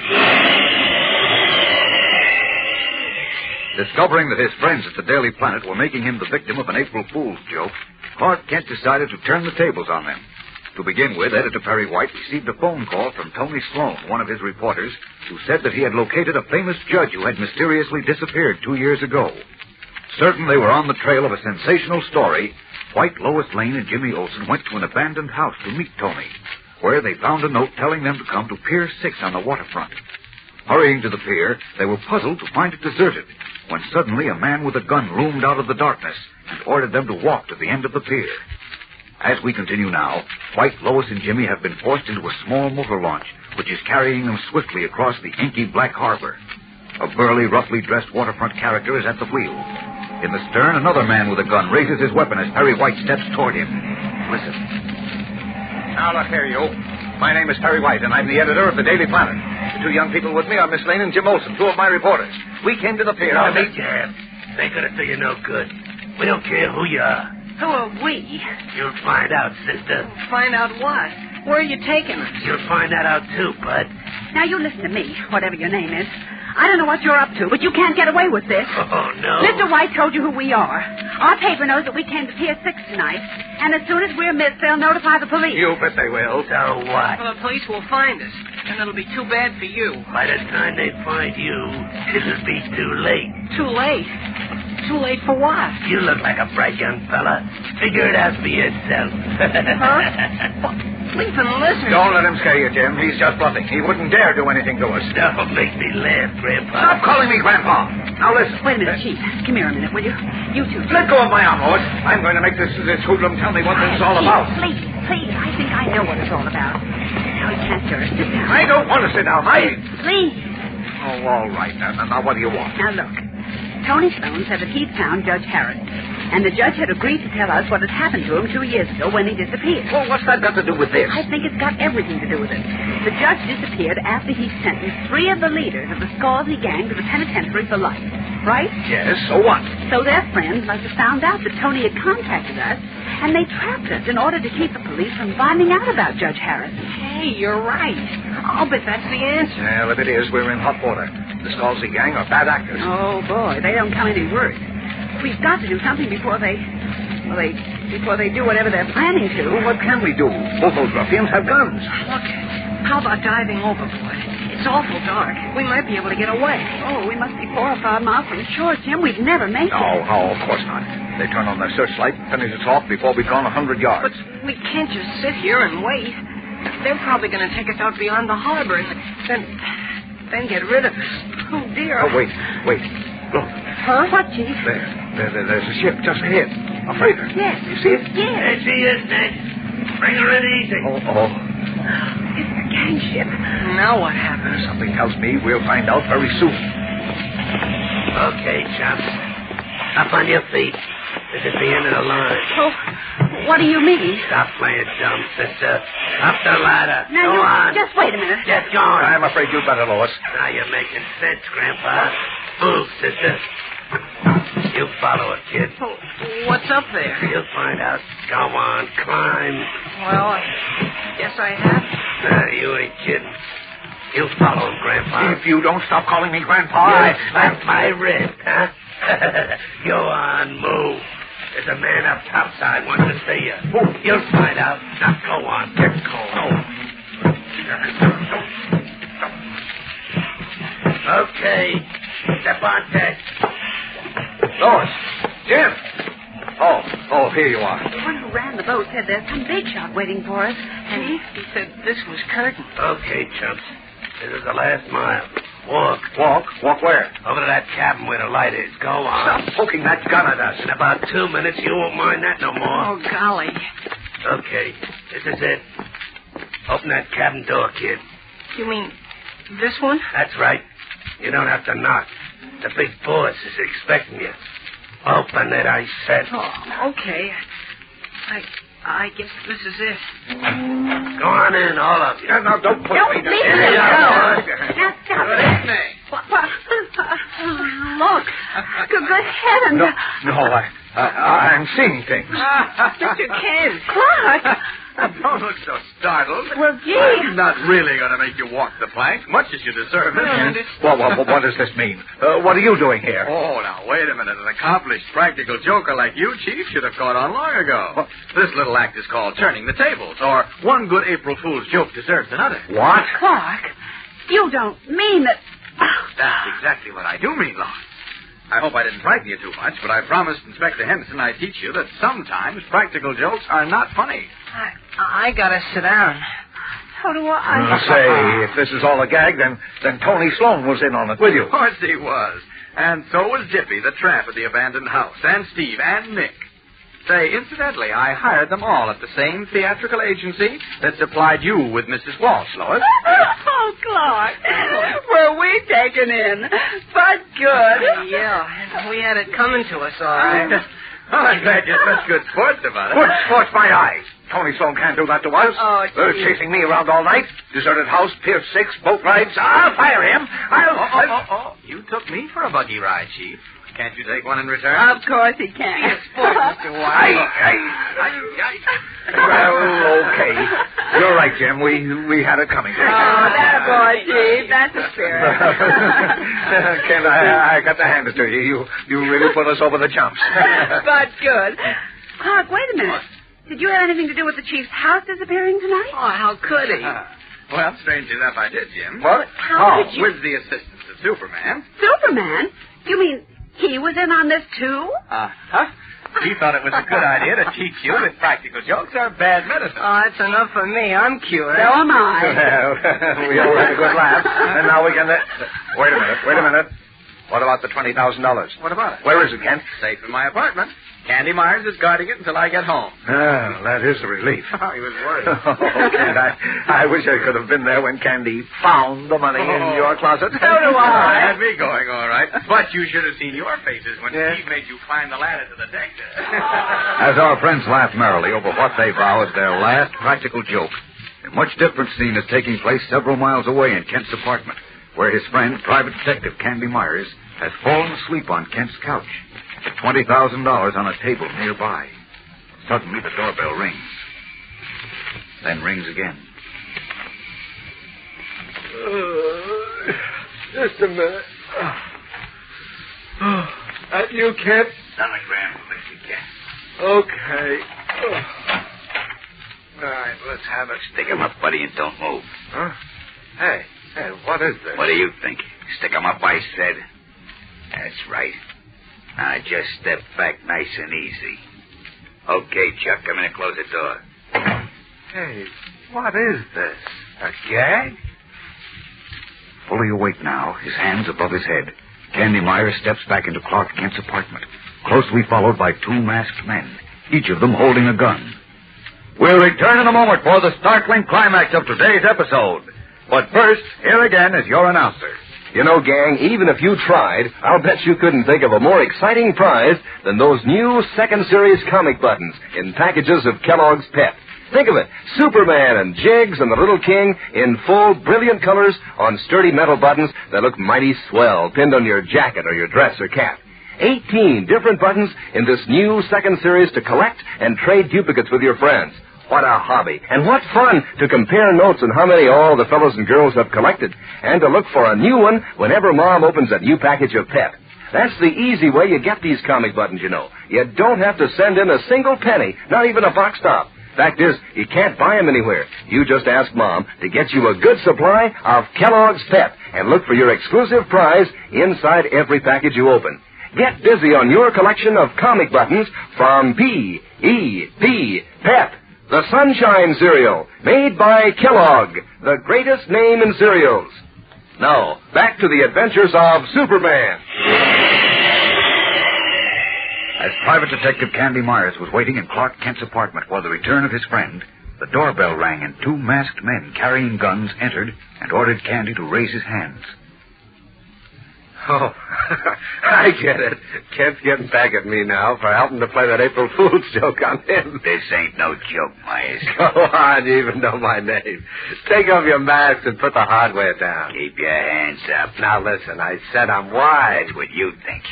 Discovering that his friends at the Daily Planet were making him the victim of an April Fool's joke, Clark Kent decided to turn the tables on them. To begin with, Editor Perry White received a phone call from Tony Sloan, one of his reporters, who said that he had located a famous judge who had mysteriously disappeared 2 years ago. Certain they were on the trail of a sensational story, White, Lois Lane, and Jimmy Olsen went to an abandoned house to meet Tony, where they found a note telling them to come to Pier 6 on the waterfront. Hurrying to the pier, they were puzzled to find it deserted, when suddenly a man with a gun loomed out of the darkness and ordered them to walk to the end of the pier. As we continue now, White, Lois, and Jimmy have been forced into a small motor launch, which is carrying them swiftly across the inky black harbor. A burly, roughly dressed waterfront character is at the wheel. In the stern, another man with a gun raises his weapon as Perry White steps toward him. Listen. Now, look here, you. My name is Perry White, and I'm the editor of the Daily Planet. The two young people with me are Miss Lane and Jim Olsen, two of my reporters. We came to the pier No, to meet... Dad. They're going to do you no good. We don't care who you are. Who are we? You'll find out, sister. Find out what? Where are you taking us? You'll find that out, too, bud. Now, you listen to me, whatever your name is. I don't know what you're up to, but you can't get away with this. Oh, no. Mr. White told you who we are. Our paper knows that we came to Pier 6 tonight, and as soon as we're missed, they'll notify the police. You bet they will. So what? Well, the police will find us, and it'll be too bad for you. By the time they find you, it'll be too late. Too late? Too late for what? You look like a bright young fella. Figure it out for yourself. Huh? Listen. Don't let him scare you, Jim. He's just bluffing. He wouldn't dare do anything to us. Don't make me laugh, Grandpa. Stop calling me Grandpa. Now listen. Wait a minute, Chief. Come here a minute, will you? You two. Let go of my arm, Lois. I'm going to make this hoodlum tell me what this is all about. Please. I think I know what it's all about. Now, he can't stir us. Sit down. I don't want to sit down. Please. Oh, all right. Now, what do you want? Now, look. Tony Sloan said that he'd found Judge Harris. And the judge had agreed to tell us what had happened to him 2 years ago when he disappeared. Well, what's that got to do with this? I think it's got everything to do with it. The judge disappeared after he sentenced 3 of the leaders of the Scorsese gang to the penitentiary for life. Right? Yes, so what? So their friends must have found out that Tony had contacted us, and they trapped us in order to keep the police from finding out about Judge Harris. Hey, you're right. I'll bet that's the answer. Well, if it is, we're in hot water. The Scorsese gang are bad actors. Oh, boy, they don't come any worse. We've got to do something before they do whatever they're planning to. Well, what can we do? Both those ruffians have guns. Look, how about diving overboard? It's awful dark. We might be able to get away. Oh, we must be 4 or 5 miles from shore, Jim. We'd never make it. No, of course not. They turn on their searchlight and finish us off before we've gone 100 yards. But we can't just sit here and wait. They're probably going to take us out beyond the harbor and then get rid of us. Oh, dear. Oh, wait. Look. Huh? What, Chief? There's a ship just ahead. A freighter. Yes. You see it? Yes. There she is, Ned. Bring her in easy. Oh. It's a gang ship. Now what happens? Something tells me we'll find out very soon. Okay, chums. Up on your feet. This is the end of the line. Oh, what do you mean? Stop playing dumb, sister. Up the ladder. Now, Go on. Just wait a minute. Get going. I'm afraid you'd better, Lois. Now you're making sense, Grandpa. Move, sister. You follow it, kid. Oh, what's up there? You'll find out. Go on, climb. Well, I guess I have. You ain't kidding. You follow him, Grandpa. If you don't stop calling me Grandpa, You slap my wrist, huh? Go on, move. There's a man up topside wants to see you. You'll find out. Now go on, get going. Okay, step on deck. Lois, Jim. Oh, here you are. The one who ran the boat said there's some big shot waiting for us. Chief, he said this was curtain. Okay, chumps. This is the last mile. Walk. Walk where? Over to that cabin where the light is. Go on. Stop poking that gun at us. In about 2 minutes, you won't mind that no more. Oh, golly. Okay, this is it. Open that cabin door, kid. You mean this one? That's right. You don't have to knock. The big boss is expecting you. Open it, I said. Oh, okay. I guess this is it. Go on in, all of you. No, don't push me. Leave me alone. Now stop Good it. evening. Look. Good heavens. No, I'm seeing things. Mr. Kent. Clark. Don't look so startled. Well, gee. I'm not really going to make you walk the plank, much as you deserve it. Well, what does this mean? What are you doing here? Oh, now, wait a minute. An accomplished practical joker like you, Chief, should have caught on long ago. This little act is called turning the tables, or one good April Fool's joke deserves another. What? Clark, you don't mean that... That's exactly what I do mean, Lois. I hope I didn't frighten you too much, but I promised Inspector Henderson I'd teach you that sometimes practical jokes are not funny. I gotta sit down. So do I. Say, if this is all a gag, then Tony Sloan was in on it with you. Of course he was. And so was Jippy, the tramp at the abandoned house, and Steve, and Nick. Say, incidentally, I hired them all at the same theatrical agency that supplied you with Mrs. Walsh, Lois. Oh, Clark. Were we taken in? But good. Yeah, we had it coming to us, all right. Well, I'm glad you're such good sports about it. Good sports, my eyes. Tony Sloan can't do that to us. Oh, They're chasing me around all night. Deserted house, Pier 6, boat rides. I'll fire him. You took me for a buggy ride, Chief. Can't you take one in return? Of course he can. Sport, Mr. White. Well, okay. You're right, Jim. We had it coming. Oh, that boy, Chief. That's a spirit. Kent, I got to hand it to you. You really put us over the jumps. But good. Clark, wait a minute. Did you have anything to do with the Chief's house disappearing tonight? Oh, how could he? Well, strange enough, I did, Jim. What? How did you... With the assistance of Superman. Superman? You mean he was in on this, too? Uh-huh. He thought it was a good idea to teach you that practical jokes are bad medicine. Oh, that's enough for me. I'm cured. So am I. Well, we all had a good laugh. And now we can... Wait a minute. What about the $20,000? What about it? Where is it, Kent? Safe in my apartment. Candy Myers is guarding it until I get home. Ah, that is a relief. He was worried. Kent, I wish I could have been there when Candy found the money in your closet. So do I. Had me going, all right. But you should have seen your faces when Steve made you climb the ladder to the deck. As our friends laugh merrily over what they vow is their last practical joke, a much different scene is taking place several miles away in Kent's apartment, where his friend, Private Detective Candy Myers, has fallen asleep on Kent's couch, with $20,000 on a table nearby. Suddenly, the doorbell rings. Then rings again. Just a minute. That you, Kent? Sonogram, Mr. Kent. Okay. All right, let's have it. Stick him up, buddy, and don't move. Huh? Hey, what is this? What do you think? Stick him up, I said. That's right. Now, just step back nice and easy. Okay, Chuck, come in and close the door. Hey, what is this? A gag? Fully awake now, his hands above his head, Candy Myers steps back into Clark Kent's apartment, closely followed by two masked men, each of them holding a gun. We'll return in a moment for the startling climax of today's episode. But first, here again is your announcer. You know, gang, even if you tried, I'll bet you couldn't think of a more exciting prize than those new second series comic buttons in packages of Kellogg's Pep. Think of it, Superman and Jiggs and the Little King in full, brilliant colors on sturdy metal buttons that look mighty swell, pinned on your jacket or your dress or cap. 18 different buttons in this new second series to collect and trade duplicates with your friends. What a hobby, and what fun to compare notes on how many all the fellows and girls have collected, and to look for a new one whenever Mom opens a new package of Pep. That's the easy way you get these comic buttons, you know. You don't have to send in a single penny, not even a box top. Fact is, you can't buy them anywhere. You just ask Mom to get you a good supply of Kellogg's Pep, and look for your exclusive prize inside every package you open. Get busy on your collection of comic buttons from P.E.P. Pep. The Sunshine Cereal, made by Kellogg, the greatest name in cereals. Now, back to the adventures of Superman. As Private Detective Candy Myers was waiting in Clark Kent's apartment for the return of his friend, the doorbell rang and two masked men carrying guns entered and ordered Candy to raise his hands. Oh, I get it. Kent's getting back at me now for helping to play that April Fool's joke on him. This ain't no joke, Myers. Go on, you even know my name. Take off your mask and put the hardware down. Keep your hands up. Now, listen, I said I'm wise. That's what you think.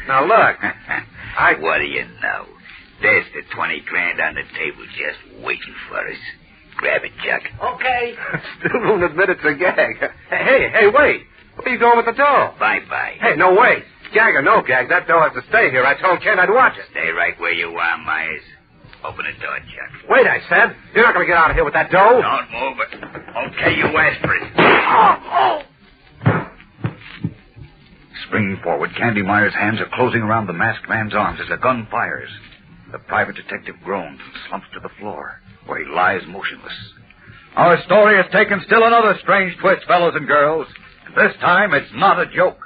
Now, look. What do you know? There's the 20 grand on the table just waiting for us. Grab it, Chuck. Okay. Still won't admit it's a gag. Hey, wait. Where are you going with the dough? Bye-bye. Hey, no, wait. Gag or no gag, that dough has to stay here. I told Ken I'd watch it. Stay right where you are, Myers. Open the door, Chuck. Wait, I said. You're not going to get out of here with that dough. Don't move it. Okay, you asked for it. Springing forward, Candy Myers' hands are closing around the masked man's arms as a gun fires. The private detective groans and slumps to the floor, where he lies motionless. Our story has taken still another strange twist, fellows and girls. This time, it's not a joke.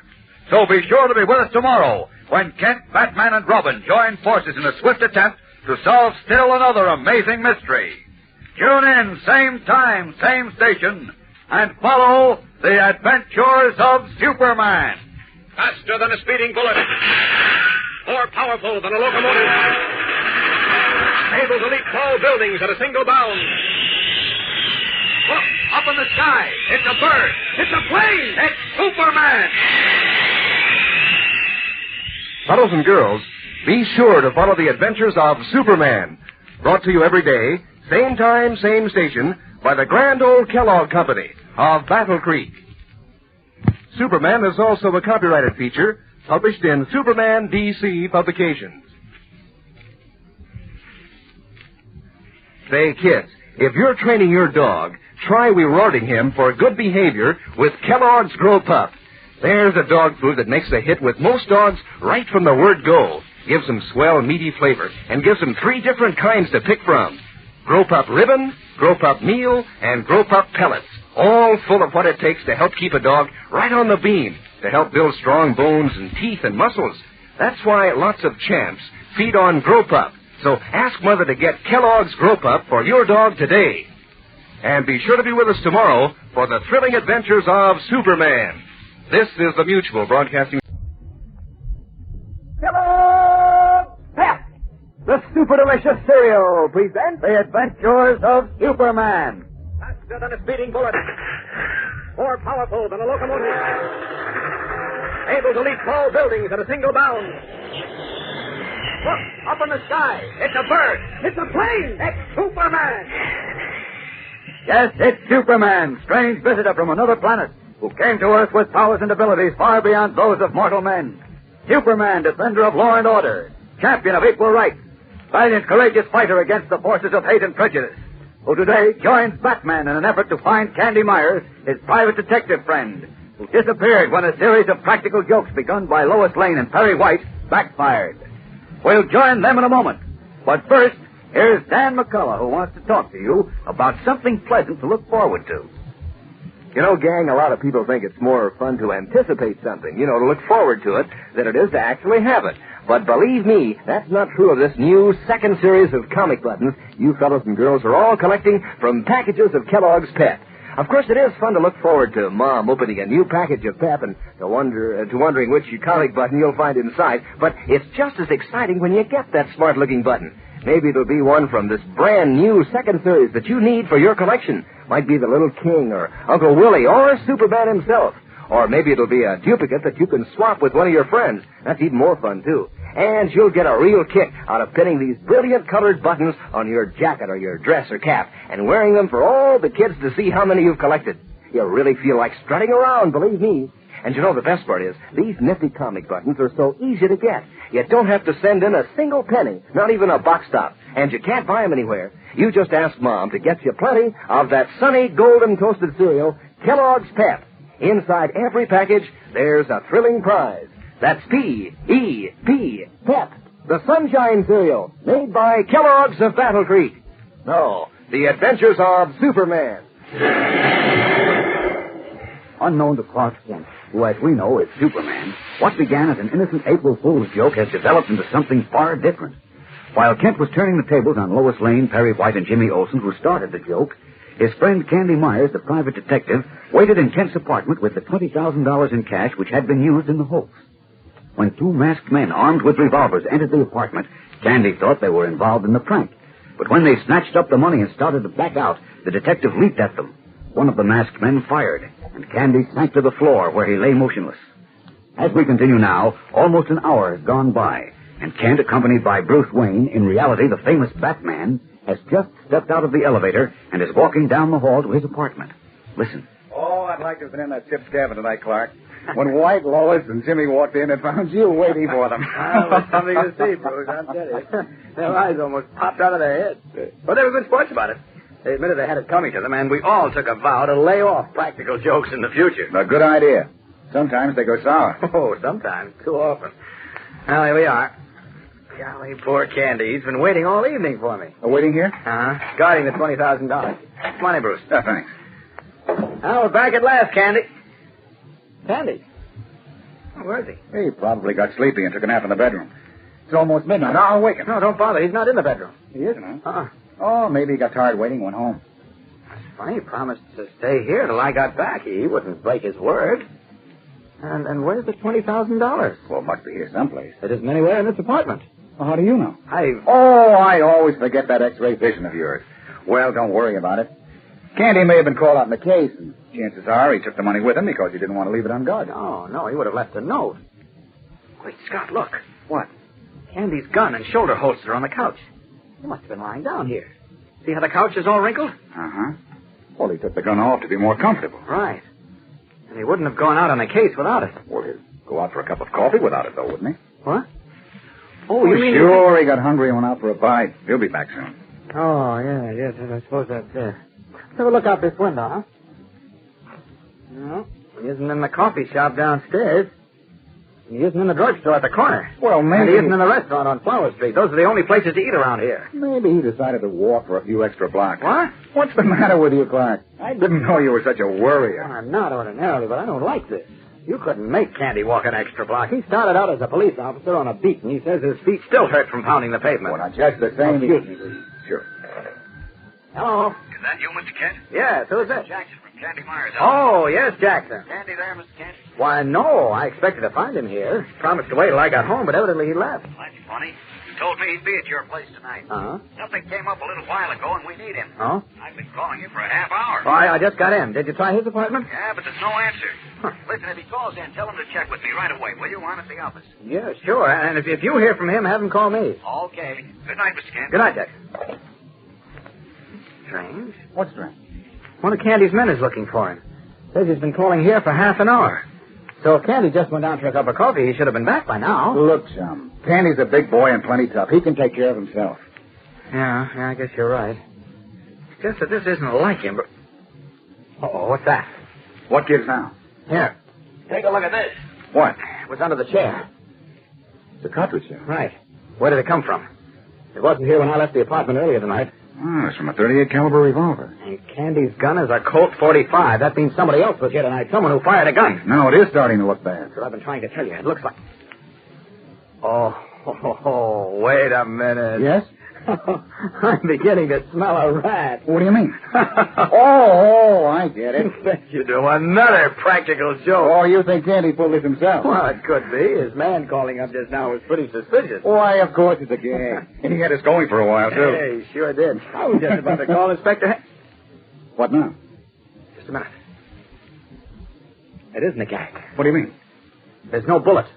So be sure to be with us tomorrow when Kent, Batman, and Robin join forces in a swift attempt to solve still another amazing mystery. Tune in, same time, same station, and follow the adventures of Superman. Faster than a speeding bullet. More powerful than a locomotive. Able to leap tall buildings at a single bound. Look, up in the sky. It's a bird. It's a plane. It's Superman. Fellows and girls, be sure to follow the adventures of Superman. Brought to you every day, same time, same station, by the grand old Kellogg Company of Battle Creek. Superman is also a copyrighted feature published in Superman DC Publications. Say, kids, if you're training your dog, try rewarding him for good behavior with Kellogg's Grow Pup. There's a dog food that makes a hit with most dogs right from the word go. Gives them swell, meaty flavor, and gives them 3 different kinds to pick from. Grow Pup Ribbon, Grow Pup Meal, and Grow Pup Pellets. All full of what it takes to help keep a dog right on the beam. to help build strong bones and teeth and muscles. That's why lots of champs feed on Grow Pup. So ask Mother to get Kellogg's Grow Pup for your dog today. And be sure to be with us tomorrow for the thrilling adventures of Superman. This is the Mutual Broadcasting. Kellogg's Pep, the super delicious cereal, presents the adventures of Superman. Faster than a speeding bullet. More powerful than a locomotive. Able to leap tall buildings at a single bound. Look, up in the sky. It's a bird. It's a plane. It's Superman. Yes, it's Superman, strange visitor from another planet, who came to Earth with powers and abilities far beyond those of mortal men. Superman, defender of law and order, champion of equal rights, valiant, courageous fighter against the forces of hate and prejudice, who today joins Batman in an effort to find Candy Myers, his private detective friend, who disappeared when a series of practical jokes begun by Lois Lane and Perry White backfired. We'll join them in a moment. But first, here's Dan McCullough, who wants to talk to you about something pleasant to look forward to. You know, gang, a lot of people think it's more fun to anticipate something, to look forward to it, than it is to actually have it. But believe me, that's not true of this new second series of comic buttons you fellows and girls are all collecting from packages of Kellogg's Pep. Of course, it is fun to look forward to Mom opening a new package of Pep and to wondering which comic button you'll find inside, but it's just as exciting when you get that smart-looking button. Maybe it'll be one from this brand new second series that you need for your collection. Might be the Little King or Uncle Willie or Superman himself. Or maybe it'll be a duplicate that you can swap with one of your friends. That's even more fun, too. And you'll get a real kick out of pinning these brilliant colored buttons on your jacket or your dress or cap and wearing them for all the kids to see how many you've collected. You'll really feel like strutting around, believe me. And the best part is, these nifty comic buttons are so easy to get. You don't have to send in a single penny, not even a box stop. And you can't buy them anywhere. You just ask Mom to get you plenty of that sunny golden toasted cereal, Kellogg's Pep. Inside every package, there's a thrilling prize. That's P-E-P, Pep, the Sunshine Cereal, made by Kellogg's of Battle Creek. No, the adventures of Superman. Unknown to Clark Kent, who, as we know, is Superman, what began as an innocent April Fool's joke has developed into something far different. While Kent was turning the tables on Lois Lane, Perry White, and Jimmy Olsen, who started the joke, his friend Candy Myers, the private detective, waited in Kent's apartment with the $20,000 in cash which had been used in the hoax. When two masked men armed with revolvers entered the apartment, Candy thought they were involved in the prank. But when they snatched up the money and started to back out, the detective leaped at them. One of the masked men fired, and Candy sank to the floor where he lay motionless. As we continue now, almost an hour has gone by, and Kent, accompanied by Bruce Wayne, in reality the famous Batman, has just stepped out of the elevator and is walking down the hall to his apartment. Listen. Oh, I'd like to have been in that ship's cabin tonight, Clark. When White, Lois, and Jimmy walked in and found you waiting for them. Well, it was something to see, Bruce, I'll tell you. Their eyes almost popped out of their heads. But they were good sports about it. They admitted they had it coming to them, and we all took a vow to lay off practical jokes in the future. A good idea. Sometimes they go sour. Oh, sometimes. Too often. Well, here we are. Golly, poor Candy. He's been waiting all evening for me. Waiting here? Uh-huh. Guarding the $20,000. Money, Bruce. Oh, thanks. Well, we're back at last, Candy. Candy? Oh, where is he? He probably got sleepy and took a nap in the bedroom. It's almost midnight. I'll wake him. No, don't bother. He's not in the bedroom. He isn't, huh? Uh-uh. Oh, maybe he got tired waiting, went home. That's funny. He promised to stay here till I got back. He wouldn't break his word. And where's the $20,000? Well, it must be here someplace. It isn't anywhere in this apartment. Well, how do you know? I always forget that X-ray vision of yours. Well, don't worry about it. Candy may have been called out in the case, and chances are he took the money with him because he didn't want to leave it unguarded. No, he would have left a note. Wait, Scott, look. What? Candy's gun and shoulder holster on the couch. He must have been lying down here. See how the couch is all wrinkled? Uh-huh. Well, he took the gun off to be more comfortable. Right. And he wouldn't have gone out on a case without it. Well, he'd go out for a cup of coffee without it, though, wouldn't he? What? Oh, you mean... Sure, he got hungry and went out for a bite. He'll be back soon. Oh, yes, I suppose that's it. Let's have a look out this window, huh? No, he isn't in the coffee shop downstairs. He isn't in the drugstore at the corner. Well, maybe... And he isn't in the restaurant on Flower Street. Those are the only places to eat around here. Maybe he decided to walk for a few extra blocks. What? What's the matter with you, Clark? I didn't know you were such a worrier. Well, I'm not ordinarily, but I don't like this. You couldn't make Candy walk an extra block. He started out as a police officer on a beat, and he says his feet still hurt from pounding the pavement. Well, now, just the same... Excuse me, please. Sure. Hello. Is that you, Mr. Kent? Yes, who's this? Jackson from Candy Myers. Oh, yes, Jackson. Candy there, Mr. Kent? Why, no. I expected to find him here. Promised to wait till I got home, but evidently he left. That's funny. He told me he'd be at your place tonight. Uh-huh. Something came up a little while ago, and we need him. Oh? I've been calling you for a half hour. Oh, I just got in. Did you try his apartment? Yeah, but there's no answer. Listen, if he calls in, tell him to check with me right away, will you? I'm at the office. Yeah, sure. And if you hear from him, have him call me. Okay. Good night, Mr. Kent. Good night, Jack. Strange. What's strange? One of Candy's men is looking for him. Says he's been calling here for half an hour. So if Candy just went down for a cup of coffee, he should have been back by now. Look, chum. Candy's a big boy and plenty tough. He can take care of himself. Yeah, I guess you're right. It's just that this isn't like him, but... Uh-oh, what's that? What gives now? Here. Take a look at this. What? It was under the chair. The cartridge shell. Right. Where did it come from? It wasn't here when I left the apartment earlier tonight. Oh, it's from a .38 caliber revolver. And Candy's gun is a Colt .45. That means somebody else was here tonight. Someone who fired a gun. No, it is starting to look bad. That's what I've been trying to tell you. It looks like... Oh, wait a minute. Yes? I'm beginning to smell a rat. What do you mean? I get it. Bet you do. Another practical joke. Oh, you think Candy pulled this himself? Well, it could be. His man calling up just now was pretty suspicious. Why, of course it's a gag. And he had us going for a while, too. Hey, sure did. I was just about to call Inspector... What now? Just a minute. It isn't a gag. What do you mean? There's no bullet.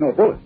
No bullet?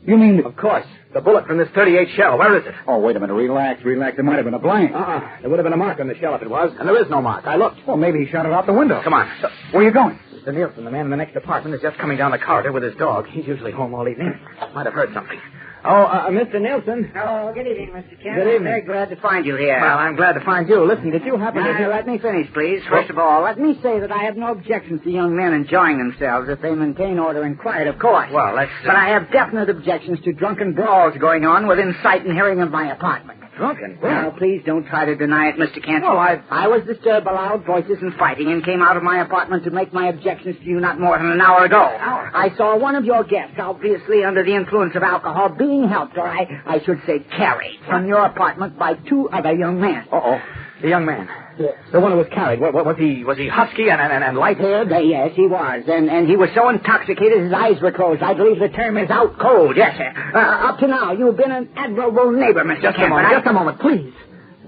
You mean... Of course. The bullet from this .38 shell. Where is it? Oh, wait a minute. Relax. There might have been a blank. There would have been a mark on the shell if it was. And there is no mark. I looked. Well, maybe he shot it out the window. Come on. Where are you going? Mr. Nielsen, the man in the next apartment, is just coming down the corridor with his dog. He's usually home all evening. Might have heard something. Mr. Nielsen. Oh, good evening, Mr. Kent. Good evening. Very glad to find you here. Well, I'm glad to find you. Listen, did you happen to... Let me finish, please. First of all, let me say that I have no objections to young men enjoying themselves if they maintain order and quiet, of course. Well, let's... But I have definite objections to drunken brawls going on within sight and hearing of my apartment. Drunken? Now, please don't try to deny it, Mr. Kent. Well, I was disturbed by loud voices and fighting and came out of my apartment to make my objections to you not more than an hour ago. I saw one of your guests, obviously under the influence of alcohol, being helped, or I should say carried, from your apartment by two other young men. Uh-oh. The young man. Yes. The one who was carried. Was he husky and light-haired? Yes, he was. And he was so intoxicated his eyes were closed. I believe the term is out cold. Yes, sir. Up to now, you've been an admirable neighbor, Mr. Kent. Just a moment, please.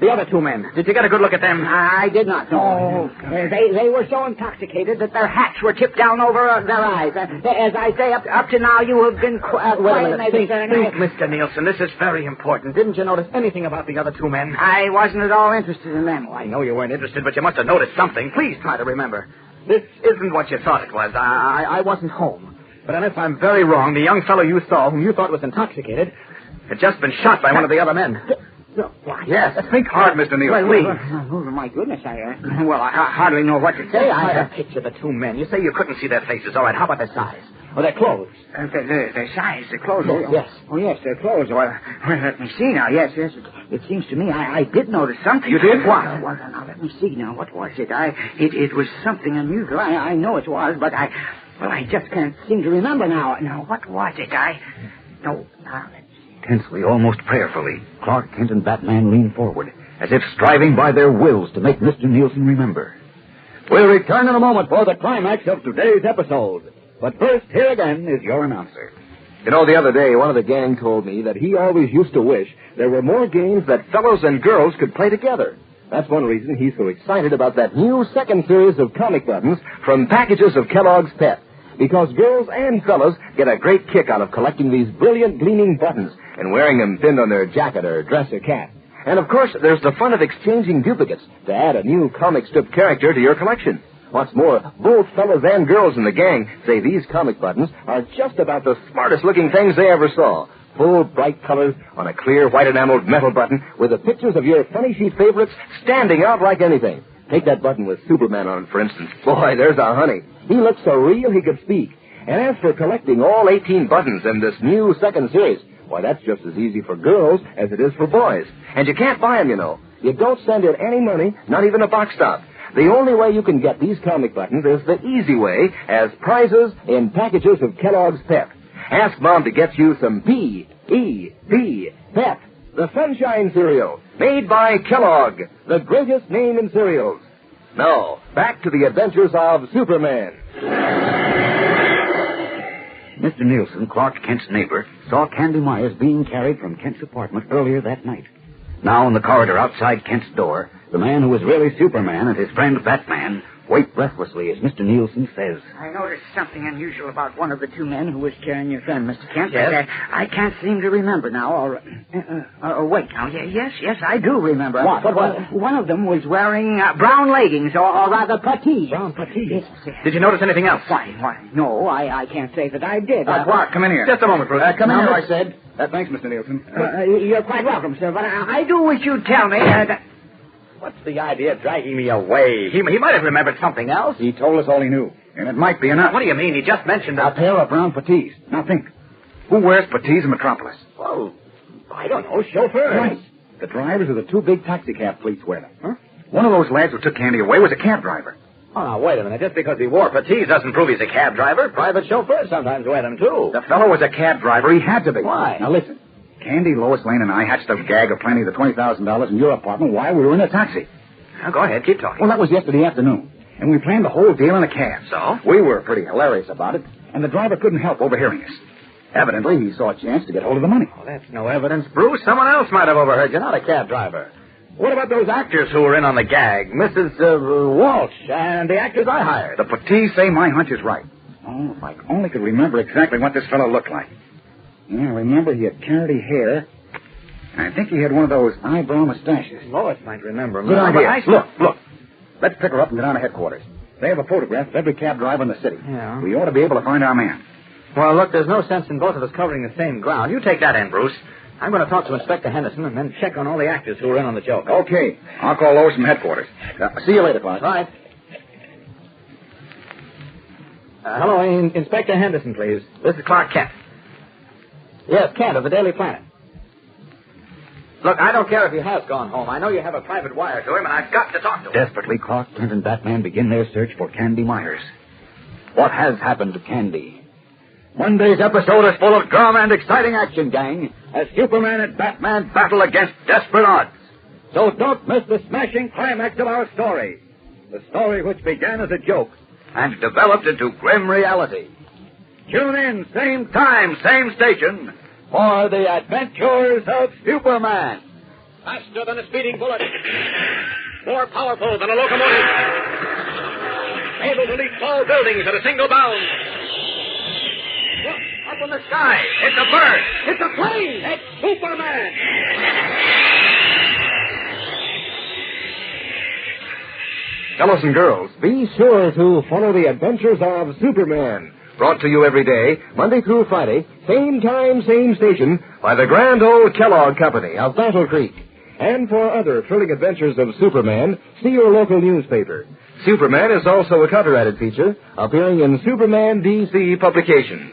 The other two men. Did you get a good look at them? I did not know. Oh. They were so intoxicated that their hats were tipped down over their eyes. As I say, up to now, you have been quiet. Wait a minute. Think, Mr. Nielsen. This is very important. Didn't you notice anything about the other two men? I wasn't at all interested in them. Well, I know you weren't interested, but you must have noticed something. Please try to remember. This isn't what you thought it was. I wasn't home. But unless I'm very wrong, the young fellow you saw, whom you thought was intoxicated, had just been shot by one of the other men. What? Yes. Think hard, Mr. Nielsen. Please. Oh, my goodness, I hardly know what to say. I picture the two men. You say you couldn't see their faces. All right, how about their size? Or their clothes? Their size, their clothes. Yes. Oh, yes, their clothes. Well, let me see now. Yes. It seems to me I did notice something. You did? What? Well, now, let me see now. What was it? It was something unusual. I know it was, but I just can't seem to remember now. Now, what was it? Tensely, almost prayerfully, Clark Kent and Batman leaned forward, as if striving by their wills to make Mr. Nielsen remember. We'll return in a moment for the climax of today's episode. But first, here again is your announcer. You know, the other day, one of the gang told me that he always used to wish there were more games that fellows and girls could play together. That's one reason he's so excited about that new second series of comic buttons from packages of Kellogg's Pep. Because girls and fellows get a great kick out of collecting these brilliant, gleaming buttons and wearing them pinned on their jacket or dress or cap. And, of course, there's the fun of exchanging duplicates to add a new comic strip character to your collection. What's more, both fellows and girls in the gang say these comic buttons are just about the smartest-looking things they ever saw. Full, bright colors on a clear, white-enameled metal button with the pictures of your funny sheet favorites standing out like anything. Take that button with Superman on it, for instance. Boy, there's a honey. He looks so real he could speak. And as for collecting all 18 buttons in this new second series, why, that's just as easy for girls as it is for boys. And you can't buy them, you know. You don't send in any money, not even a box stop. The only way you can get these comic buttons is the easy way, as prizes in packages of Kellogg's Pep. Ask Mom to get you some P.E.P. Pep, the Sunshine cereal, made by Kellogg, the greatest name in cereals. Now, back to the adventures of Superman. Mr. Nielsen, Clark Kent's neighbor, saw Candy Myers being carried from Kent's apartment earlier that night. Now, in the corridor outside Kent's door, the man who was really Superman and his friend Batman wait breathlessly as Mr. Nielsen says. I noticed something unusual about one of the two men who was carrying your friend, Mr. Kent. Yes? I can't seem to remember now. Wait now. Yes, I do remember. What? One of them was wearing brown leggings, or rather puttees. Brown puttees? Yes. Did you notice anything else? Why, no, I can't say that I did. Clark, come in here. Just a moment, Bruce. Come in here, I said. Thanks, Mr. Nielsen. You're quite welcome, sir, but I do wish you'd tell me What's the idea of dragging me away? He might have remembered something else. He told us all he knew, and it might be enough. What do you mean? He just mentioned a pair of brown puttees. Now think. Who wears puttees in Metropolis? Well, I don't know. Chauffeurs. Right. The drivers of the two big taxicab fleets wear them. Huh? One of those lads who took Candy away was a cab driver. Oh, now, wait a minute. Just because he wore puttees doesn't prove he's a cab driver. Private chauffeurs sometimes wear them, too. The fellow was a cab driver. He had to be. Why? Now, listen. Candy, Lois Lane, and I hatched a gag of plenty of the $20,000 in your apartment while we were in a taxi. Now, go ahead. Keep talking. Well, that was yesterday afternoon, and we planned the whole deal in a cab. So? We were pretty hilarious about it, and the driver couldn't help overhearing us. Evidently, he saw a chance to get hold of the money. Well, that's no evidence, Bruce. Someone else might have overheard you, not a cab driver. What about those actors who were in on the gag? Mrs. Walsh and the actors I hired. The puttees say my hunch is right. Oh, if I only could remember exactly what this fellow looked like. Yeah, I remember he had carroty hair. I think he had one of those eyebrow mustaches. Lois might remember. Good idea. Look. Let's pick her up and get on to headquarters. They have a photograph of every cab driver in the city. Yeah. We ought to be able to find our man. Well, look, there's no sense in both of us covering the same ground. You take that in, Bruce. I'm going to talk to Inspector Henderson and then check on all the actors who were in on the joke. Okay. I'll call Lois from headquarters. See you later, Clark. Right. Hello, Inspector Henderson, please. This is Clark Kent. Yes, Kent of the Daily Planet. Look, I don't care if he has gone home. I know you have a private wire to him, and I've got to talk to him. Desperately, Clark Kent and Batman begin their search for Candy Myers. What has happened to Candy? Monday's episode is full of drama and exciting action, gang, as Superman and Batman battle against desperate odds. So don't miss the smashing climax of our story. The story which began as a joke and developed into grim reality. Tune in, same time, same station, for the adventures of Superman. Faster than a speeding bullet. More powerful than a locomotive. Able to leap tall buildings at a single bound. Look, up in the sky. It's a bird. It's a plane. It's Superman. Fellows and girls, be sure to follow the adventures of Superman. Brought to you every day, Monday through Friday, same time, same station, by the grand old Kellogg Company of Battle Creek. And for other thrilling adventures of Superman, see your local newspaper. Superman is also a copyrighted feature, appearing in Superman DC publications.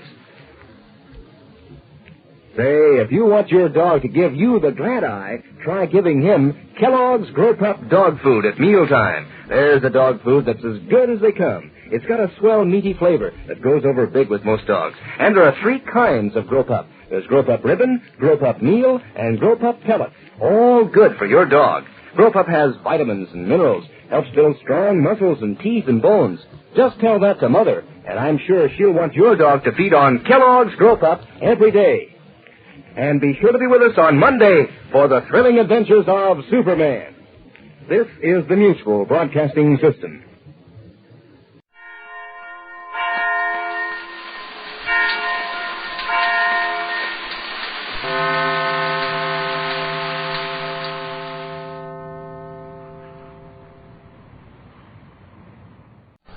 Say, if you want your dog to give you the glad eye, try giving him Kellogg's Grow Pup dog food at mealtime. There's the dog food that's as good as they come. It's got a swell, meaty flavor that goes over big with most dogs. And there are 3 kinds of Grow Pup. There's Grow Pup Ribbon, Grow Pup Meal, and Grow Pup Pellets. All good for your dog. Grow Pup has vitamins and minerals, helps build strong muscles and teeth and bones. Just tell that to Mother, and I'm sure she'll want your dog to feed on Kellogg's Grow Pup every day. And be sure to be with us on Monday for the thrilling adventures of Superman. This is the Mutual Broadcasting System.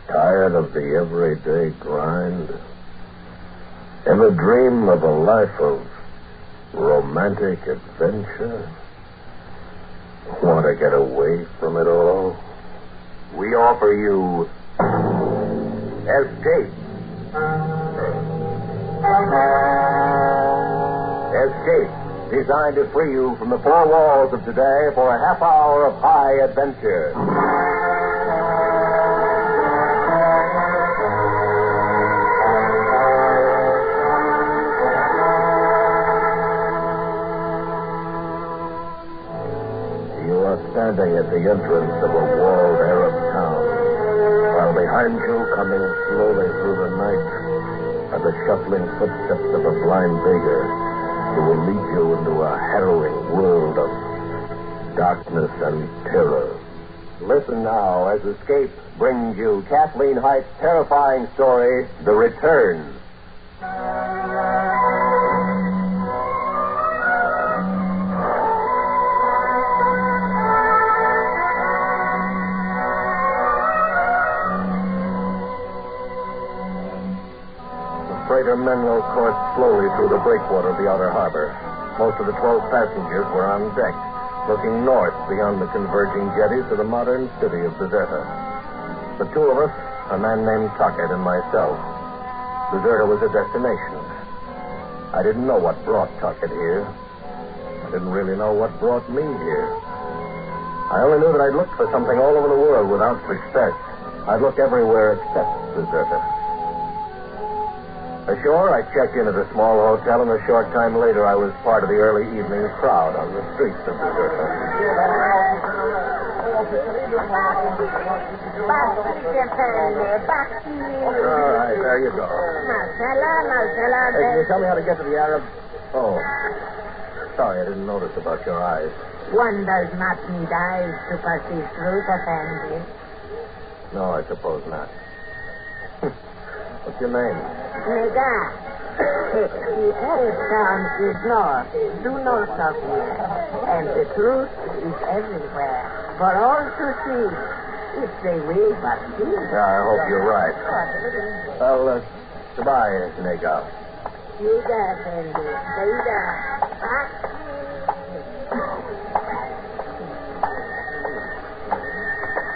Tired of the everyday grind? Ever dream of a life of romantic adventure? Want to get away from it all? We offer you Escape. Escape, designed to free you from the 4 walls of today for a half hour of high adventure. the entrance of a walled Arab town, while behind you, coming slowly through the night, are the shuffling footsteps of a blind beggar who will lead you into a harrowing world of darkness and terror. Listen now as Escape brings you Kathleen Height's terrifying story, The Return. Freighter Menlo coursed slowly through the breakwater of the outer harbor. Most of the 12 passengers were on deck, looking north beyond the converging jetties to the modern city of Deserta. The two of us, a man named Tuckett and myself, Deserta was a destination. I didn't know what brought Tuckett here. I didn't really know what brought me here. I only knew that I'd looked for something all over the world without success. I'd looked everywhere except Deserta. Ashore, I checked in at a small hotel, and a short time later, I was part of the early evening crowd on the streets of Deserta. All right, there you go. Hey, can you tell me how to get to the Arab? Oh, sorry, I didn't notice about your eyes. One does not need eyes to perceive truth, Effendi. No, I suppose not. What's your name? Nega. The Arab town is north, due north of here, and the truth is everywhere, for all to see, if they will but see. Yeah, I hope you're right. Well, goodbye, Nega. Nega, Effendi. Nega.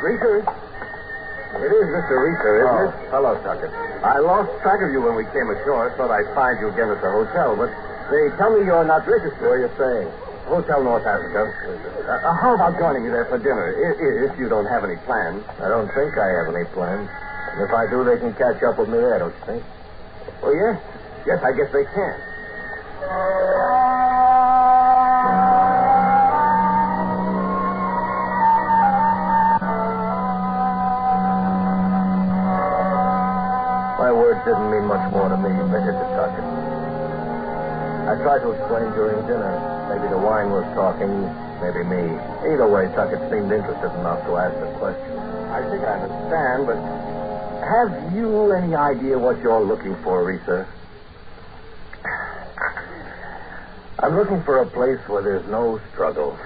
Reeser? It is Mr. Reeser, isn't it? Hello, Tuckett. I lost track of you when we came ashore. Thought I'd find you again at the hotel, but they tell me you're not registered. What are you saying? Hotel North Africa. How about joining you there for dinner, if you don't have any plans? I don't think I have any plans. And if I do, they can catch up with me there, don't you think? Oh, yes? Yes, I guess they can. My words didn't mean much more to me than they did to Tuckett. I tried to explain during dinner. Maybe the wine was talking, maybe me. Either way, Tuckett seemed interested enough to ask the question. I think I understand, but have you any idea what you're looking for, Risa? I'm looking for a place where there's no struggle.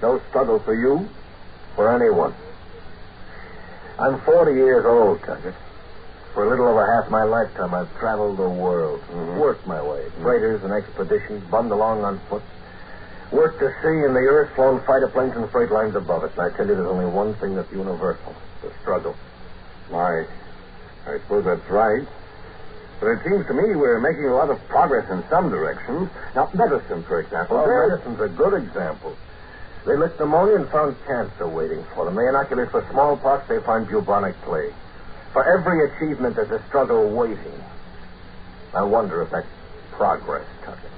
No struggle for you, for anyone. I'm 40 years old, Tuckett. For a little over half my lifetime, I've traveled the world, worked my way. Freighters and expeditions, bummed along on foot. Worked to sea in the earth-flown fighter planes and freight lines above it. And I tell you, there's only one thing that's universal, the struggle. I suppose that's right. But it seems to me we're making a lot of progress in some directions. Now, medicine, for example. Oh, medicine's a good example. They licked pneumonia and found cancer waiting for them. They inoculate for smallpox, they find bubonic plague. For every achievement, there's a struggle waiting. I wonder if that's progress, Tuckett.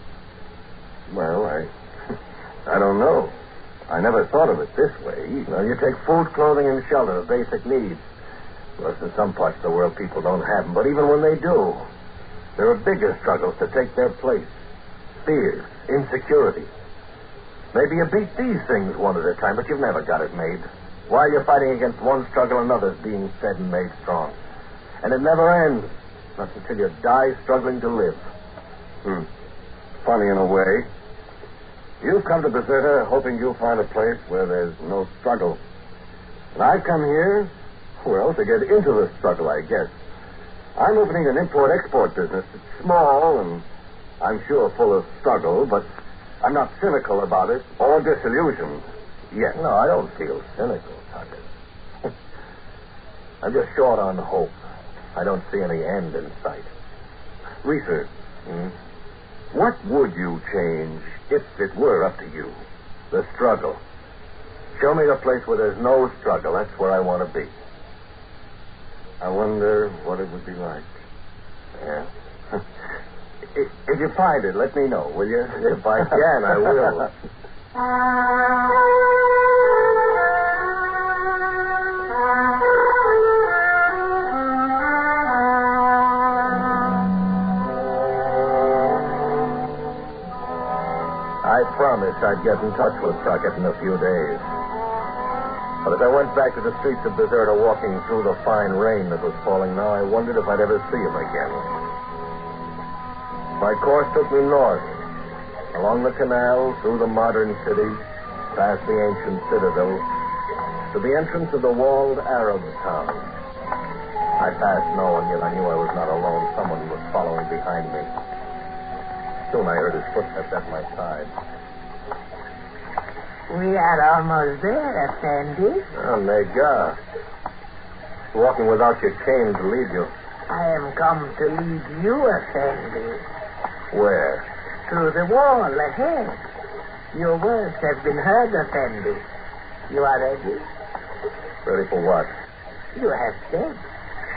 Well, I don't know. I never thought of it this way. You take food, clothing, and shelter, basic needs. Well, in some parts of the world, people don't have them. But even when they do, there are bigger struggles to take their place. Fears, insecurity. Maybe you beat these things one at a time, but you've never got it made. While you're fighting against one struggle, another's being fed and made strong. And it never ends. Not until you die struggling to live. Funny in a way. You've come to Deserta hoping you'll find a place where there's no struggle. And I've come here, well, to get into the struggle, I guess. I'm opening an import-export business. It's small and I'm sure full of struggle, but I'm not cynical about it or disillusioned. Yes. No, I don't feel cynical, Tuckett. I'm just short on hope. I don't see any end in sight. Reeser, what would you change if it were up to you? The struggle. Show me the place where there's no struggle. That's where I want to be. I wonder what it would be like. Yeah. If you find it, let me know, will you? If I can, I will. promised I'd get in touch with Tuckett in a few days. But as I went back to the streets of Deserta, walking through the fine rain that was falling now, I wondered if I'd ever see him again. My course took me north, along the canal, through the modern city, past the ancient citadel, to the entrance of the walled Arab town. I passed no one, yet I knew I was not alone. Someone was following behind me. Soon I heard his footsteps at my side. We are almost there, Effendi. Oh, Nega. Walking without your cane to lead you. I am come to lead you, Effendi. Where? To the wall ahead. Your words have been heard, Effendi. You are ready? Ready for what? You have said,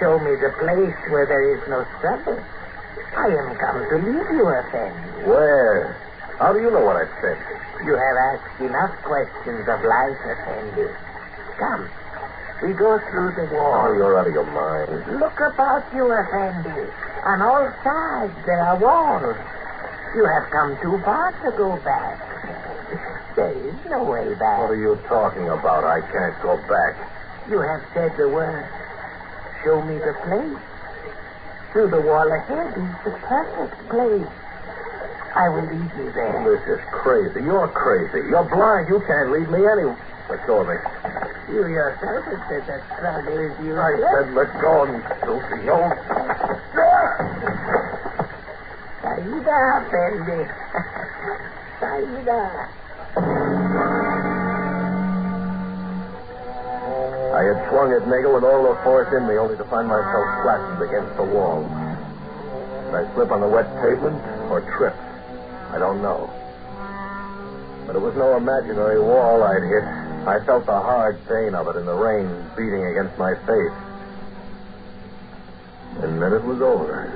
show me the place where there is no trouble. I am come to lead you, Effendi. Where? How do you know what I've said? You have asked enough questions of life, Effendi. Come, we go through the wall. Oh, you're out of your mind. Look about you, Effendi. On all sides there are walls. You have come too far to go back. There is no way back. What are you talking about? I can't go back. You have said the word. Show me the place. Through the wall ahead is the perfect place. I will lead you there. This is crazy. You're crazy. You're blind. You can't lead me anywhere. Let go of me. You yourself have said that struggle is you. I said let go of me, stupid. You... Saida, Effendi. Saida. I had swung at Nagel with all the force in me, only to find myself flattened against the wall. Did I slip on the wet pavement or trip? I don't know. But it was no imaginary wall I'd hit. I felt the hard pain of it in the rain beating against my face. And then it was over.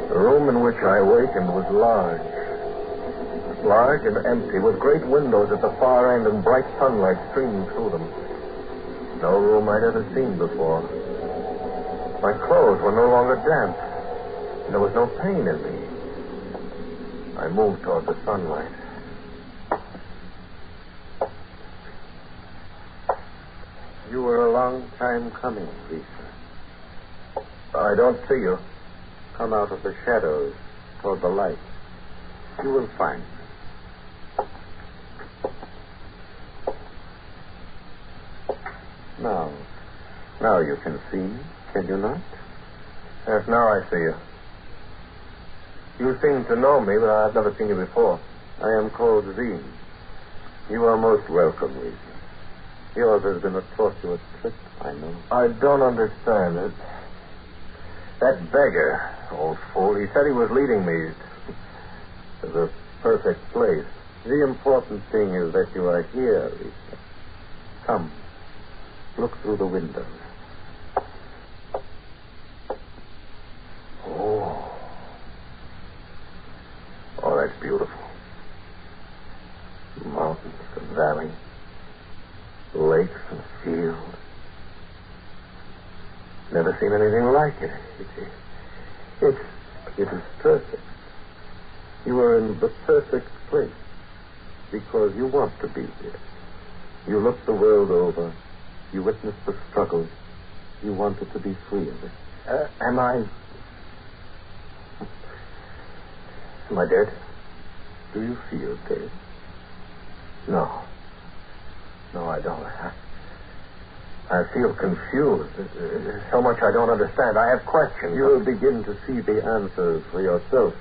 The room in which I awakened was large. Large and empty, with great windows at the far end and bright sunlight streaming through them. No room I'd ever seen before. My clothes were no longer damp, and there was no pain in me. I moved toward the sunlight. You were a long time coming, Lisa. I don't see you. Come out of the shadows toward the light. You will find me. Now you can see me, can you not? Yes, now I see you. You seem to know me, but I've never seen you before. I am called Zine. You are most welcome, Lisa. Yours has been a tortuous trip, I know. I don't understand it. That beggar, old fool, he said he was leading me to the perfect place. The important thing is that you are here, Lisa. Come, look through the windows. Oh, that's beautiful. Mountains and valleys, lakes and fields. Never seen anything like it. It is perfect. You are in the perfect place because you want to be here. You look the world over. You witness the struggle. You wanted to be free of it. Am I dead? Do you feel dead? No, I don't. I feel confused. So much I don't understand. I have questions. You will begin to see the answers for yourself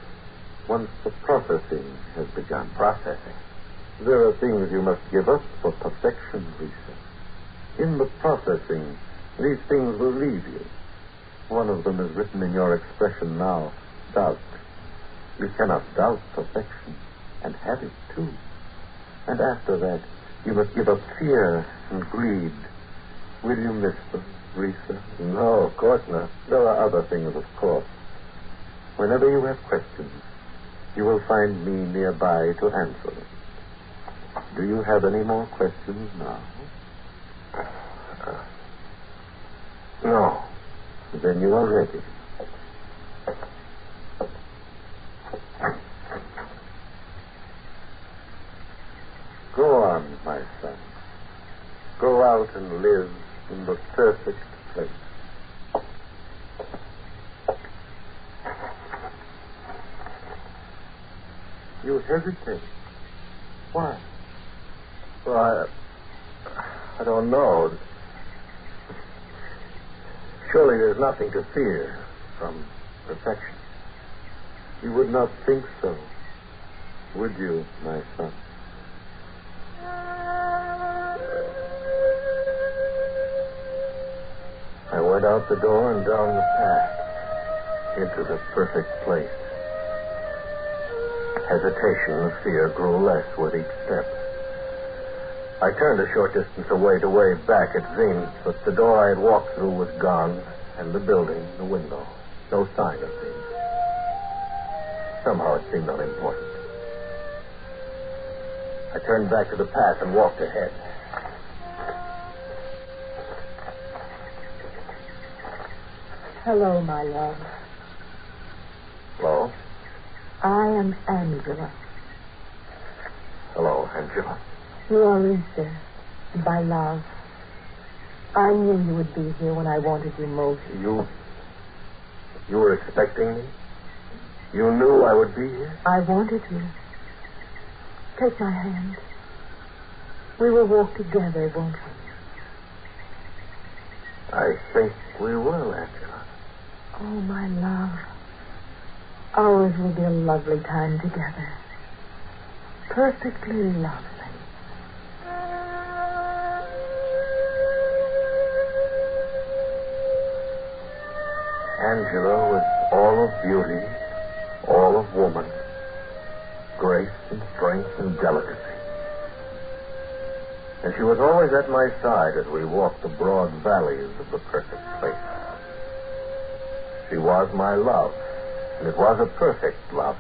once the processing has begun. Processing? There are things you must give up for perfection, Lisa. In the processing, these things will leave you. One of them is written in your expression now, doubt. You cannot doubt perfection, and have it too. And after that, you must give up fear and greed. Will you miss them, Lisa? No, of course not. There are other things, of course. Whenever you have questions, you will find me nearby to answer them. Do you have any more questions now? No. Then you are ready. Go on, my son. Go out and live in the perfect place. You hesitate. Why? Well, I don't know. Surely there's nothing to fear from perfection. You would not think so, would you, my son? I went out the door and down the path into the perfect place. Hesitation and fear grew less with each step. I turned a short distance away to wave back at Zine, but the door I had walked through was gone, and the building, the window, no sign of Zine. Somehow it seemed unimportant. I turned back to the path and walked ahead. Hello, my love. Hello? I am Angela. Hello, Angela. You are Lisa, my love. I knew you would be here when I wanted you most. You were expecting me? You knew I would be here? I wanted you. Take my hand. We will walk together, won't we? I think we will, Angela. Oh, my love. Ours will be a lovely time together. Perfectly lovely. Angela was all of beauty, all of woman, grace and strength and delicacy. And she was always at my side as we walked the broad valleys of the perfect place. She was my love, and it was a perfect love.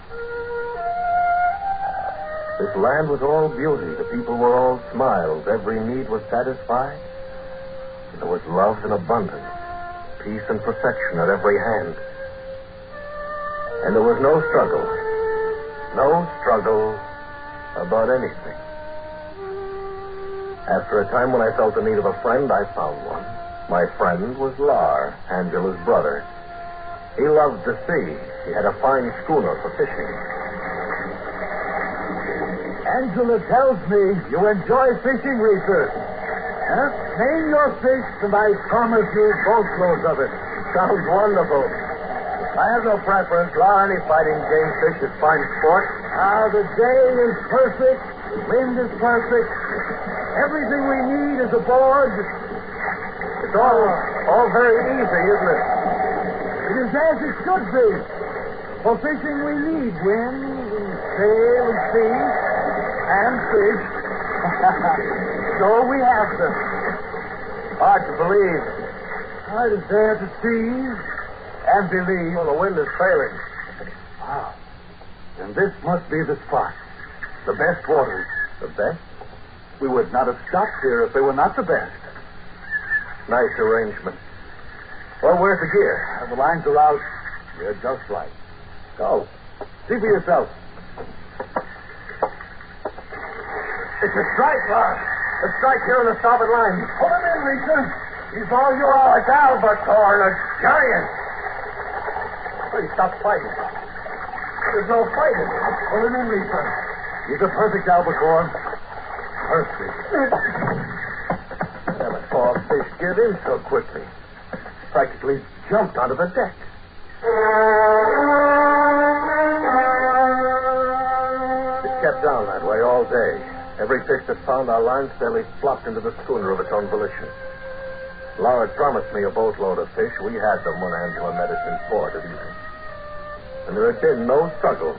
This land was all beauty. The people were all smiles. Every need was satisfied. And there was love in abundance, peace and perfection at every hand. And there was no struggle. No struggle about anything. After a time when I felt the need of a friend, I found one. My friend was Lar, Angela's brother. He loved the sea. He had a fine schooner for fishing. Angela tells me you enjoy fishing, Reefer. Huh? Name your fish, and I promise you boatloads of it. Sounds wonderful. I have no preference. Law, any fighting game fish is fine sport. The day is perfect. The wind is perfect. Everything we need is aboard. It's all very easy, isn't it? It is as it should be. For fishing we need wind and sail and sea and fish. So we have them. Hard to believe. I dare to seize and believe. Well, the wind is failing. Wow. And this must be the spot. The best waters. The best? We would not have stopped here if they were not the best. Nice arrangement. Well, where's the gear? The lines are out. They're just right. Go. See for yourself. It's a strike, Lars. A strike here on the starboard line. Pull him in, Lisa. He's all yours. Oh, it's Albacore, a giant. Well, he stopped fighting. There's no fighting. Pull him in, Lisa. He's a perfect Albacore. Perfect. Never saw a fish get in so quickly. Practically jumped onto the deck. It kept down that way all day. Every fish that found our line fairly flopped into the schooner of its own volition. Laura had promised me a boatload of fish. We had them when Angela met us in port at evening. And there had been no struggle,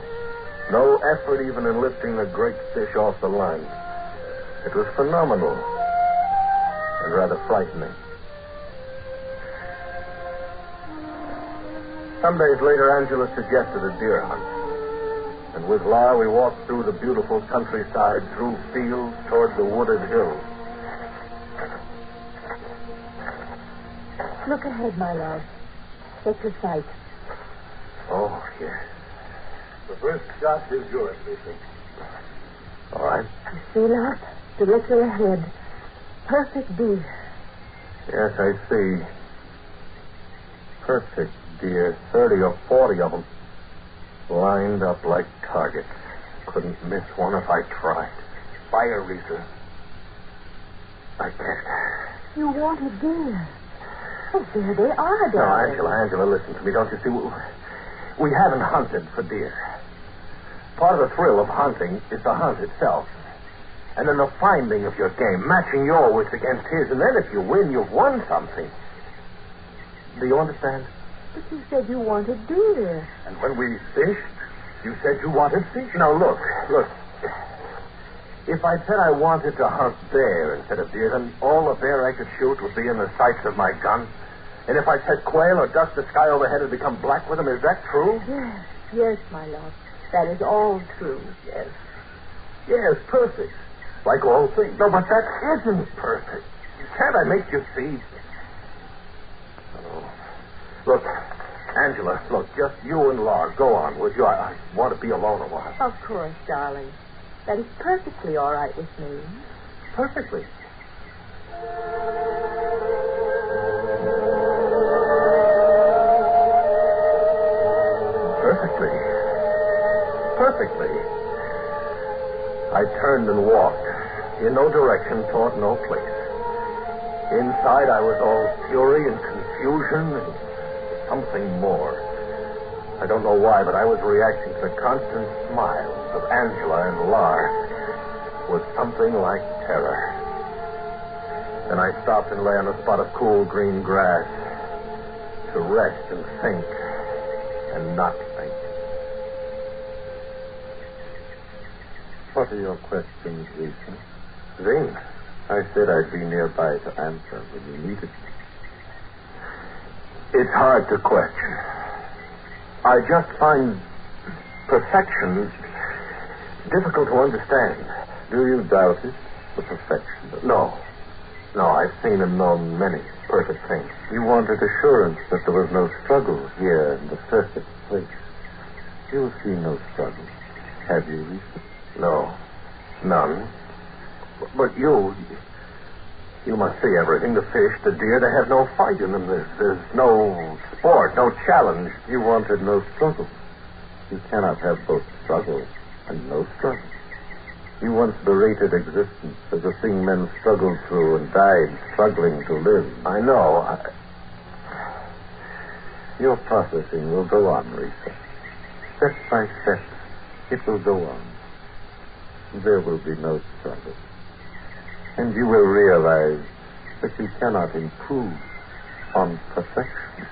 no effort even in lifting the great fish off the line. It was phenomenal and rather frightening. Some days later, Angela suggested a deer hunt. And with La, we walked through the beautiful countryside, through fields, toward the wooded hills. Look ahead, my love. Check your sight. Oh, yes. The first shot is yours, Lucy. All right. You see, love? Directly ahead. Perfect deer. Yes, I see. Perfect deer. 30 or 40 of them. Lined up like targets. Couldn't miss one if I tried. Fire, Rita. I can't. You want a deer. Oh, there they are, No, darling. Angela, listen to me. Don't you see? We haven't hunted for deer. Part of the thrill of hunting is the hunt itself. And then the finding of your game, matching your wits against his. And then if you win, you've won something. Do you understand? But you said you wanted deer. And when we fished, you said you wanted fish. Now, look. If I said I wanted to hunt bear instead of deer, then all the bear I could shoot would be in the sights of my gun. And if I said quail or dust the sky overhead had become black with them, is that true? Yes, my love. That is all true. Yes, perfect. Like all things. No, but that isn't perfect. Can't I make you see? Oh. Look, Angela, just you and Laura. Go on, would you? I want to be alone a while. Of course, darling. That is perfectly all right with me. Perfectly. Perfectly. I turned and walked. In no direction, toward no place. Inside, I was all fury and confusion and something more. I don't know why, but I was reacting to the constant smiles of Angela and Lar with something like terror. Then I stopped and lay on a spot of cool green grass to rest and think and not think. What are your questions, Lisa? Zane, I said I'd be nearby to answer when you needed me. It's hard to question. I just find perfection difficult to understand. Do you doubt it, the perfection? No, I've seen and known many perfect things. You wanted assurance that there was no struggle here in the perfect place. You'll see no struggle. Have you, Lisa? No, none. But you must see everything. The fish, the deer, they have no fight in them. There's no sport, no challenge. You wanted no struggle. You cannot have both struggle and no struggle. You once berated existence as a thing men struggled through and died struggling to live. I know. Your processing will go on, Lisa. Step by step, it will go on. There will be no struggle. And you will realize that you cannot improve on perfection.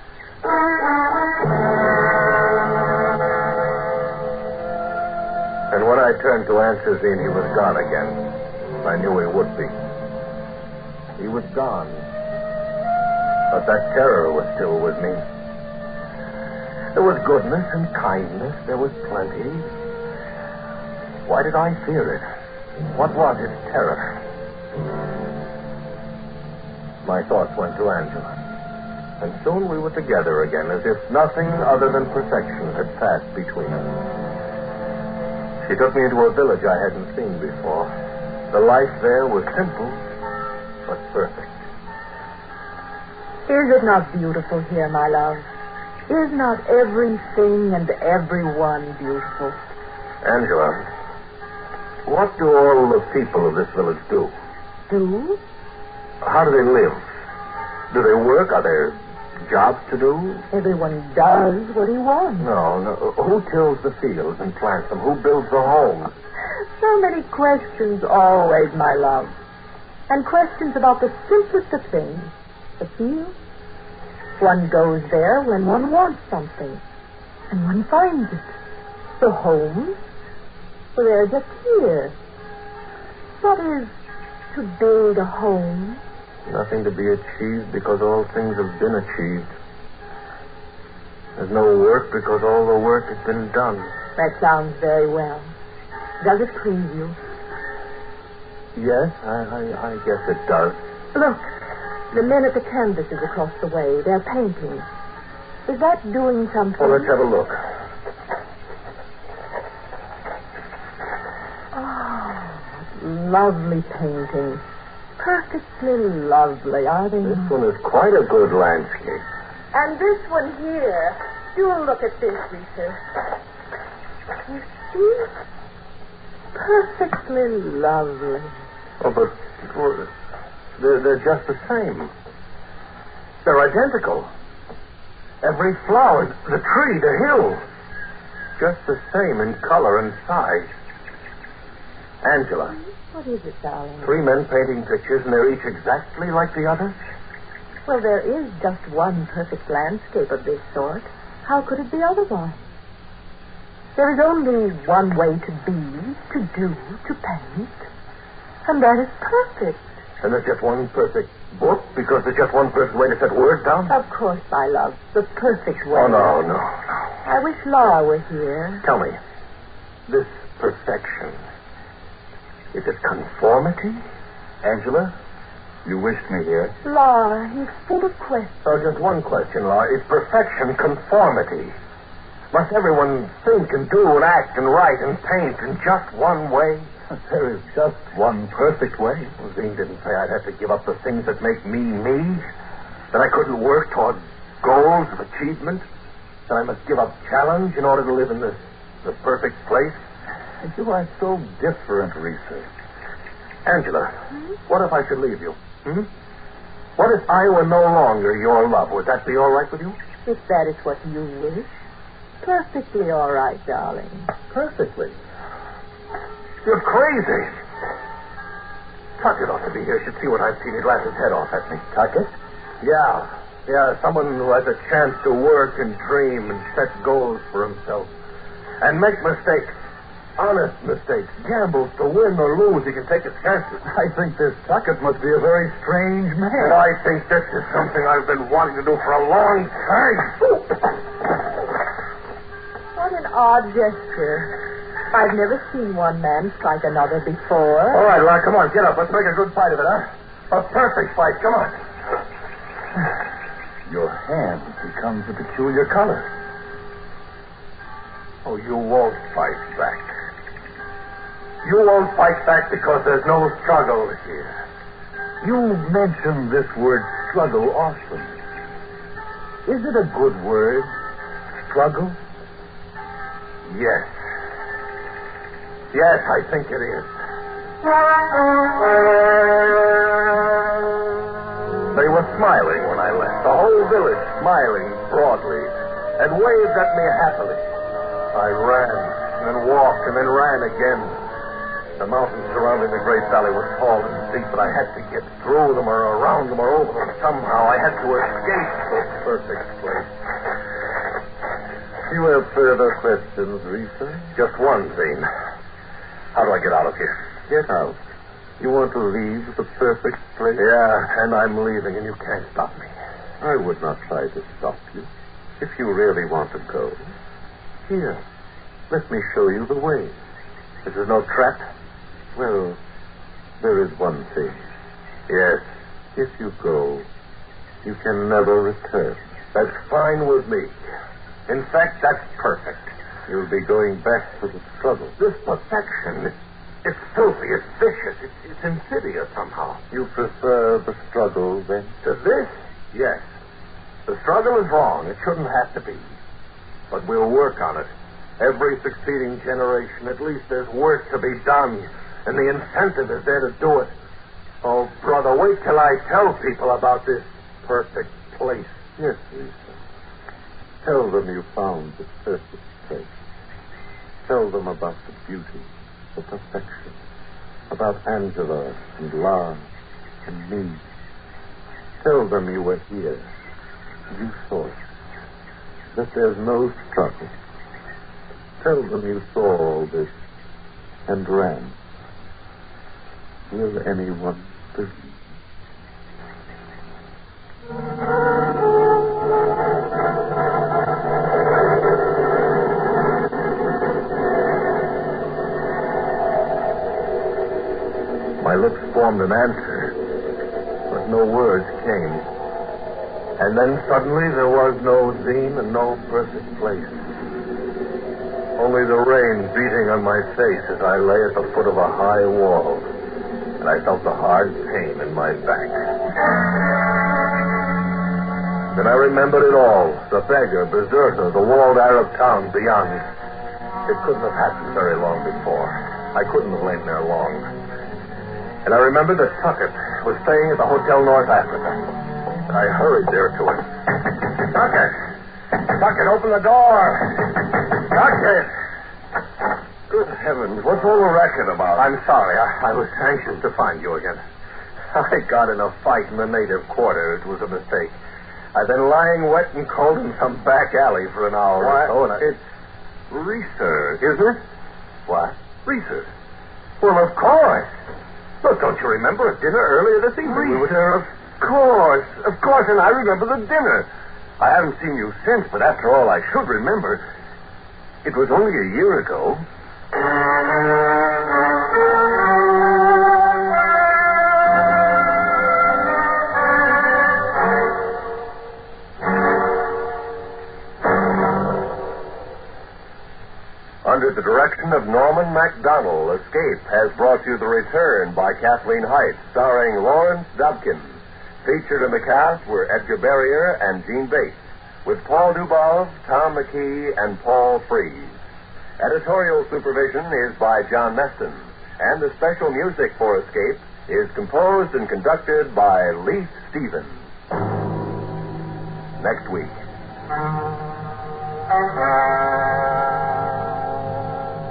And when I turned to answer Zine, he was gone again. I knew he would be. He was gone. But that terror was still with me. There was goodness and kindness. There was plenty. Why did I fear it? What was its terror? My thoughts went to Angela. And soon we were together again, as if nothing other than perfection had passed between us. She took me into a village I hadn't seen before. The life there was simple, but perfect. Is it not beautiful here, my love? Is not everything and everyone beautiful? Angela, what do all the people of this village do? Do? How do they live? Do they work? Are there jobs to do? Everyone does what he wants. No. Who tills the fields and plants them? Who builds the homes? So many questions always, my love. And questions about the simplest of things. The field. One goes there when one wants something. And one finds it. The homes. They're just here. What is to build a home? Nothing to be achieved because all things have been achieved. There's no work because all the work has been done. That sounds very well. Does it please you? Yes, I guess it does. Look. The men at the canvases across the way, they're painting. Is that doing something? Well, let's have a look. Oh, lovely painting. Perfectly lovely, are they? This one is quite a good landscape. And this one here. Do look at this, Rita. You see? Perfectly lovely. Oh, but they're just the same. They're identical. Every flower, the tree, the hill, just the same in color and size. Angela. What is it, darling? 3 men painting pictures, and they're each exactly like the others? Well, there is just one perfect landscape of this sort. How could it be otherwise? There is only one way to be, to do, to paint. And that is perfect. And there's just one perfect book because there's just one perfect way to set words down? Of course, my love. The perfect way. Oh, no. I wish Laura were here. Tell me, this perfection, is it conformity? Angela, you wished me here. Laura, he's full of questions. Oh, just one question, Laura. Is perfection conformity? Must everyone think and do and act and write and paint in just one way? There is just one perfect way. Well, Zine didn't say I'd have to give up the things that make me me. That I couldn't work toward goals of achievement. That I must give up challenge in order to live in the perfect place. And you are so different, Risa. Angela, what if I should leave you? What if I were no longer your love? Would that be all right with you? If that is what you wish. Perfectly all right, darling. Perfectly. You're crazy. Tuckett ought to be here. Should see what I've seen. He'd laugh his head off at me. Tuckett? Yeah. Someone who has a chance to work and dream and set goals for himself. And make mistakes. Honest mistakes. Gambles to win or lose. He can take his chances. I think this Tuckett must be a very strange man. And I think this is something I've been wanting to do for a long time. What an odd gesture. I've never seen one man strike another before. All right, Laura, come on. Get up. Let's make a good fight of it, huh? A perfect fight. Come on. Your hand becomes a peculiar color. Oh, you won't fight back. You won't fight back because there's no struggle here. You mention this word struggle often. Is it a good word? Struggle? Yes. Yes, I think it is. They were smiling when I left. The whole village smiling broadly and waved at me happily. I ran, and then walked, and then ran again. The mountains surrounding the great valley were tall and steep, but I had to get through them or around them or over them somehow. I had to escape this perfect place. You have further questions, Risa? Just one, Zane. How do I get out of here? Get out. You want to leave the perfect place? Yeah, and I'm leaving, and you can't stop me. I would not try to stop you. If you really want to go, here, let me show you the way. This is no trap? Well, there is one thing. Yes. If you go, you can never return. That's fine with me. In fact, that's perfect. You'll be going back to the struggle. This perfection, it's filthy, it's vicious, it's insidious somehow. You prefer the struggle, then? To this? Yes. The struggle is wrong. It shouldn't have to be. But we'll work on it. Every succeeding generation, at least there's work to be done. And the incentive is there to do it. Oh, brother, wait till I tell people about this perfect place. Yes, Lisa. Tell them you found the perfect place. Tell them about the beauty, the perfection, about Angela and Lars and me. Tell them you were here. You saw it. That there's no struggle. Tell them you saw all this and ran. Will anyone believe? My lips formed an answer, but no words came. And then suddenly there was no scene and no perfect place. Only the rain beating on my face as I lay at the foot of a high wall. And I felt the hard pain in my back. Then I remembered it all. The beggar, Berserker, the walled Arab town beyond. It couldn't have happened very long before. I couldn't have lain there long. And I remembered that Tuckett was staying at the Hotel North Africa. And I hurried there to him. Tuckett! Tuckett, open the door! Tuckett! Good heavens, what's all the racket about? I'm sorry. I was anxious to find you again. I got in a fight in the native quarter. It was a mistake. I've been lying wet and cold in some back alley for an hour or so, and it's Reeser, isn't it? What? Reeser? Well, of course. Look, don't you remember a dinner earlier this evening? Reeser, of course, and I remember the dinner. I haven't seen you since, but after all, I should remember. It was only a year ago. Under the direction of Norman MacDonald, Escape has brought you The Return by Kathleen Heights, starring Lawrence Dobkin. Featured in the cast were Edgar Barrier and Gene Bates, with Paul Dubov, Tom McKee, and Paul Freese. Editorial supervision is by John Meston, and the special music for Escape is composed and conducted by Leith Stevens. Next week.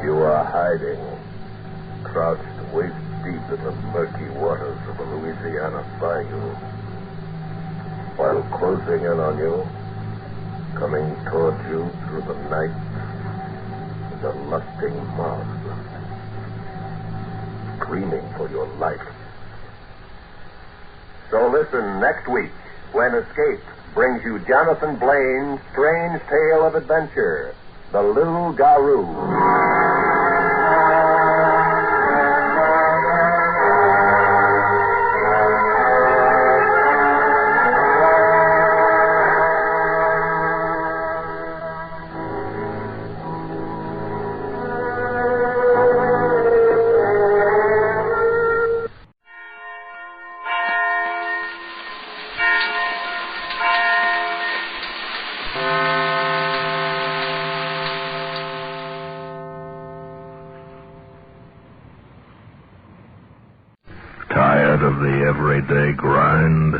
You are hiding, crouched waist deep in the murky waters of the Louisiana bayou. While closing in on you, coming toward you through the night, is a lusting mob, screaming for your life. So listen next week when Escape brings you Jonathan Blaine's strange tale of adventure, The Loop-Garon. Tired of the everyday grind?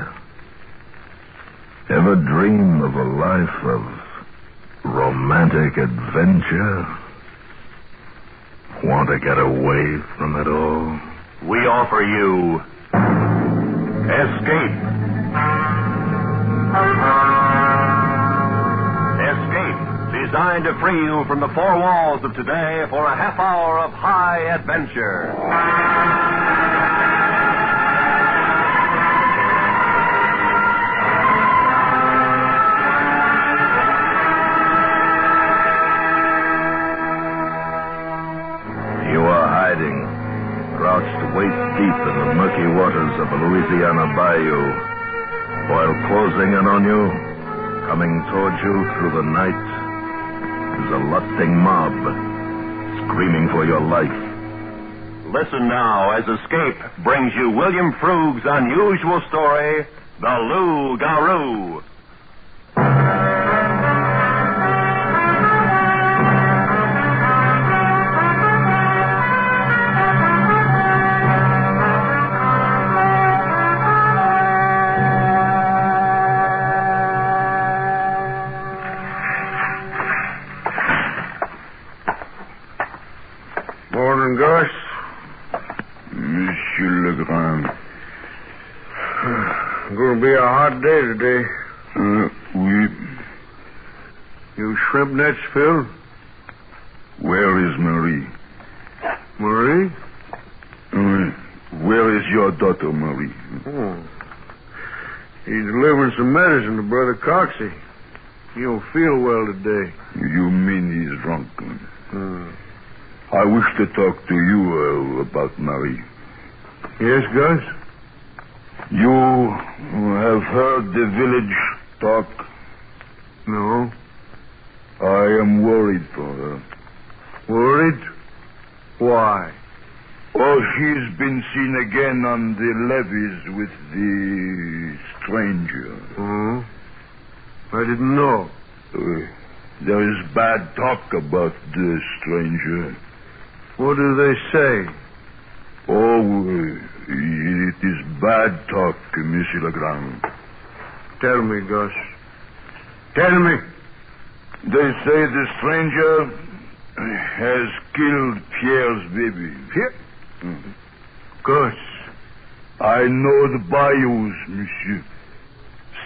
Ever dream of a life of romantic adventure? Want to get away from it all? We offer you Escape. Escape, designed to free you from the four walls of today for a half hour of high adventure. Crouched waist deep in the murky waters of the Louisiana bayou, while closing in on you, coming towards you through the night, is a lusting mob, screaming for your life. Listen now as Escape brings you William Frug's unusual story, The Loop-Garon. Morning, Gus. Monsieur Legrand. Going to be a hot day today. Oui. You shrimp nets filled? Where is Marie? Marie? Where is your daughter, Marie? Oh. He's delivering some medicine to Brother Coxey. He don't feel well today. You mean he's drunk? I wish to talk to you about Marie. Yes, Gus? You have heard the village talk? No. I am worried for her. Worried? Why? Oh, she's been seen again on the levees with the stranger. Oh? I didn't know. There is bad talk about the stranger. What do they say? Oh, it is bad talk, Monsieur Legrand. Tell me, Gus. Tell me. They say the stranger has killed Pierre's baby. Pierre? Mm-hmm. Gus. I know the bayous, monsieur.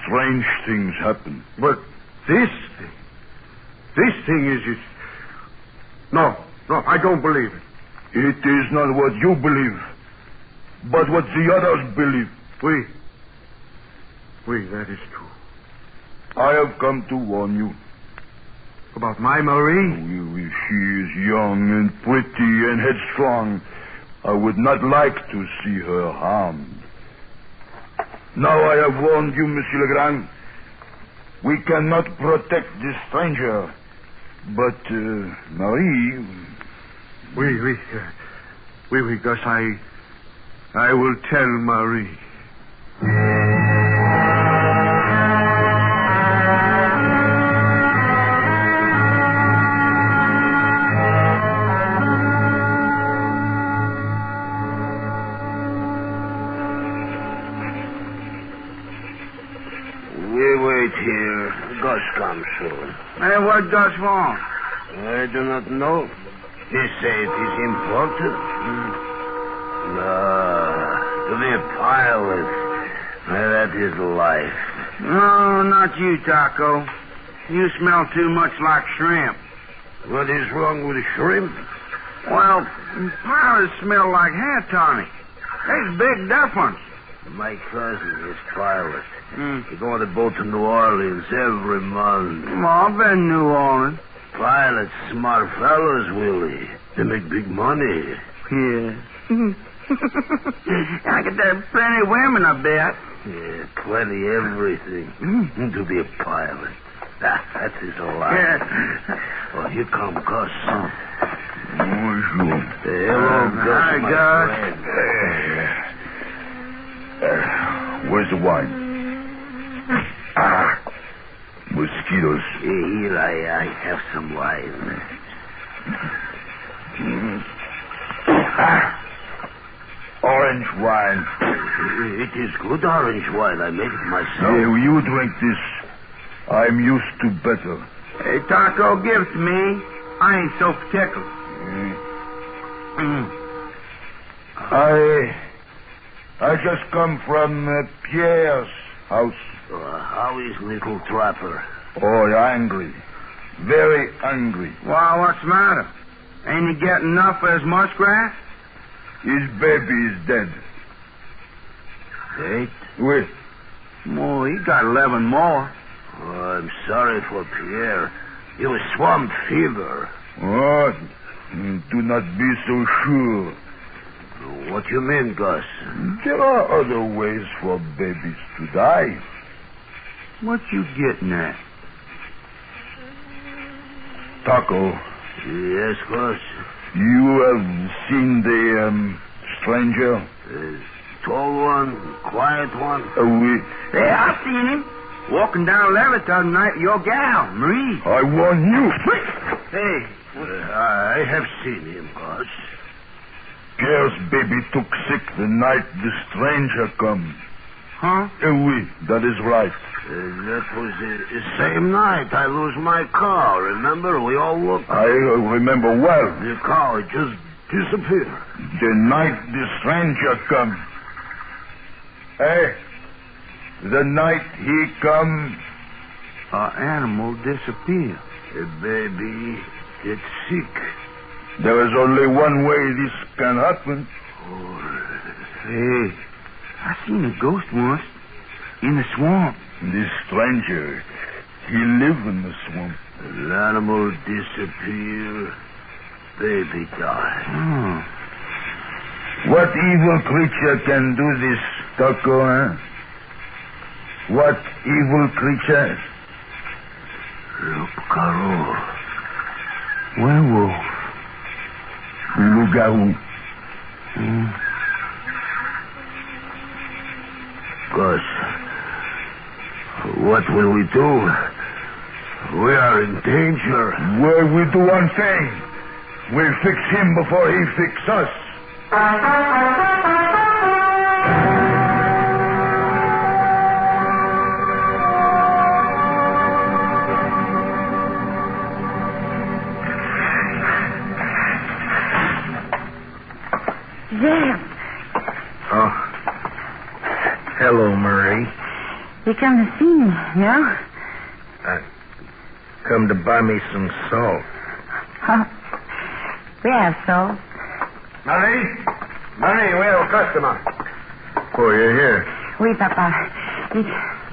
Strange things happen. But this thing is... No, I don't believe it. It is not what you believe, but what the others believe. That is true. I have come to warn you. About my Marie? She is young and pretty and headstrong. I would not like to see her harmed. Now I have warned you, Monsieur Legrand. We cannot protect this stranger. But, Marie... Oui, Gus, I will tell Marie. We wait here. Gus comes soon. And what Gus want? I do not know. He said it is important. To be a pilot, that is life. No, not you, Taco. You smell too much like shrimp. What is wrong with shrimp? Well, pilots smell like hair tonic. There's a big difference. My cousin is pilot. He go on the boat to New Orleans every month. Well, I've been in New Orleans. Pilots, smart fellows, Willie. They make big money. Yeah. I get there plenty of women, I bet. Yeah, plenty everything. To be a pilot. That is a lot. Yeah. Oh, here come Gus. Bonjour. Hello, Gus. Hi, Gus. Where's the wine? Mosquitoes. Here I have some wine. Orange wine. It is good orange wine. I made it myself. Yeah, you drink this. I'm used to better. Hey, Taco, give it to me. I ain't so particular. I just come from Pierre's house. How is little Trapper? Oh, angry. Very angry. Well, what's the matter? Ain't he getting enough of his muskrat? His baby is dead. Dead? Oui. Well, he got 11 more. Oh, I'm sorry for Pierre. He was swamp fever. Oh, do not be so sure. What do you mean, Gus? There are other ways for babies to die. What you getting at? Taco. Yes, Gus. You have seen the stranger? Tall one, quiet one. Oui. Hey, I've seen him. Walking down Levitt the other night with your gal, Marie. I warn you. Hey. I have seen him, Gus. Pierre's baby took sick the night the stranger come. Huh? Oui, that is right. That was the same night I lose my car. Remember? We all looked. I remember well. The car just disappeared. The night the stranger come. Hey, the night he come. An animal disappeared. A baby gets sick. There is only one way this can happen. Hey, I seen a ghost once in the swamp. The stranger, he live in the swamp. An animal disappear, baby die. What evil creature can do this? Tucko, huh? What evil creature? Loop-Garon. Werewolf. Loop-Garon. Gus, what will we do? We are in danger. Well, we do one thing. We'll fix him before he fix us. Zeb, Oh. Hello, Marie. you come to see me, no? Come to buy me some salt. Oh, we have salt. Marie, we have a customer. Oh, you're here. Oui, Papa.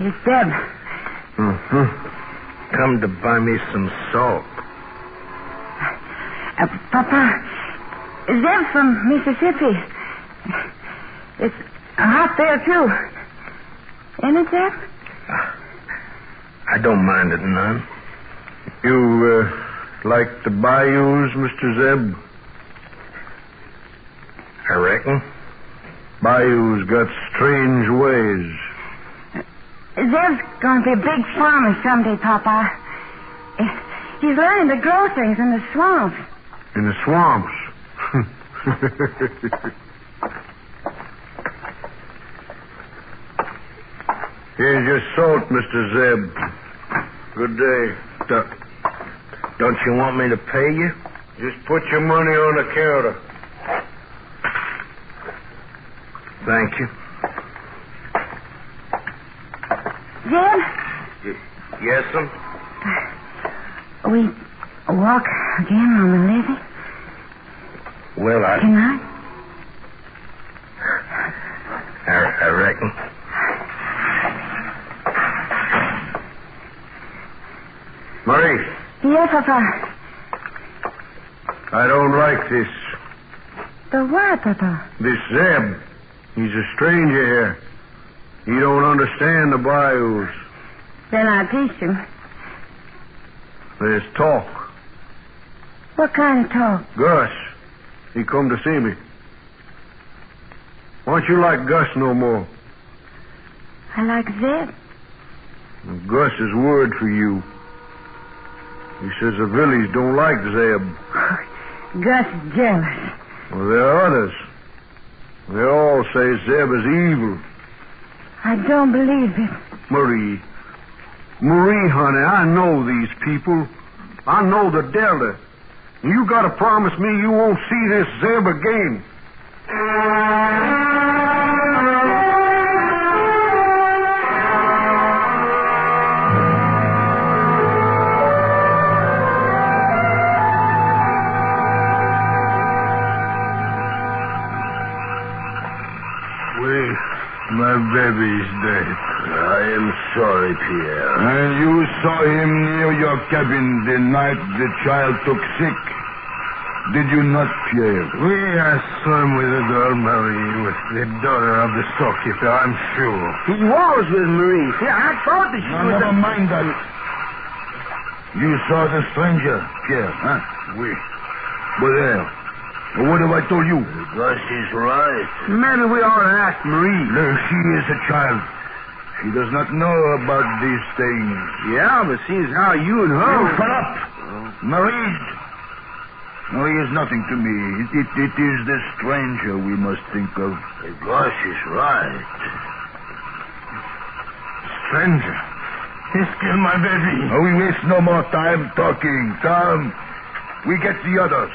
It's Deb. Mm-hmm. Come to buy me some salt. Papa, Zeb from Mississippi. It's hot there, too. Ain't it, Zeb? I don't mind it none. You, like the bayous, Mr. Zeb? I reckon. Bayous got strange ways. Zeb's going to be a big farmer someday, Papa. He's learning to grow things in the swamps. In the swamps? Here's your salt, Mr. Zeb. Good day. Don't you want me to pay you? Just put your money on the counter. Thank you. Zeb? Yes, sir? We walk again on the levee? Well, Tonight? I reckon. Marie, Yes, Papa. I don't like this. The what, Papa? This Zeb. He's a stranger here. He don't understand the bayous. Then I'll teach him. There's talk. What kind of talk? Gus, he come to see me. Why don't you like Gus no more? I like Zeb. Gus is word for you. He says the village don't like Zeb. Gus is jealous. Well, there are others. They all say Zeb is evil. I don't believe it. Marie, honey, I know these people. I know the Delta. You gotta promise me you won't see this Zeb again. My baby's dead. I am sorry, Pierre. And you saw him near your cabin the night the child took sick. Did you not, Pierre? I saw him with the girl, Marie, with the daughter of the storekeeper, I'm sure. He was with Marie. See, I thought that she was... Never mind that. You saw the stranger, Pierre, huh? Oui. But there. What have I told you? Gus is right. Maybe we ought to ask Marie. No, she is a child. She does not know about these things. Yeah, but seeing how you and her... You shut up. Marie is nothing to me. It is the stranger we must think of. Gus is right. Stranger? He killed my baby. Oh, we waste no more time talking. Come. We get the others.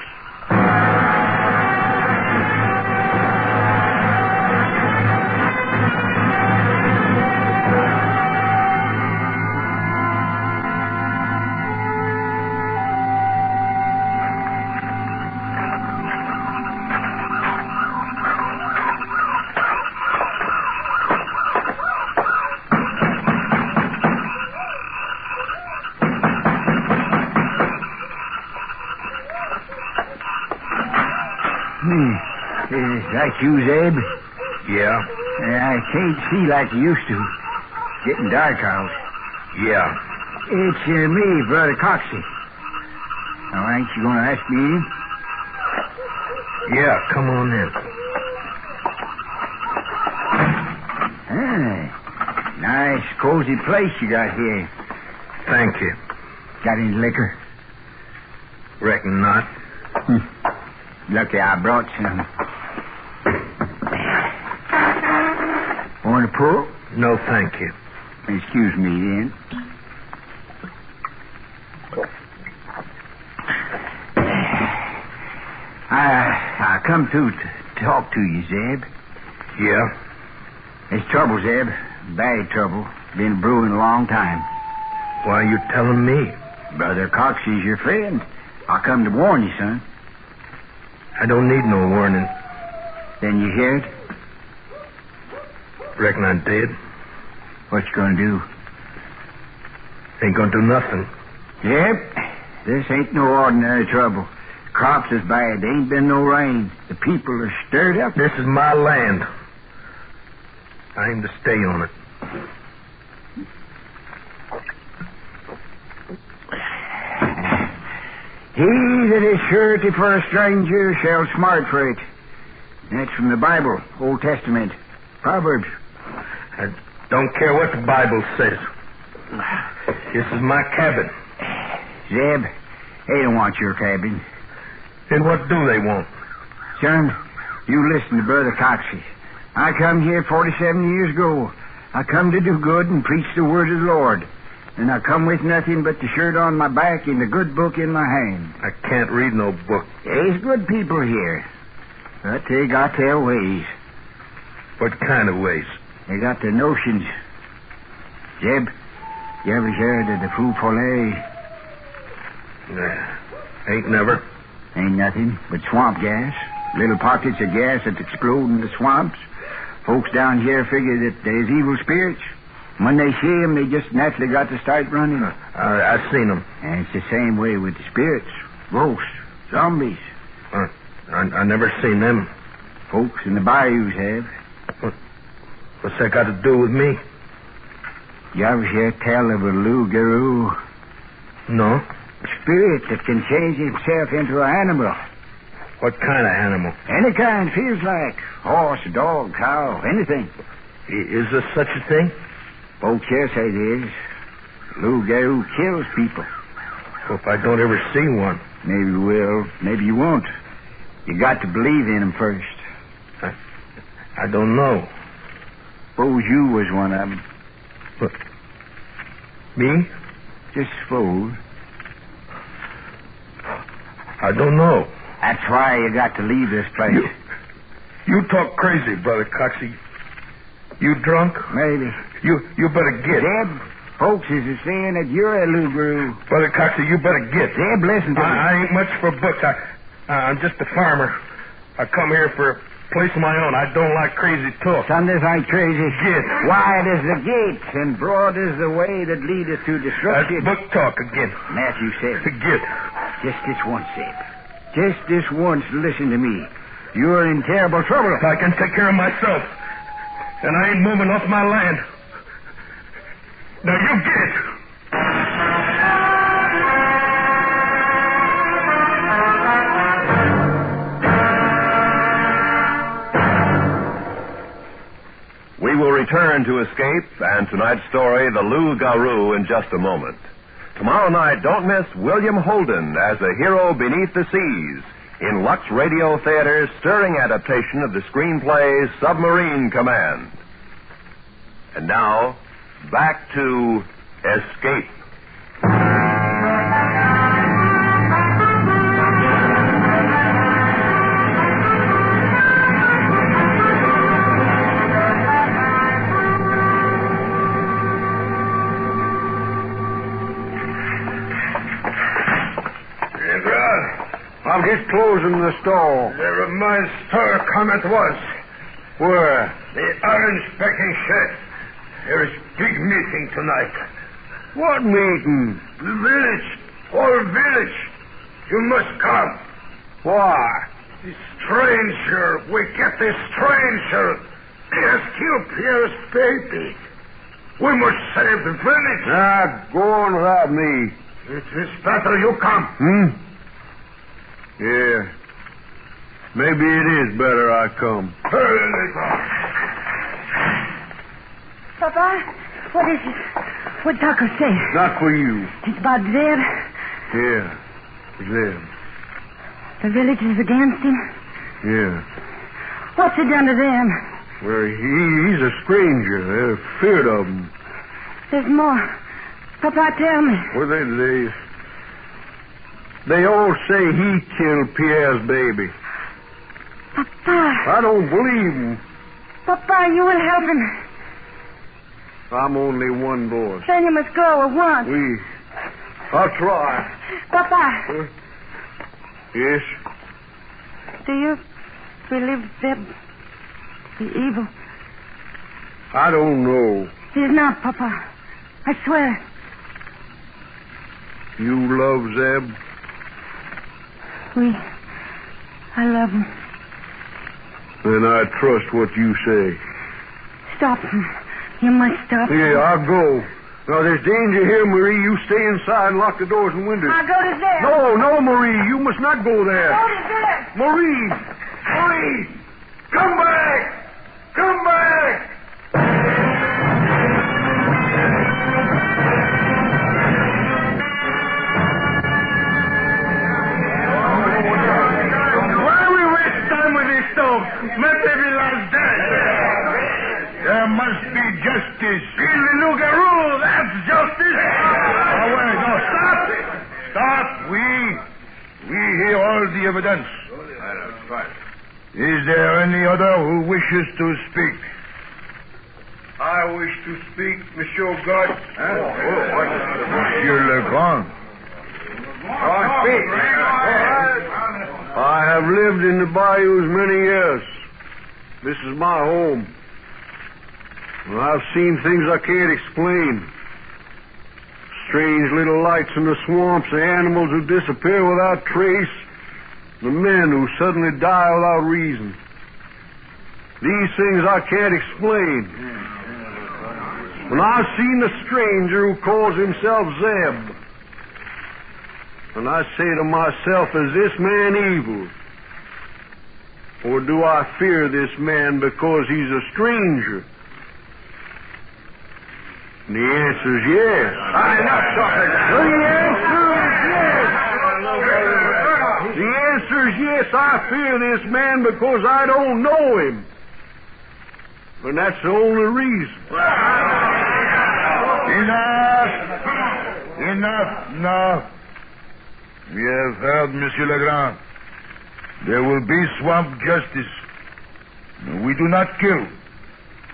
Is that you, Zeb? Yeah. I can't see like you used to. Getting dark out. Yeah. It's me, Brother Coxey. Now, ain't you going to ask me in? Yeah, come on in. Nice, cozy place you got here. Thank you. Got any liquor? Reckon not. Lucky I brought some. Want a pull? No, thank you. Excuse me, then. I come to talk to you, Zeb. Yeah? There's trouble, Zeb. Bad trouble. Been brewing a long time. Why are you telling me? Brother Coxey's your friend. I come to warn you, son. I don't need no warning. Then you hear it? Reckon I did. What you gonna do? Ain't gonna do nothing. Yep. This ain't no ordinary trouble. Crops is bad. There ain't been no rain. The people are stirred up. This is my land. I aim to stay on it. He that is surety for a stranger shall smart for it. That's from the Bible, Old Testament, Proverbs. I don't care what the Bible says. This is my cabin. Zeb, they don't want your cabin. Then what do they want? Son, you listen to Brother Coxey. I come here 47 years ago. I come to do good and preach the word of the Lord. And I come with nothing but the shirt on my back and the good book in my hand. I can't read no book. There's good people here. But they got their ways. What kind of ways? They got their notions. Jeb, you ever heard of the fou follet? Ain't never. Ain't nothing but swamp gas. Little pockets of gas that explode in the swamps. Folks down here figure that there's evil spirits. When they see them, they just naturally got to start running. I've seen them. And it's the same way with the spirits. Ghosts. Zombies. I never seen them. Folks in the bayous have. What's that got to do with me? You ever hear tell of a Loop-Garon? No. Spirit that can change himself into an animal. What kind of animal? Any kind, feels like. Horse, dog, cow, anything. Is there such a thing? Folks here say there is. Loop-Garon kills people. Well, if I don't ever see one. Maybe you will, maybe you won't. You got to believe in him first. I don't know. Suppose you was one of them. What? Me? Just suppose. I don't know. That's why you got to leave this place. You talk crazy, Brother Coxey. You drunk? Maybe. You better get. Zeb, folks is saying that you're a Loop-Garon. Brother Coxey, you better get. Zeb, listen to me. I ain't much for books. I'm just a farmer. I come here for a place of my own. I don't like crazy talk. Son, this ain't crazy. Get. Wide is the gate, and broad is the way that leadeth to destruction. That's book talk again. Matthew said. Get. Just this once, Zeb. Just this once, listen to me. You're in terrible trouble. I can take care of myself. And I ain't moving off my land. Now you get it. We will return to Escape and tonight's story, The Loop-Garon, in just a moment. Tomorrow night, don't miss William Holden as a hero beneath the seas in Lux Radio Theater's stirring adaptation of the screenplay Submarine Command. And now, back to Escape. I'm just closing the store. There my store come at once. Where? The orange packing shed. There is big meeting tonight. What meeting? The village. Whole village. You must come. Why? The stranger. We get the stranger. He has killed Pierre's baby. We must save the village. Go on without me. It is better you come. Yeah. Maybe it is better I come. Papa, what is it? What Tucker say? Not for you. It's about Zeb. Yeah. Zeb. The village is against him. Yeah. What's he done to them? Well, he's a stranger. They're afraid of him. There's more. Papa, tell me. Well, they all say he killed Pierre's baby. Papa. I don't believe him. Papa, you will help him. I'm only one boy. Then you must go at once. I'll try. Papa. Yes? Do you believe Zeb be evil? I don't know. He's not, Papa. I swear. You love Zeb? I love him. Then I trust what you say. Stop him. You must stop him. Yeah, I'll go. Now, there's danger here, Marie. You stay inside and lock the doors and windows. I'll go to Zeb. No, Marie. You must not go there. Go to Zeb. Marie! Come back! Come back! Why we waste time with this stuff? Let every last day. There must be justice. In the Loop-Garon, that's justice. Oh, wait, no, stop. Stop. We hear all the evidence. Is there any other who wishes to speak? I wish to speak, Monsieur God. Monsieur Legrand. Speak. I have lived in the bayous many years. This is my home. And I've seen things I can't explain. Strange little lights in the swamps, the animals who disappear without trace, the men who suddenly die without reason. These things I can't explain. And I've seen the stranger who calls himself Zeb. And I say to myself, is this man evil? Or do I fear this man because he's a stranger? And the answer is yes. The answer is yes. I fear this man because I don't know him. And that's the only reason. Enough. No. We have heard, Monsieur Legrand. There will be swamp justice. We do not kill.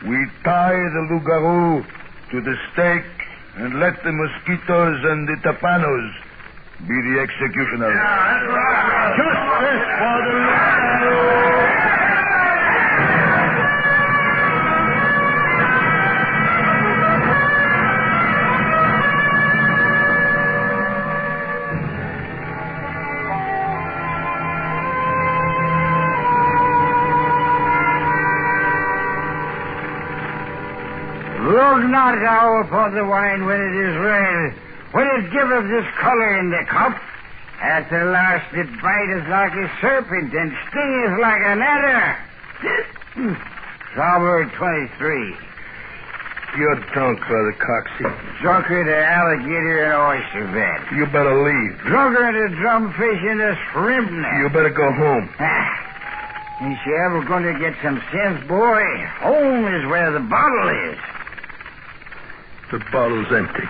We tie the Loop-Garon to the stake and let the mosquitoes and the tapanos be the executioners. Justice for the Loop-Garon! Look not thou upon the wine when it is red, when it giveth this color in the cup. At the last it biteth like a serpent and stingeth like an adder. Proverb 23. You're drunk, Brother Coxey. Drunker than alligator in oyster bed. You better leave. Drunker than drumfish in a shrimp net. You better go home. Ain't you ever going to get some sense, boy? Home is where the bottle is. The bottle's empty.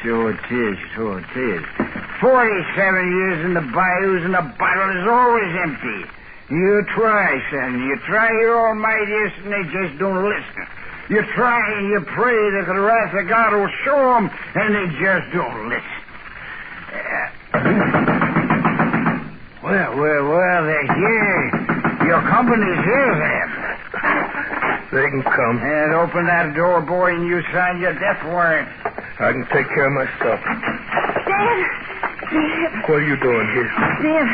Sure it is. 47 years in the bayous and the bottle is always empty. You try, son. You try your almightiest and they just don't listen. You try and you pray that the wrath of God will show them and they just don't listen. Well, they're here. Your company's here, then. They can come. And open that door, boy, and you sign your death warrant. I can take care of myself. Dad! What are you doing here? Dad,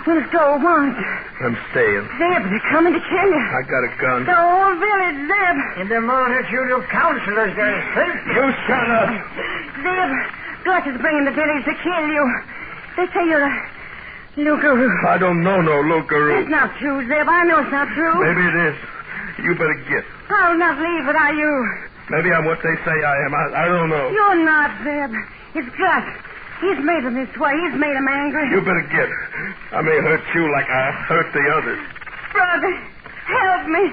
We'll go once. I'm staying. Zeb, they're coming to kill you. I got a gun. The whole village, Zeb. In the multitude of counselors, there is safety. You shut up. Zeb, Gus is bringing the village to kill you. They say you're a Loop-Garon. I don't know no Loop-Garon. It's not true, Zeb. I know it's not true. Maybe it is. You better get. I'll not leave without you. Maybe I'm what they say I am. I don't know. You're not, Zeb. It's Gus. He's made him this way. He's made him angry. You better get. I may hurt you like I hurt the others. Brother, help me.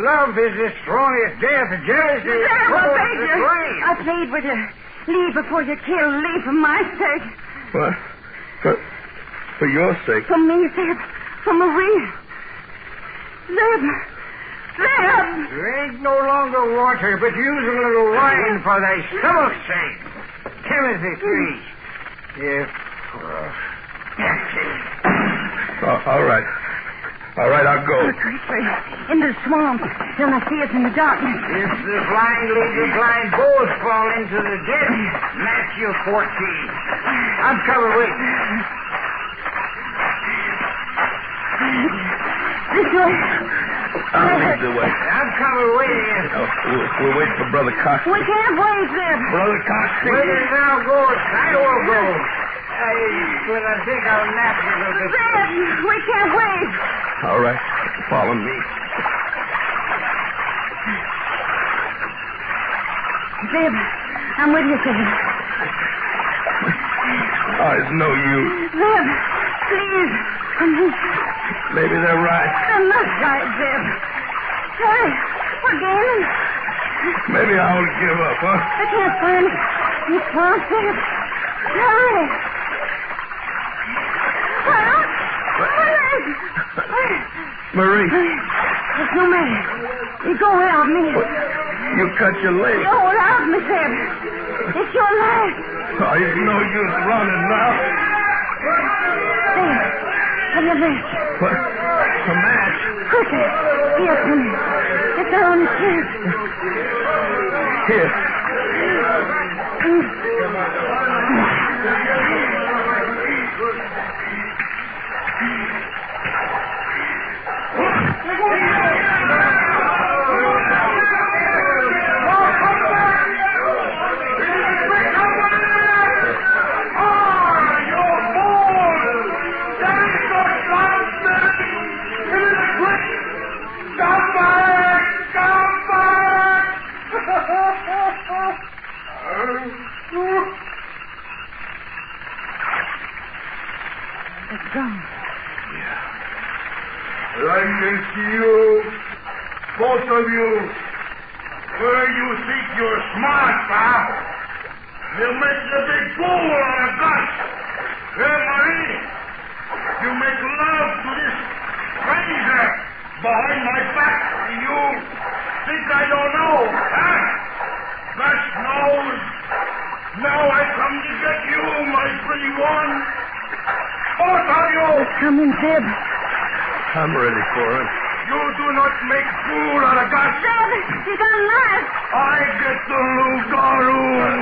Love is as strong as death. Jealousy is Zeb, I beg the you. grave. I plead with you. Leave before you kill. Leave for my sake. What? For your sake? For me, Zeb. For Marie. Zeb. Zeb. Drink no longer water, but use a little wine for thy stomach's sake. Timothy 3. If... all right. All right, I'll go. Treachery. Into the swamp. They'll not see us in the darkness. If the blind lead the blind, both fall into the ditch. Matthew 14. I'm covered with. This way. I'll lead the way. I'm covered with you. We'll wait for Brother Cox. We can't wait, Zeb. Brother Cox. Where it now goes, I will go. But I think I'll nap a little bit. Zeb, we can't wait. All right. Follow me. Zeb, I'm with you, Zeb. Oh, it's no use. Zeb, please. Maybe they're right. I'm not right, Zeb. Hurry. We're gaining. Maybe I'll give up, huh? I can't find it. You can't, Zeb. Hurry. Marie. It's no matter. You go without me. You cut your leg. Go without me, Zeb. It's your life. Oh, it's no use running now. There. Have your match. What? A match? Quicker. Here, come. It's our only chance. Here. I can see you, both of you. Where you think you're smart, huh? You make a big fool out of Gus. Hey, Marie, you make love to this stranger behind my back. You think I don't know, huh? Gus knows. Now I come to get you, my pretty one. Both of you. Coming, Zeb. I'm ready for him. You do not make fool out of Gus. Zeb, you got a knife. I get the Loop-Garon.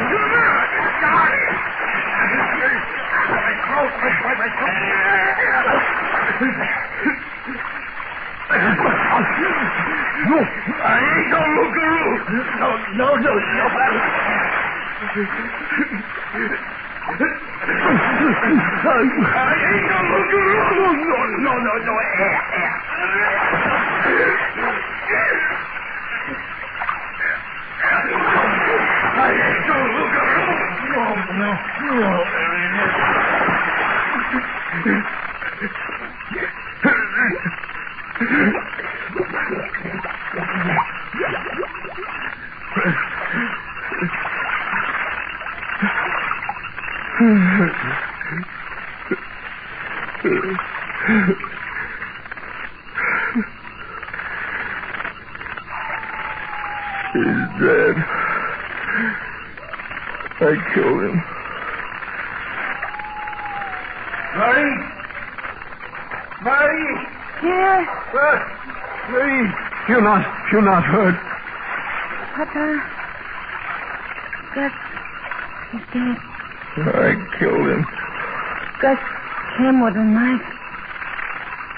No, I ain't no Loop-Garon. No. I ain't no Loop-Garon. No. I ain't no Loop-Garon. No. He's dead. I killed him. Marie! Yes? Marie, you're not hurt. Papa. Gus is dead. I killed him. Gus came with a knife.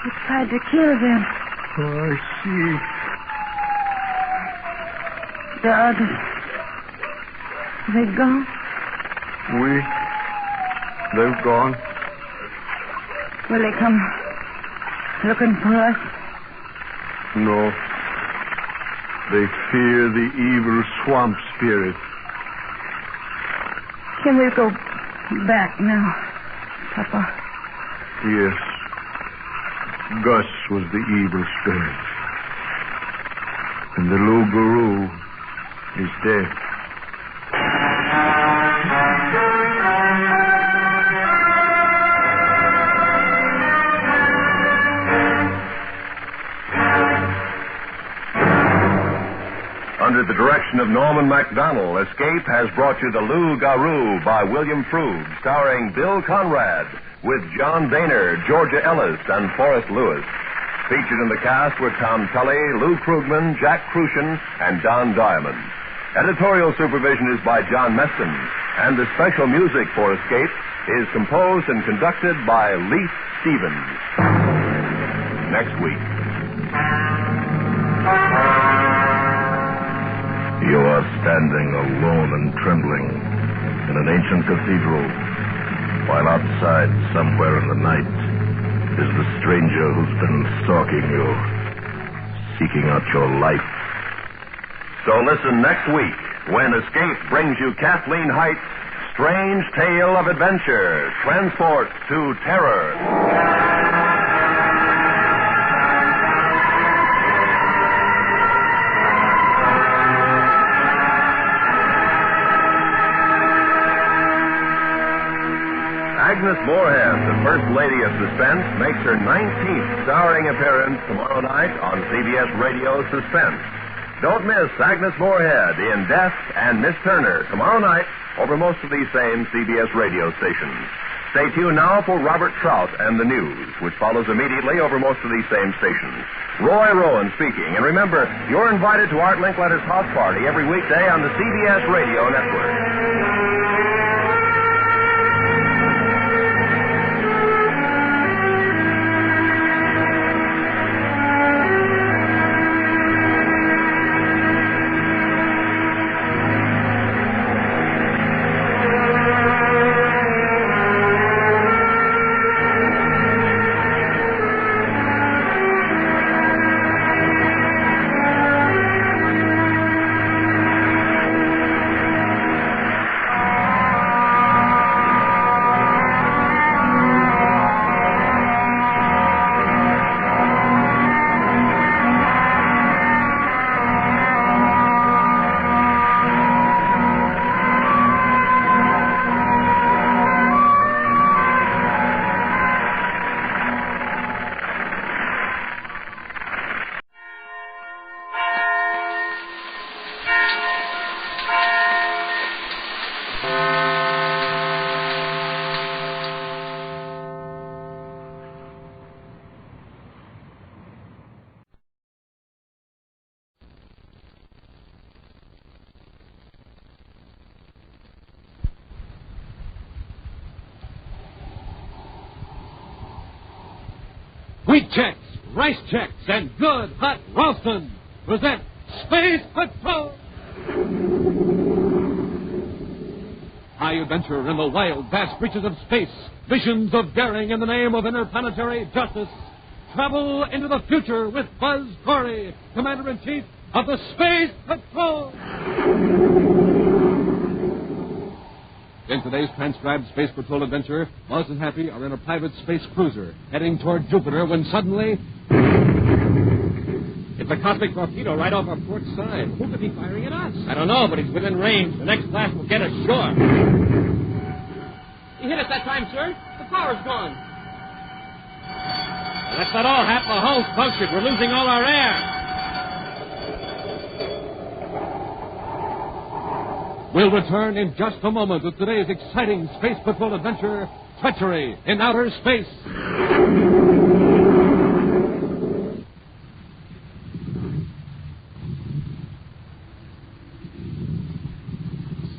He tried to kill them. Oh, I see. The others. They gone? They've gone. Will they come looking for us? No. They fear the evil swamp spirit. Can we go back now, Papa? Yes. Gus was the evil spirit. And the Loop-Garon is dead. Under the direction of Norman MacDonald, Escape has brought you the Loop-Garon by William Froug, starring Bill Conrad, with John Boehner, Georgia Ellis, and Forrest Lewis. Featured in the cast were Tom Tully, Lou Krugman, Jack Crucian, and Don Diamond. Editorial supervision is by John Meston, and the special music for Escape is composed and conducted by Leith Stevens. Next week. You are standing alone and trembling in an ancient cathedral, while outside, somewhere in the night, is the stranger who's been stalking you, seeking out your life. So listen next week when Escape brings you Kathleen Height's strange tale of adventure, transport to terror. Agnes Moorehead, the First Lady of Suspense, makes her 19th starring appearance tomorrow night on CBS Radio Suspense. Don't miss Agnes Moorehead in Death and Miss Turner tomorrow night over most of these same CBS radio stations. Stay tuned now for Robert Trout and the News, which follows immediately over most of these same stations. Roy Rowan speaking. And remember, you're invited to Art Linkletter's house party every weekday on the CBS Radio Network. Wheat Chex, Rice Chex, and Good Hot Ralston present Space Patrol! High adventure in the wild, vast reaches of space. Visions of daring in the name of interplanetary justice. Travel into the future with Buzz Corey, Commander-in-Chief of the Space Patrol! In today's transcribed Space Patrol adventure, Buzz and Happy are in a private space cruiser heading toward Jupiter when suddenly... It's a cosmic torpedo right off our port side. Who could be firing at us? I don't know, but he's within range. The next blast will get us sure. He hit us that time, sir. The power's gone. Well, that's not all, Hap. The hull's punctured. We're losing all our air. We'll return in just a moment with today's exciting Space Patrol adventure, Treachery in Outer Space.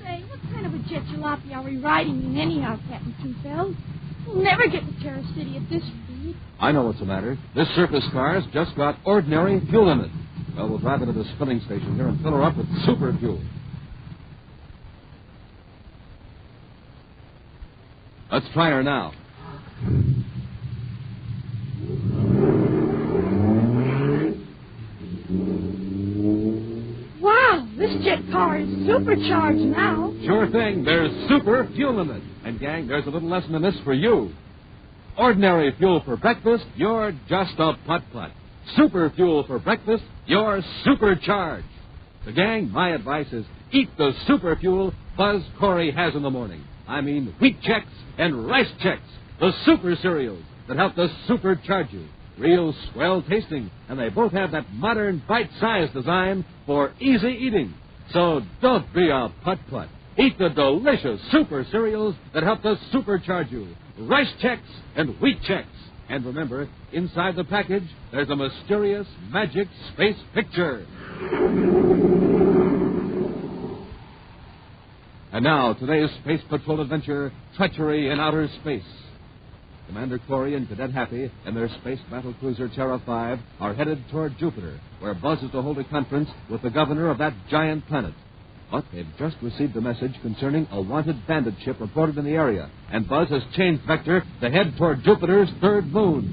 Say, what kind of a jet jalopy are we riding in anyhow, Captain Two-Bells? We'll never get to Terror City at this speed. I know what's the matter. This surface car's just got ordinary fuel in it. Well, we'll drive into this filling station here and fill her up with super fuel. Let's try her now. Wow, this jet car is supercharged now. Sure thing. There's super fuel in it. And, gang, there's a little lesson in this for you. Ordinary fuel for breakfast, you're just a putt-putt. Super fuel for breakfast, you're supercharged. So, gang, my advice is eat the super fuel Buzz Corey has in the morning. I mean wheat checks and rice checks, the super cereals that help to supercharge you. Real swell tasting, and they both have that modern bite-sized design for easy eating. So don't be a putt-putt. Eat the delicious super cereals that help to supercharge you. Rice checks and wheat checks. And remember, inside the package, there's a mysterious magic space picture. And now, today's Space Patrol adventure, Treachery in Outer Space. Commander Corey and Cadet Happy and their space battle cruiser Terra 5 are headed toward Jupiter, where Buzz is to hold a conference with the governor of that giant planet. But they've just received a message concerning a wanted bandit ship reported in the area, and Buzz has changed vector to head toward Jupiter's third moon.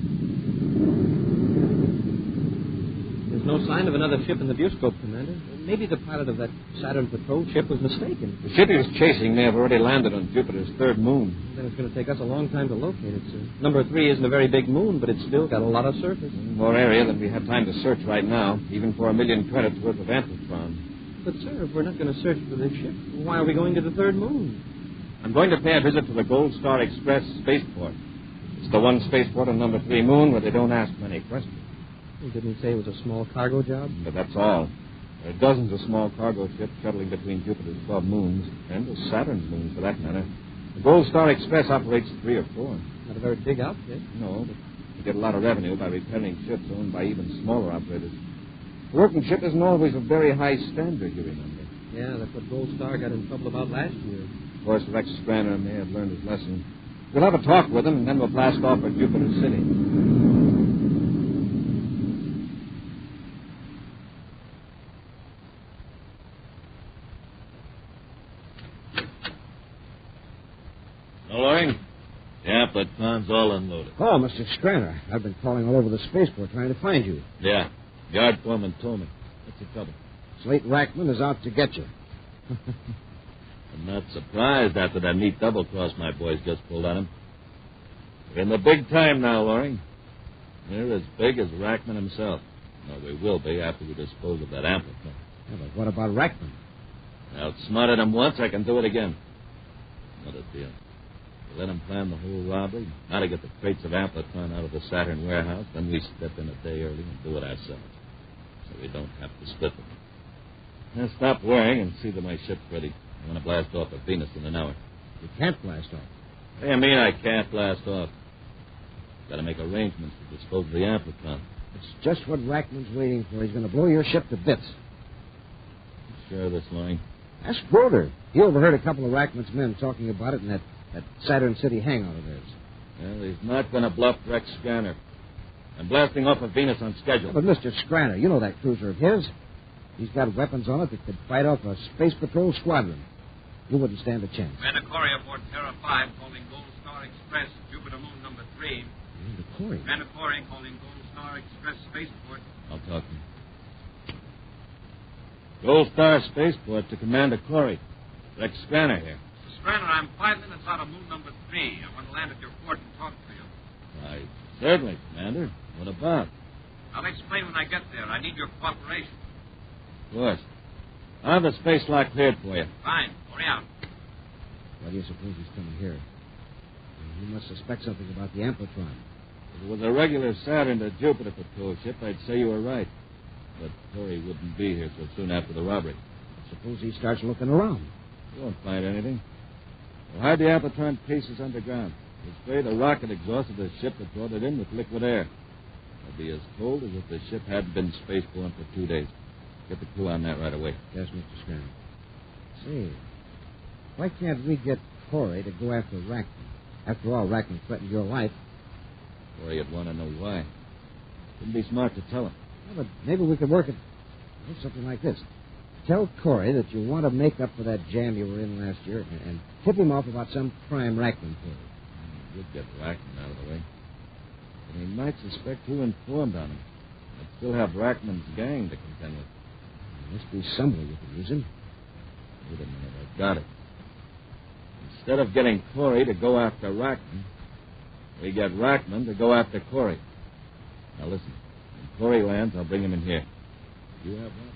There's no sign of another ship in the viewscope, Commander. Maybe the pilot of that Saturn patrol ship was mistaken. The ship he was chasing may have already landed on Jupiter's third moon. Then it's going to take us a long time to locate it, sir. Number 3 isn't a very big moon, but it's still got a lot of surface. More area than we have time to search right now, even for 1 million credits worth of amplitron. But, sir, if we're not going to search for this ship, why are we going to the third moon? I'm going to pay a visit to the Gold Star Express spaceport. It's the one spaceport on number 3 moon where they don't ask many questions. You didn't say it was a small cargo job? But that's all. There are dozens of small cargo ships shuttling between Jupiter's 12 moons, and the Saturn's moons, for that matter. The Gold Star Express operates 3 or 4. Not a very big outfit. No, but you get a lot of revenue by repairing ships owned by even smaller operators. A working ship isn't always a very high standard, you remember. Yeah, that's what Gold Star got in trouble about last year. Of course, Rex Stranner may have learned his lesson. We'll have a talk with him, and then we'll blast off for Jupiter City. Loring? The amplitron's all unloaded. Oh, Mr. Stranner, I've been calling all over the spaceport trying to find you. Yeah. Yard foreman told me. What's the trouble? Slate Rackman is out to get you. I'm not surprised after that neat double-cross my boys just pulled on him. We're in the big time now, Loring. We're as big as Rackman himself. Well, we will be after we dispose of that amplitron. Yeah, but what about Rackman? I outsmarted him once, I can do it again. Another deal. We let him plan the whole robbery, how to get the crates of amplitron out of the Saturn warehouse, then we step in a day early and do it ourselves. So we don't have to split them. Now stop worrying and see that my ship's ready. I'm going to blast off at Venus in an hour. You can't blast off. What do you mean I can't blast off? Got to make arrangements to dispose of the amplitron. It's just what Rackman's waiting for. He's going to blow your ship to bits. Sure of this, Loring? Ask Broder. He overheard a couple of Rackman's men talking about it in that Saturn City hangout of theirs. Well, he's not going to bluff Rex Scanner. I'm blasting off of Venus on schedule. But, Mr. Scranner, you know that cruiser of his. He's got weapons on it that could fight off a space patrol squadron. You wouldn't stand a chance. Commander Corey aboard Terra 5 calling Gold Star Express, Jupiter Moon number 3. Commander Corey? Commander Corey calling Gold Star Express Spaceport. I'll talk to him. Gold Star Spaceport to Commander Corey. Rex Scanner here. Mr. Stranner, I'm 5 minutes out of Moon number 3. I want to land at your port and talk to you. Why, certainly, Commander. What about? I'll explain when I get there. I need your cooperation. Of course. I'll have the space lock cleared for you. Fine. Hurry out. Why do you suppose he's coming here? He must suspect something about the amplitron. If it was a regular Saturn to Jupiter patrol ship, I'd say you were right. But Corey wouldn't be here so soon after the robbery. Suppose he starts looking around. You won't find anything. We'll hide the amplitron cases underground. We'll spray the rocket exhaust of the ship that brought it in with liquid air. It'll be as cold as if the ship hadn't been spaceborne for 2 days. Get the crew on that right away. Yes, Mr. Scanner. Say, why can't we get Corey to go after Rackman? After all, Rackman threatened your life. Corey would want to know why. Wouldn't be smart to tell him. Yeah, but maybe we could work it. Something like this. Tell Corey that you want to make up for that jam you were in last year and tip him off about some crime Rackman did. We'd get Rackman out of the way. But he might suspect who informed on him. I'd still have Rackman's gang to contend with. There must be somebody you could use him. Wait a minute, I've got it. Instead of getting Corey to go after Rackman, we get Rackman to go after Corey. Now listen, when Corey lands, I'll bring him in here. You have one?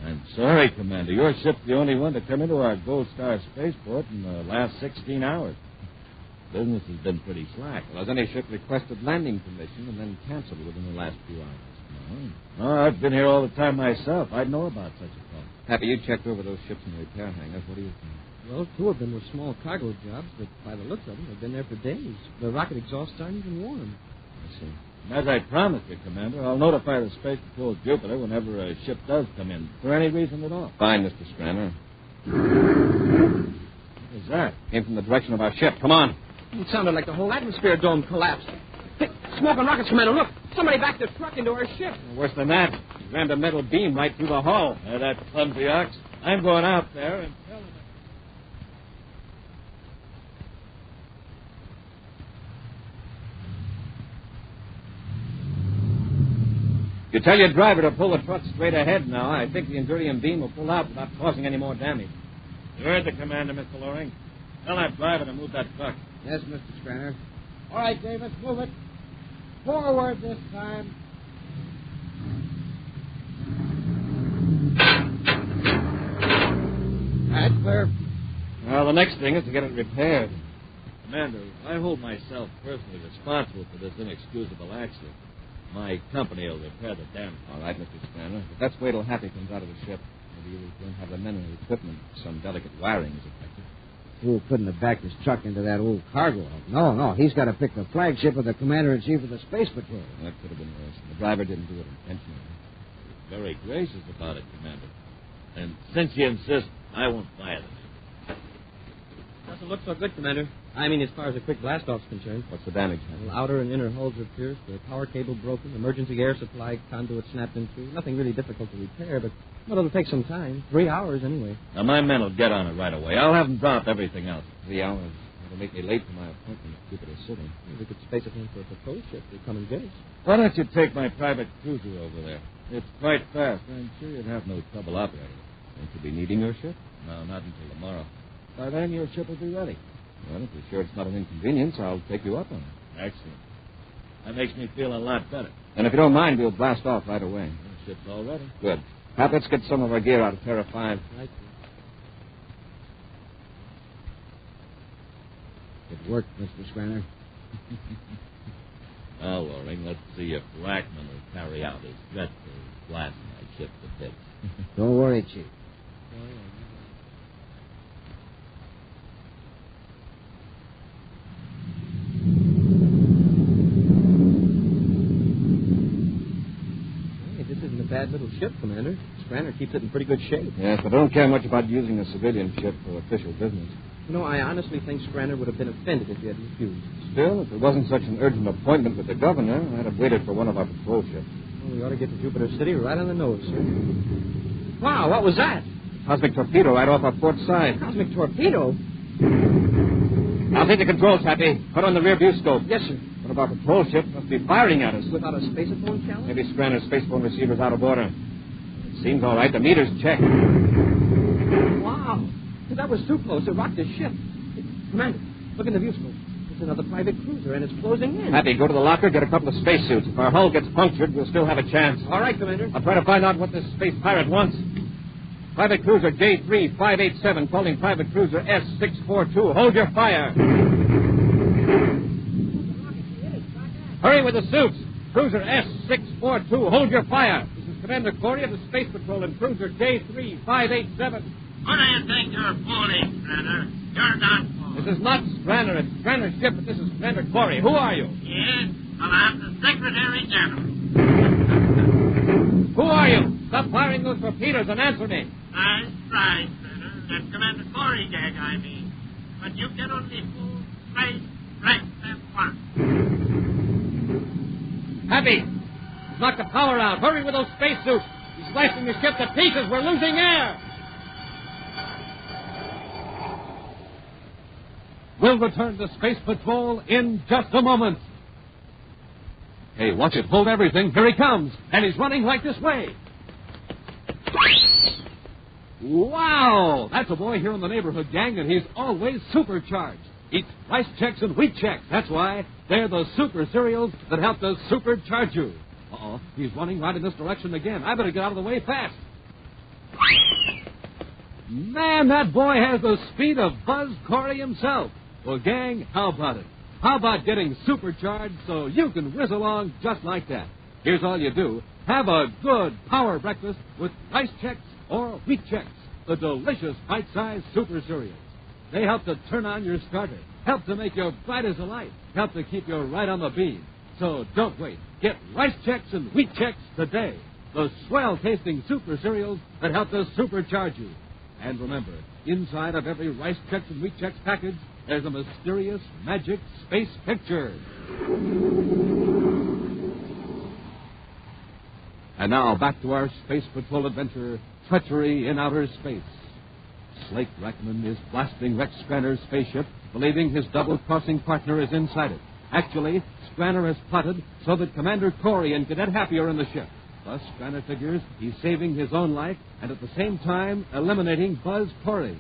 I'm sorry, Commander. Your ship's the only one to come into our Gold Star spaceport in the last 16 hours. Business has been pretty slack. Well, has any ship requested landing permission and then canceled within the last few hours? No, I've been here all the time myself. I'd know about such a call. Happy, you checked over those ships in the repair hangars. What do you think? Well, 2 of them were small cargo jobs, but by the looks of them, they've been there for days. The rocket exhausts aren't even warm. I see. And as I promised you, Commander, I'll notify the Space Patrol Jupiter whenever a ship does come in, for any reason at all. Fine, Mr. Strander. What was that? Came from the direction of our ship. Come on. It sounded like the whole atmosphere dome collapsed. Hey, smoke and rockets, Commander. Look, somebody backed the truck into our ship. Worse than that, he rammed a metal beam right through the hull. That clumsy ox. I'm going out there and tell him. You tell your driver to pull the truck straight ahead now. I think the Endurium beam will pull out without causing any more damage. You heard the commander, Mr. Loring. Tell that driver to move that truck. Yes, Mr. Strander. All right, Davis, move it. Forward this time. That's clear. Well, the next thing is to get it repaired. Commander, I hold myself personally responsible for this inexcusable accident. My company will repair the damage. All right, Mr. Strander. But let's wait till Happy comes out of the ship. Maybe you won't have the men and equipment. Some delicate wiring is affected. Fool couldn't have backed his truck into that old cargo hulk. No. He's got to pick the flagship of the Commander-in-Chief of the Space Patrol. That could have been worse. The driver didn't do it intentionally. He's very gracious about it, Commander. And since you insist, I won't fire them. Doesn't look so good, Commander. I mean, as far as a quick blast-off's concerned. What's the damage, Well, outer and inner hulls are pierced, the power cable broken, emergency air supply conduit snapped in two. Nothing really difficult to repair, but well, it'll take some time. 3 hours, anyway. Now, my men will get on it right away. I'll have them drop everything else. 3 hours. It'll make me late for my appointment at Jupiter City. Well, we could space it in for a patrol ship to come and get us. Why don't you take my private cruiser over there? It's quite fast. I'm sure you'd have no trouble operating it. Won't you be needing your ship? No, not until tomorrow. By then, your ship will be ready. Well, if you're sure it's not an inconvenience, I'll take you up on it. Excellent. That makes me feel a lot better. And if you don't mind, we'll blast off right away. The ship's all ready. Good. Hap, let's get some of our gear out of Terra 5. Right. It worked, Mr. Strander. Well, Loring, let's see if Rackman will carry out his threat to blast my ship to bits. Don't worry, Chief. Bad little ship, Commander. Strander keeps it in pretty good shape. Yes, but I don't care much about using a civilian ship for official business. You know, I honestly think Strander would have been offended if you had refused. Still, if it wasn't such an urgent appointment with the governor, I'd have waited for one of our patrol ships. Well, we ought to get to Jupiter City right on the nose, sir. Wow, what was that? Cosmic torpedo right off our port side. Cosmic torpedo? I'll take the controls, Happy. Put on the rear view scope. Yes, sir. One of our patrol ships must be firing at us. Without a spacephone challenge? Maybe Strander's spacephone receiver's out of order. It seems all right. The meter's checked. Wow. That was too close. It rocked the ship. Commander, look in the view scope. It's another private cruiser, and it's closing in. Happy, go to the locker, get a couple of spacesuits. If our hull gets punctured, we'll still have a chance. All right, Commander. I'll try to find out what this space pirate wants. Private cruiser J3587 calling private cruiser S642. Hold your fire. Hurry with the suits. Cruiser S642. Hold your fire. This is Commander Corey of the Space Patrol and cruiser J3587. What do you think you're fooling, Strander? You're not fooling. This is not Strander. It's Strander's ship, but this is Commander Corey. Who are you? Yes? Well, I'm the Secretary General. Who are you? Stop firing those torpedoes and answer me. Nice try, Senator. That's Commander Corey gag, I mean. But you get only full straight right at once. Happy! He's knocked the power out. Hurry with those spacesuits. He's blasting the ship to pieces. We're losing air. We'll return to Space Patrol in just a moment. Hey, watch it. Hold everything. Here he comes. And he's running right this way. Wow! That's a boy here in the neighborhood, gang, and he's always supercharged. Eats rice checks and wheat checks. That's why they're the super cereals that help to supercharge you. Uh-oh, he's running right in this direction again. I better get out of the way fast. Man, that boy has the speed of Buzz Corey himself. Well, gang, how about it? How about getting supercharged so you can whiz along just like that? Here's all you do. Have a good power breakfast with rice checks or wheat checks, the delicious bite-sized super cereals. They help to turn on your starter, help to make you bright as a light, help to keep you right on the beam. So don't wait. Get rice checks and wheat checks today. The swell-tasting super cereals that help to supercharge you. And remember, inside of every rice checks and wheat checks package, there's a mysterious, magic space picture. And now, back to our Space Patrol adventure, Treachery in Outer Space. Slake Rackman is blasting Rex Scranner's spaceship, believing his double-crossing partner is inside it. Actually, Scranner has plotted so that Commander Corey and Cadet Happy are in the ship. Thus, Scranner figures he's saving his own life and at the same time eliminating Buzz Corey.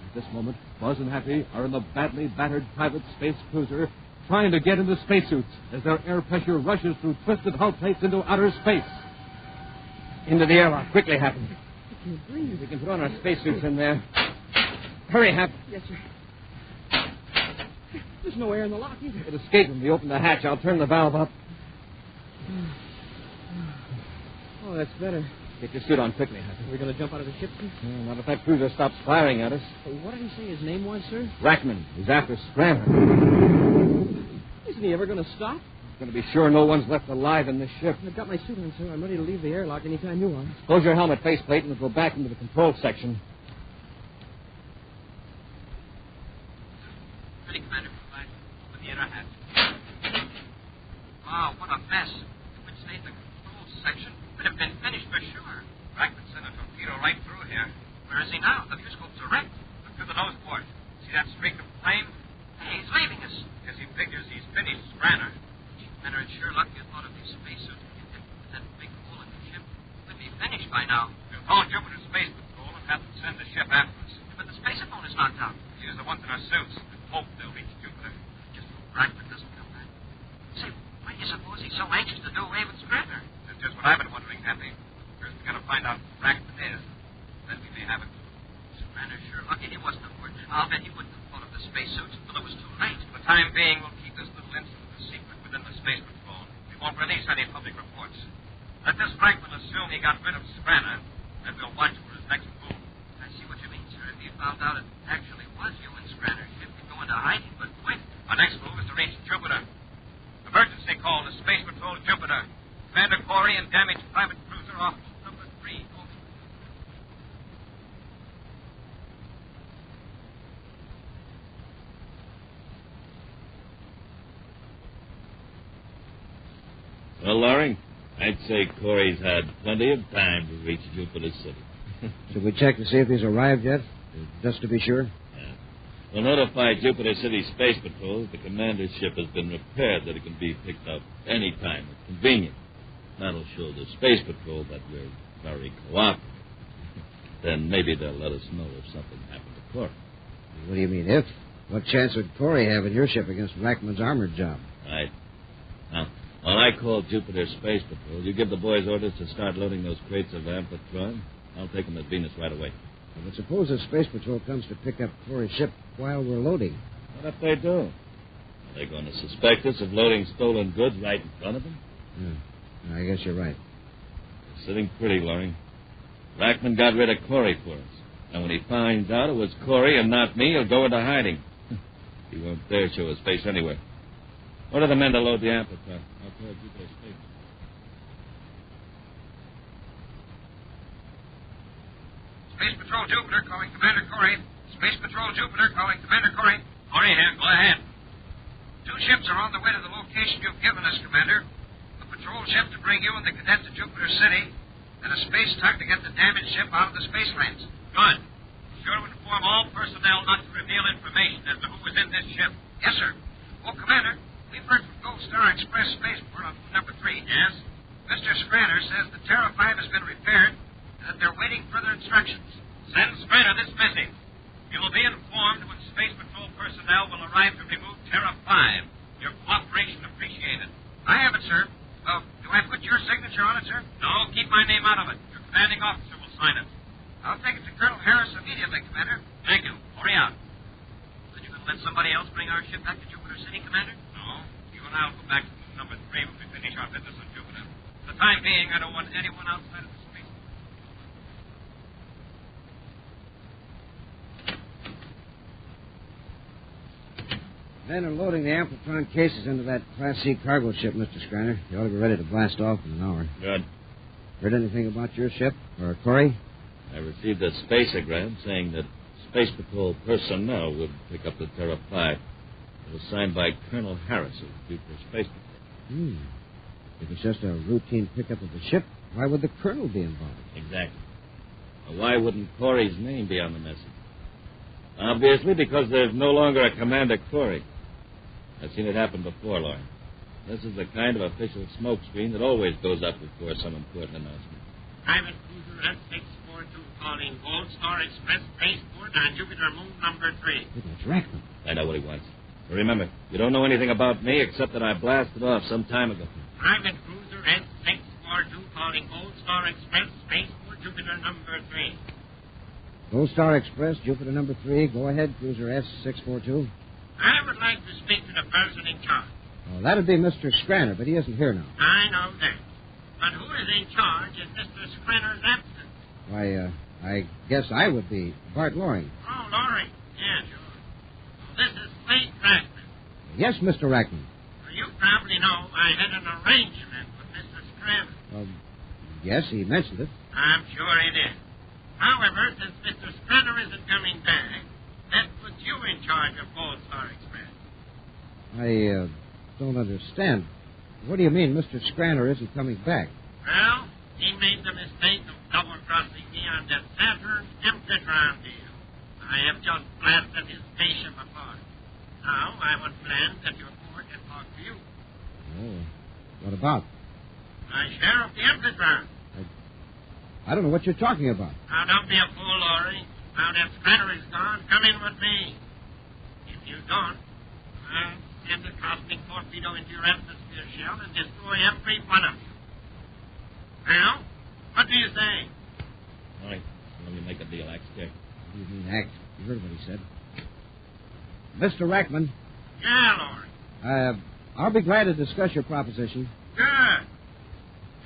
At this moment, Buzz and Happy are in the badly battered private space cruiser trying to get into spacesuits as their air pressure rushes through twisted hull plates into outer space. Into the airlock. Quickly, Happy. I can't breathe. We can put on our spacesuits in there. Hurry, Happy. Yes, sir. There's no air in the lock either. It escaped when we open the hatch. I'll turn the valve up. Oh, that's better. Get your suit on quickly, Happy. We're going to jump out of the ship, sir? Not if that cruiser stops firing at us. What did he say his name was, sir? Rackman. He's after Scranner. Isn't he ever going to stop? He's going to be sure no one's left alive in this ship. I've got my suit on, sir. I'm ready to leave the airlock anytime you are. Close your helmet faceplate and we'll go back into the control section. Ready, Commander. Right. Open the inner hatch. Wow, what a mess. If we'd stayed in the control section, we'd have been finished for sure. Rackman sent a torpedo right through here. Where is he now? The view scope's erect. Look through the nose port. See that streak of flame? Hey, he's leaving us. Because he figures he's finished Scranner. Commander, it's sure lucky I thought of these spacesuits. With that big hole in the ship, we'd be finished by now. We'll call Jupiter Space Patrol and have them send the ship after us. But the spacer phone is knocked out. Use the ones in our suits. Hope they'll reach Jupiter. Just hope Rackman doesn't come back. Say, why do you suppose he's so anxious to do away with Scranner? That's just what I've been wondering, Happy. First, we gotta find out who Rackman is. Then we may have it. Scranner's sure lucky he wasn't aboard. I'll bet he wouldn't have thought of the spacesuits until it was too late. For the time being, we'll keep this little incident a secret within the Space Patrol. We won't release any public reports. Let this Rackman assume he got rid of Scranner, and we'll watch for his next move. I see what you mean, sir. If he found out it actually was you and Scranner, he'd go into hiding. But wait, our next move is to reach Jupiter. Emergency call to Space Patrol Jupiter. Commander Corey and damaged private cruiser off number 3. Over. Well, Loring, I'd say Corey's had plenty of time to reach Jupiter City. Should we check to see if he's arrived yet? Just to be sure? Yeah. We'll notify Jupiter City Space Patrol the commander's ship has been repaired, that it can be picked up any time it's convenient. That'll show the Space Patrol that we're very cooperative. Then maybe they'll let us know if something happened to Corey. What do you mean, if? What chance would Corey have in your ship against Rackman's armored job? Right. Now, while I call Jupiter Space Patrol, you give the boys orders to start loading those crates of amphitron. I'll take them to Venus right away. But suppose the Space Patrol comes to pick up Corey's ship while we're loading. What if they do? Are they going to suspect us of loading stolen goods right in front of them? Yeah, I guess you're right. You're sitting pretty, Loring. Rackman got rid of Corey for us. And when he finds out it was Corey and not me, he'll go into hiding. He won't dare show his face anywhere. Order the men to load the amphitron. I'll call Jupiter Space. Space Patrol Jupiter calling Commander Corey. Space Patrol Jupiter calling Commander Corey. Corey here. Go ahead. 2 ships are on the way to the location you've given us, Commander. A patrol ship to bring you and the cadet to Jupiter City, and a space tug to get the damaged ship out of the space lanes. Good. Be sure to inform all personnel not to reveal information as to who was in this ship. Yes, sir. Oh, Commander, we've heard from Gold Star Express Spaceport on number 3. Yes? Mr. Scranner says the Terra 5 has been repaired and that they're waiting further instructions. Send Scranner this message. You will be informed when Space Patrol personnel will arrive to remove Terra 5. Your cooperation appreciated. I have it, sir. Do I put your signature on it, sir? No, keep my name out of it. Your commanding officer will sign it. I'll take it to Colonel Harris immediately, Commander. Thank you. Hurry out. Then you going to let somebody else bring our ship back to Jupiter City, Commander? No. You and I will go back to number 3 when we finish our business on Jupiter. For the time being, I don't want anyone outside of the space. Men are loading the Amplitron cases into that Class C cargo ship, Mr. Scranner. You ought to be ready to blast off in an hour. Good. Heard anything about your ship, or Corey? I received a spaceogram saying that Space Patrol personnel would pick up the Terra 5. It was signed by Colonel Harris of Jupiter Space Patrol. If it's just a routine pickup of the ship, why would the Colonel be involved? Exactly. Well, why wouldn't Corey's name be on the message? Obviously, because there's no longer a Commander Corey. I've seen it happen before, Lauren. This is the kind of official smokescreen that always goes up before some important announcement. Private Cruiser S642 calling Gold Star Express Spaceport on Jupiter Moon number 3. That's Rackman. I know what he wants. But remember, you don't know anything about me except that I blasted off some time ago. Private Cruiser S642 calling Gold Star Express Spaceport Jupiter number 3. Gold Star Express, Jupiter number 3. Go ahead, Cruiser S642. I would like to speak to the person in charge. Oh, that'd be Mr. Scranner, but he isn't here now. I know that. But who is in charge if Mr. Scranner's absent? Why, I guess I would be. Bart Loring. Oh, Loring. Yeah, sure. Well, this is Slate Rackman. Yes, Mr. Rackman. Well, you probably know I had an arrangement with Mr. Scranner. Yes, he mentioned it. I'm sure he did. However, since Mr. Scranner isn't coming back, that puts you in charge of Gold Star Express. I don't understand. What do you mean Mr. Scranner isn't coming back? Well, he made the mistake of double-crossing me on that Saturn Emptitron deal. I have just blasted his spaceship apart. Now, I was glad that your court had talked to you. Oh, what about? My share of the Emptitron. I don't know what you're talking about. Now, don't be a fool, Laurie. Now that Scranner is gone, come in with me. If you don't, I'll send a cosmic torpedo into your atmosphere shell and destroy every one of you. Well, what do you say? All right. Let me make a deal. Act scared. What do you mean, act? You heard what he said. Mr. Rackman. Yeah, Laurie. I'll be glad to discuss your proposition. Good.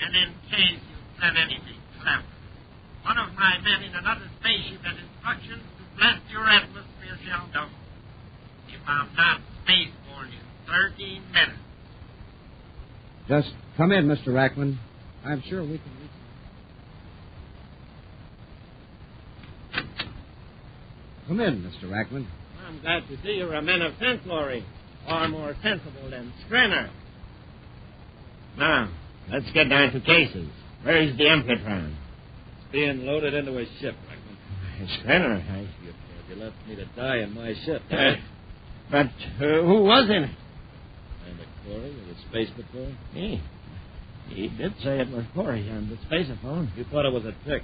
And in case you plan anything clever, one of my men in another spaceship has instructions to blast your atmosphere shell down. If I'm not spaceborne in 13 minutes. Just come in, Mr. Rackman. I'm sure we can reach him. Come in, Mr. Rackman. I'm glad to see you're a man of sense, Laurie. Far more sensible than Scranner. Now, let's get down to cases. Where's the Emptitron? Being loaded into a ship, Rackman. Scranner, You left me to die in my ship. But who was in it? And Corey of the Space Patrol? He did say it was Corey on the spaceophone. You thought it was a trick.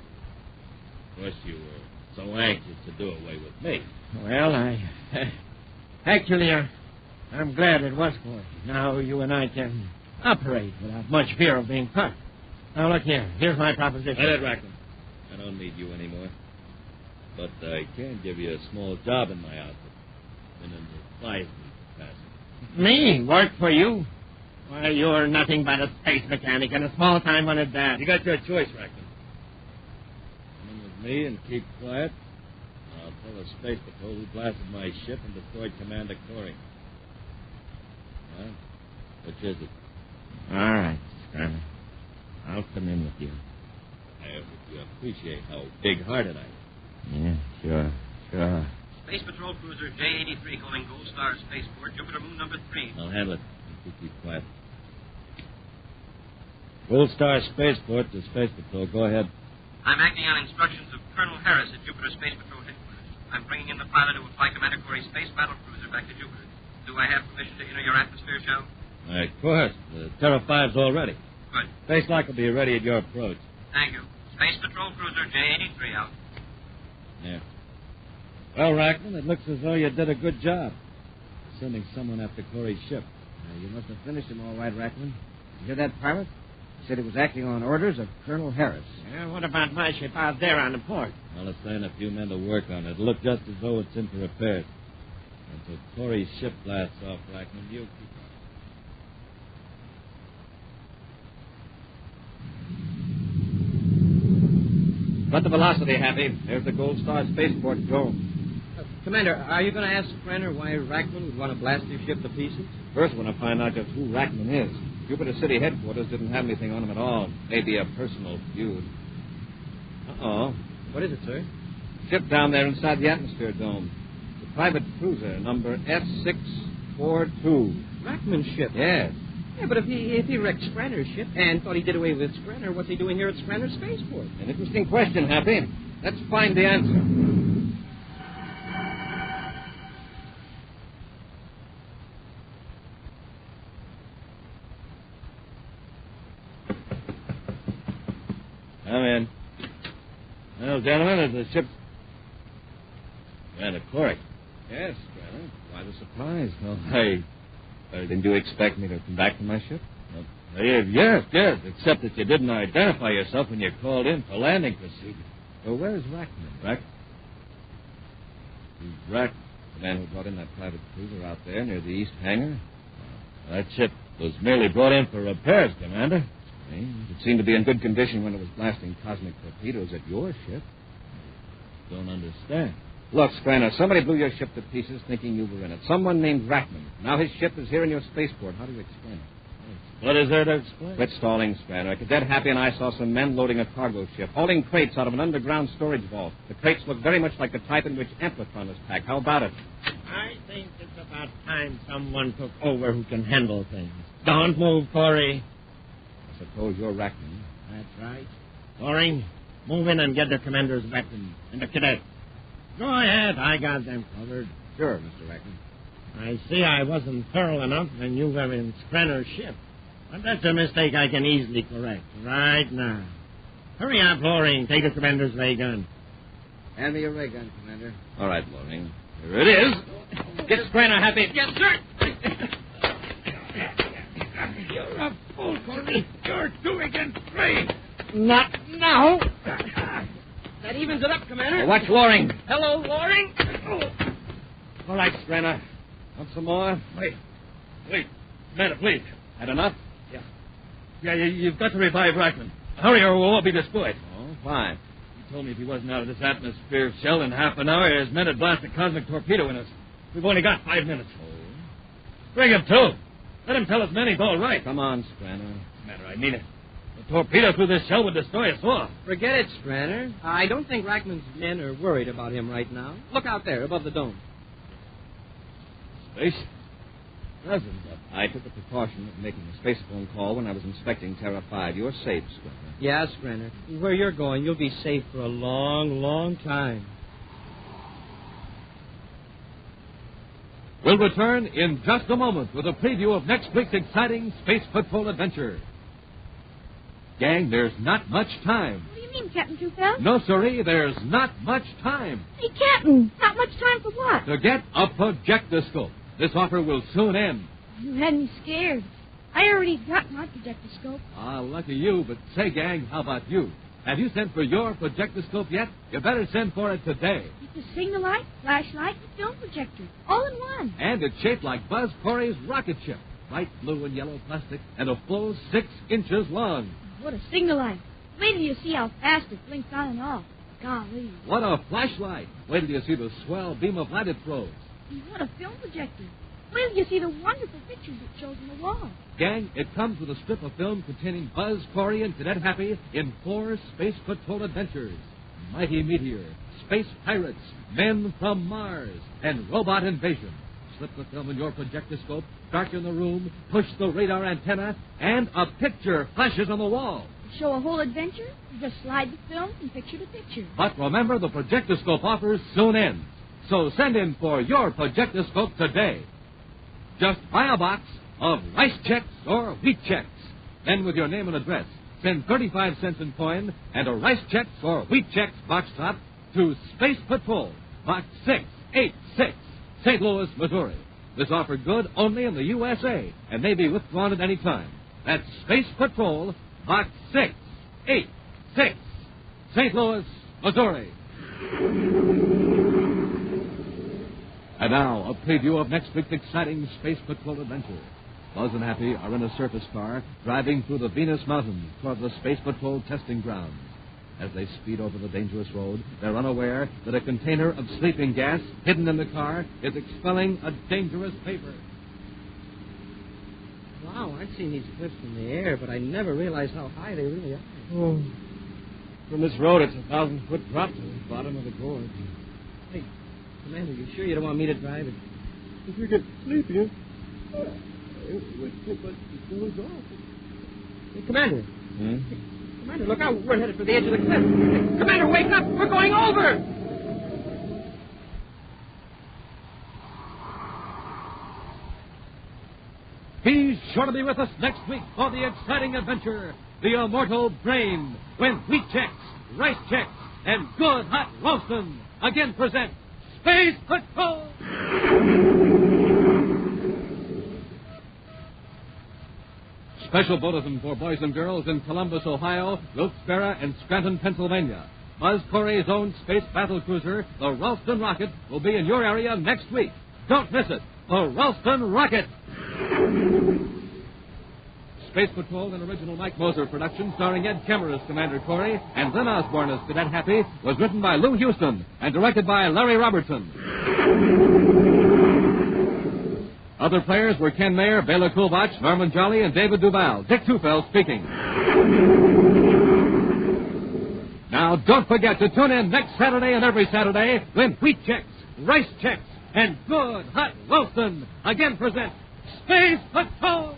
Of course, you were so anxious to do away with me. Well, actually, I'm glad it was Corey. Now you and I can operate without much fear of being caught. Now, look here. Here's my proposition. Let it, Rackman. I don't need you anymore. But I can give you a small job in my outfit. In an advisory capacity. Me? Work for you? Why, you're nothing but a space mechanic and a small-time one at that. You got your choice, Rackman. Come in with me and keep quiet. I'll tell the Space Patrol who blasted my ship and destroyed Commander Corey. Well, which is it? All right, Scranner. I'll come in with you. I hope you appreciate how big-hearted I am. Yeah, sure. Space Patrol Cruiser J-83 calling Gold Star Spaceport, Jupiter Moon number 3. I'll handle it. Keep quiet. Gold Star Spaceport to Space Patrol. Go ahead. I'm acting on instructions of Colonel Harris at Jupiter Space Patrol headquarters. I'm bringing in the pilot who will fly Commander Corey's space battle cruiser back to Jupiter. Do I have permission to enter your atmosphere, Shell? Of course. The Terra 5's all ready. Good. Space Lock will be ready at your approach. Thank you. Space Patrol Cruiser J-83 out. Yeah. Well, Rackman, it looks as though you did a good job sending someone after Corey's ship. You must have finished him all right, Rackman. You hear that, pilot? He said he was acting on orders of Colonel Harris. Yeah, what about my ship out there on the port? Well, it's saying a few men to work on it. It'll look just as though it's in for repairs. Until Corey's ship blasts off, Rackman, you keep on. Cut the velocity, Happy. There's the Gold Star Spaceport dome. Commander, are you going to ask Brenner why Rackman would want to blast his ship to pieces? First, I want to find out just who Rackman is. Jupiter City headquarters didn't have anything on him at all. Maybe a personal feud. Uh-oh. What is it, sir? Ship down there inside the atmosphere dome. It's a private cruiser, number S642. Rackman's ship? Yes. Yeah, but if he wrecked Skranner's ship and thought he did away with Skranner, what's he doing here at Skranner's spaceport? An interesting question, Happy. Let's find the answer. Come in. Well, gentlemen, the ship... Commander Corey. Yes, Commander. Why the surprise? No, didn't you expect me to come back to my ship? No. Yes, except that you didn't identify yourself when you called in for landing procedure. Well, where's Rackman? Rack, the man who brought in that private cruiser out there near the east hangar? That ship was merely brought in for repairs, Commander. It seemed to be in good condition when it was blasting cosmic torpedoes at your ship. Don't understand. Look, Skranner, somebody blew your ship to pieces thinking you were in it. Someone named Rackman. Now his ship is here in your spaceport. How do you explain it? What is there to explain? Quit stalling, Skranner. Cadet Happy and I saw some men loading a cargo ship, hauling crates out of an underground storage vault. The crates look very much like the type in which Amplitron is packed. How about it? I think it's about time someone took over who can handle things. Don't move, Corey. I suppose you're Rackman. That's right. Corey, move in and get the commander's weapons and the cadet. Go ahead. I got them covered. Sure, Mr. Rackman. I see I wasn't thorough enough when you were in Skranner's ship. But that's a mistake I can easily correct right now. Hurry up, Loring. Take the commander's ray gun. Hand me your ray gun, Commander. All right, Loring. Here it is. Get Skranner, Happy. Yes, sir. You're a fool, Corey. You're 2 against 3. Not now. That evens it up, Commander. Watch Loring. Hello, Loring. All right, Skranner. Want some more? Wait. Commander, please. Had enough? Yeah, you've got to revive Rackman. Hurry or we'll all be destroyed. Oh, fine. He told me if he wasn't out of this atmosphere shell in half an hour, his men had blasted a cosmic torpedo in us. We've only got 5 minutes. Oh. Bring him to. Let him tell his men he's all right. Come on, Skranner. Commander, I mean it. The torpedo through this shell would destroy us all. Forget it, Skranner. I don't think Rackman's men are worried about him right now. Look out there, above the dome. Space? Dozens of them. I took the precaution of making a space phone call when I was inspecting Terra 5. You're safe, Skranner. Yeah, Skranner. Where you're going, you'll be safe for a long, long time. We'll return in just a moment with a preview of next week's exciting Space Patrol adventure. Gang, there's not much time. What do you mean, Captain Tupel? No, sirree, there's not much time. Hey, Captain, not much time for what? To get a projectoscope. This offer will soon end. You had me scared. I already got my projectoscope. Ah, lucky you, but say, gang, how about you? Have you sent for your projectoscope yet? You better send for it today. It's a signal light, flashlight, and film projector, all in one. And it's shaped like Buzz Corey's rocket ship. Bright blue and yellow plastic and a full 6 inches long. What a signal light. Wait till you see how fast it blinks on and off. Golly. What a flashlight. Wait till you see the swell beam of light it throws. And what a film projector. Wait till you see the wonderful pictures it shows on the wall. Gang, it comes with a strip of film containing Buzz, Corey, and Cadet Happy in 4 Space Patrol adventures. mighty meteor, space pirates, men from Mars, and robot invasion. Slip the film in your projectoscope, darken the room, push the radar antenna, and a picture flashes on the wall. Show a whole adventure? You just slide the film from picture to picture. But remember, the projectoscope offers soon end. So send in for your projectoscope today. Just buy a box of rice checks or wheat checks. Then with your name and address, send 35 cents in coin and a rice checks or wheat checks box top to Space Patrol, Box 686, St. Louis, Missouri. This offer good only in the USA and may be withdrawn at any time. That's Space Patrol, Box 686, St. Louis, Missouri. And now, a preview of next week's exciting Space Patrol adventure. Buzz and Happy are in a surface car driving through the Venus Mountains toward the Space Patrol testing grounds. As they speed over the dangerous road, they're unaware that a container of sleeping gas hidden in the car is expelling a dangerous vapor. Wow, I've seen these cliffs in the air, but I never realized how high they really are. Oh. From this road, it's a 1,000-foot drop to the bottom of the gorge. Hey, Commander, you sure you don't want me to drive it? If you get sleepy, it would tip us the goes off. Hey, Commander. Hmm? Commander, look out. We're headed for the edge of the cliff. Hey, Commander, wake up. We're going over. Be sure to be with us next week for the exciting adventure, The Immortal Brain, when wheat checks, rice checks, and good hot roastin' again present Space Patrol! Special bulletin for boys and girls in Columbus, Ohio, Wilkes-Barre, and Scranton, Pennsylvania. Buzz Corey's own space battle cruiser, the Ralston Rocket, will be in your area next week. Don't miss it. The Ralston Rocket. Space Patrol, an original Mike Moser production starring Ed Kemmer as Commander Corey and Glenn Osborne as Cadet Happy, was written by Lou Houston and directed by Larry Robertson. Other players were Ken Mayer, Bela Kulbach, Norman Jolly, and David Duval. Dick Tufel speaking. Now, don't forget to tune in next Saturday and every Saturday when wheat checks, rice checks, and good hot roastin' again present Space Patrol!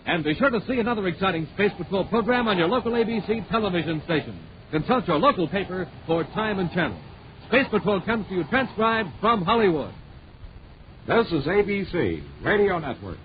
And be sure to see another exciting Space Patrol program on your local ABC television station. Consult your local paper for time and channel. Space Patrol comes to you transcribed from Hollywood. This is ABC Radio Network.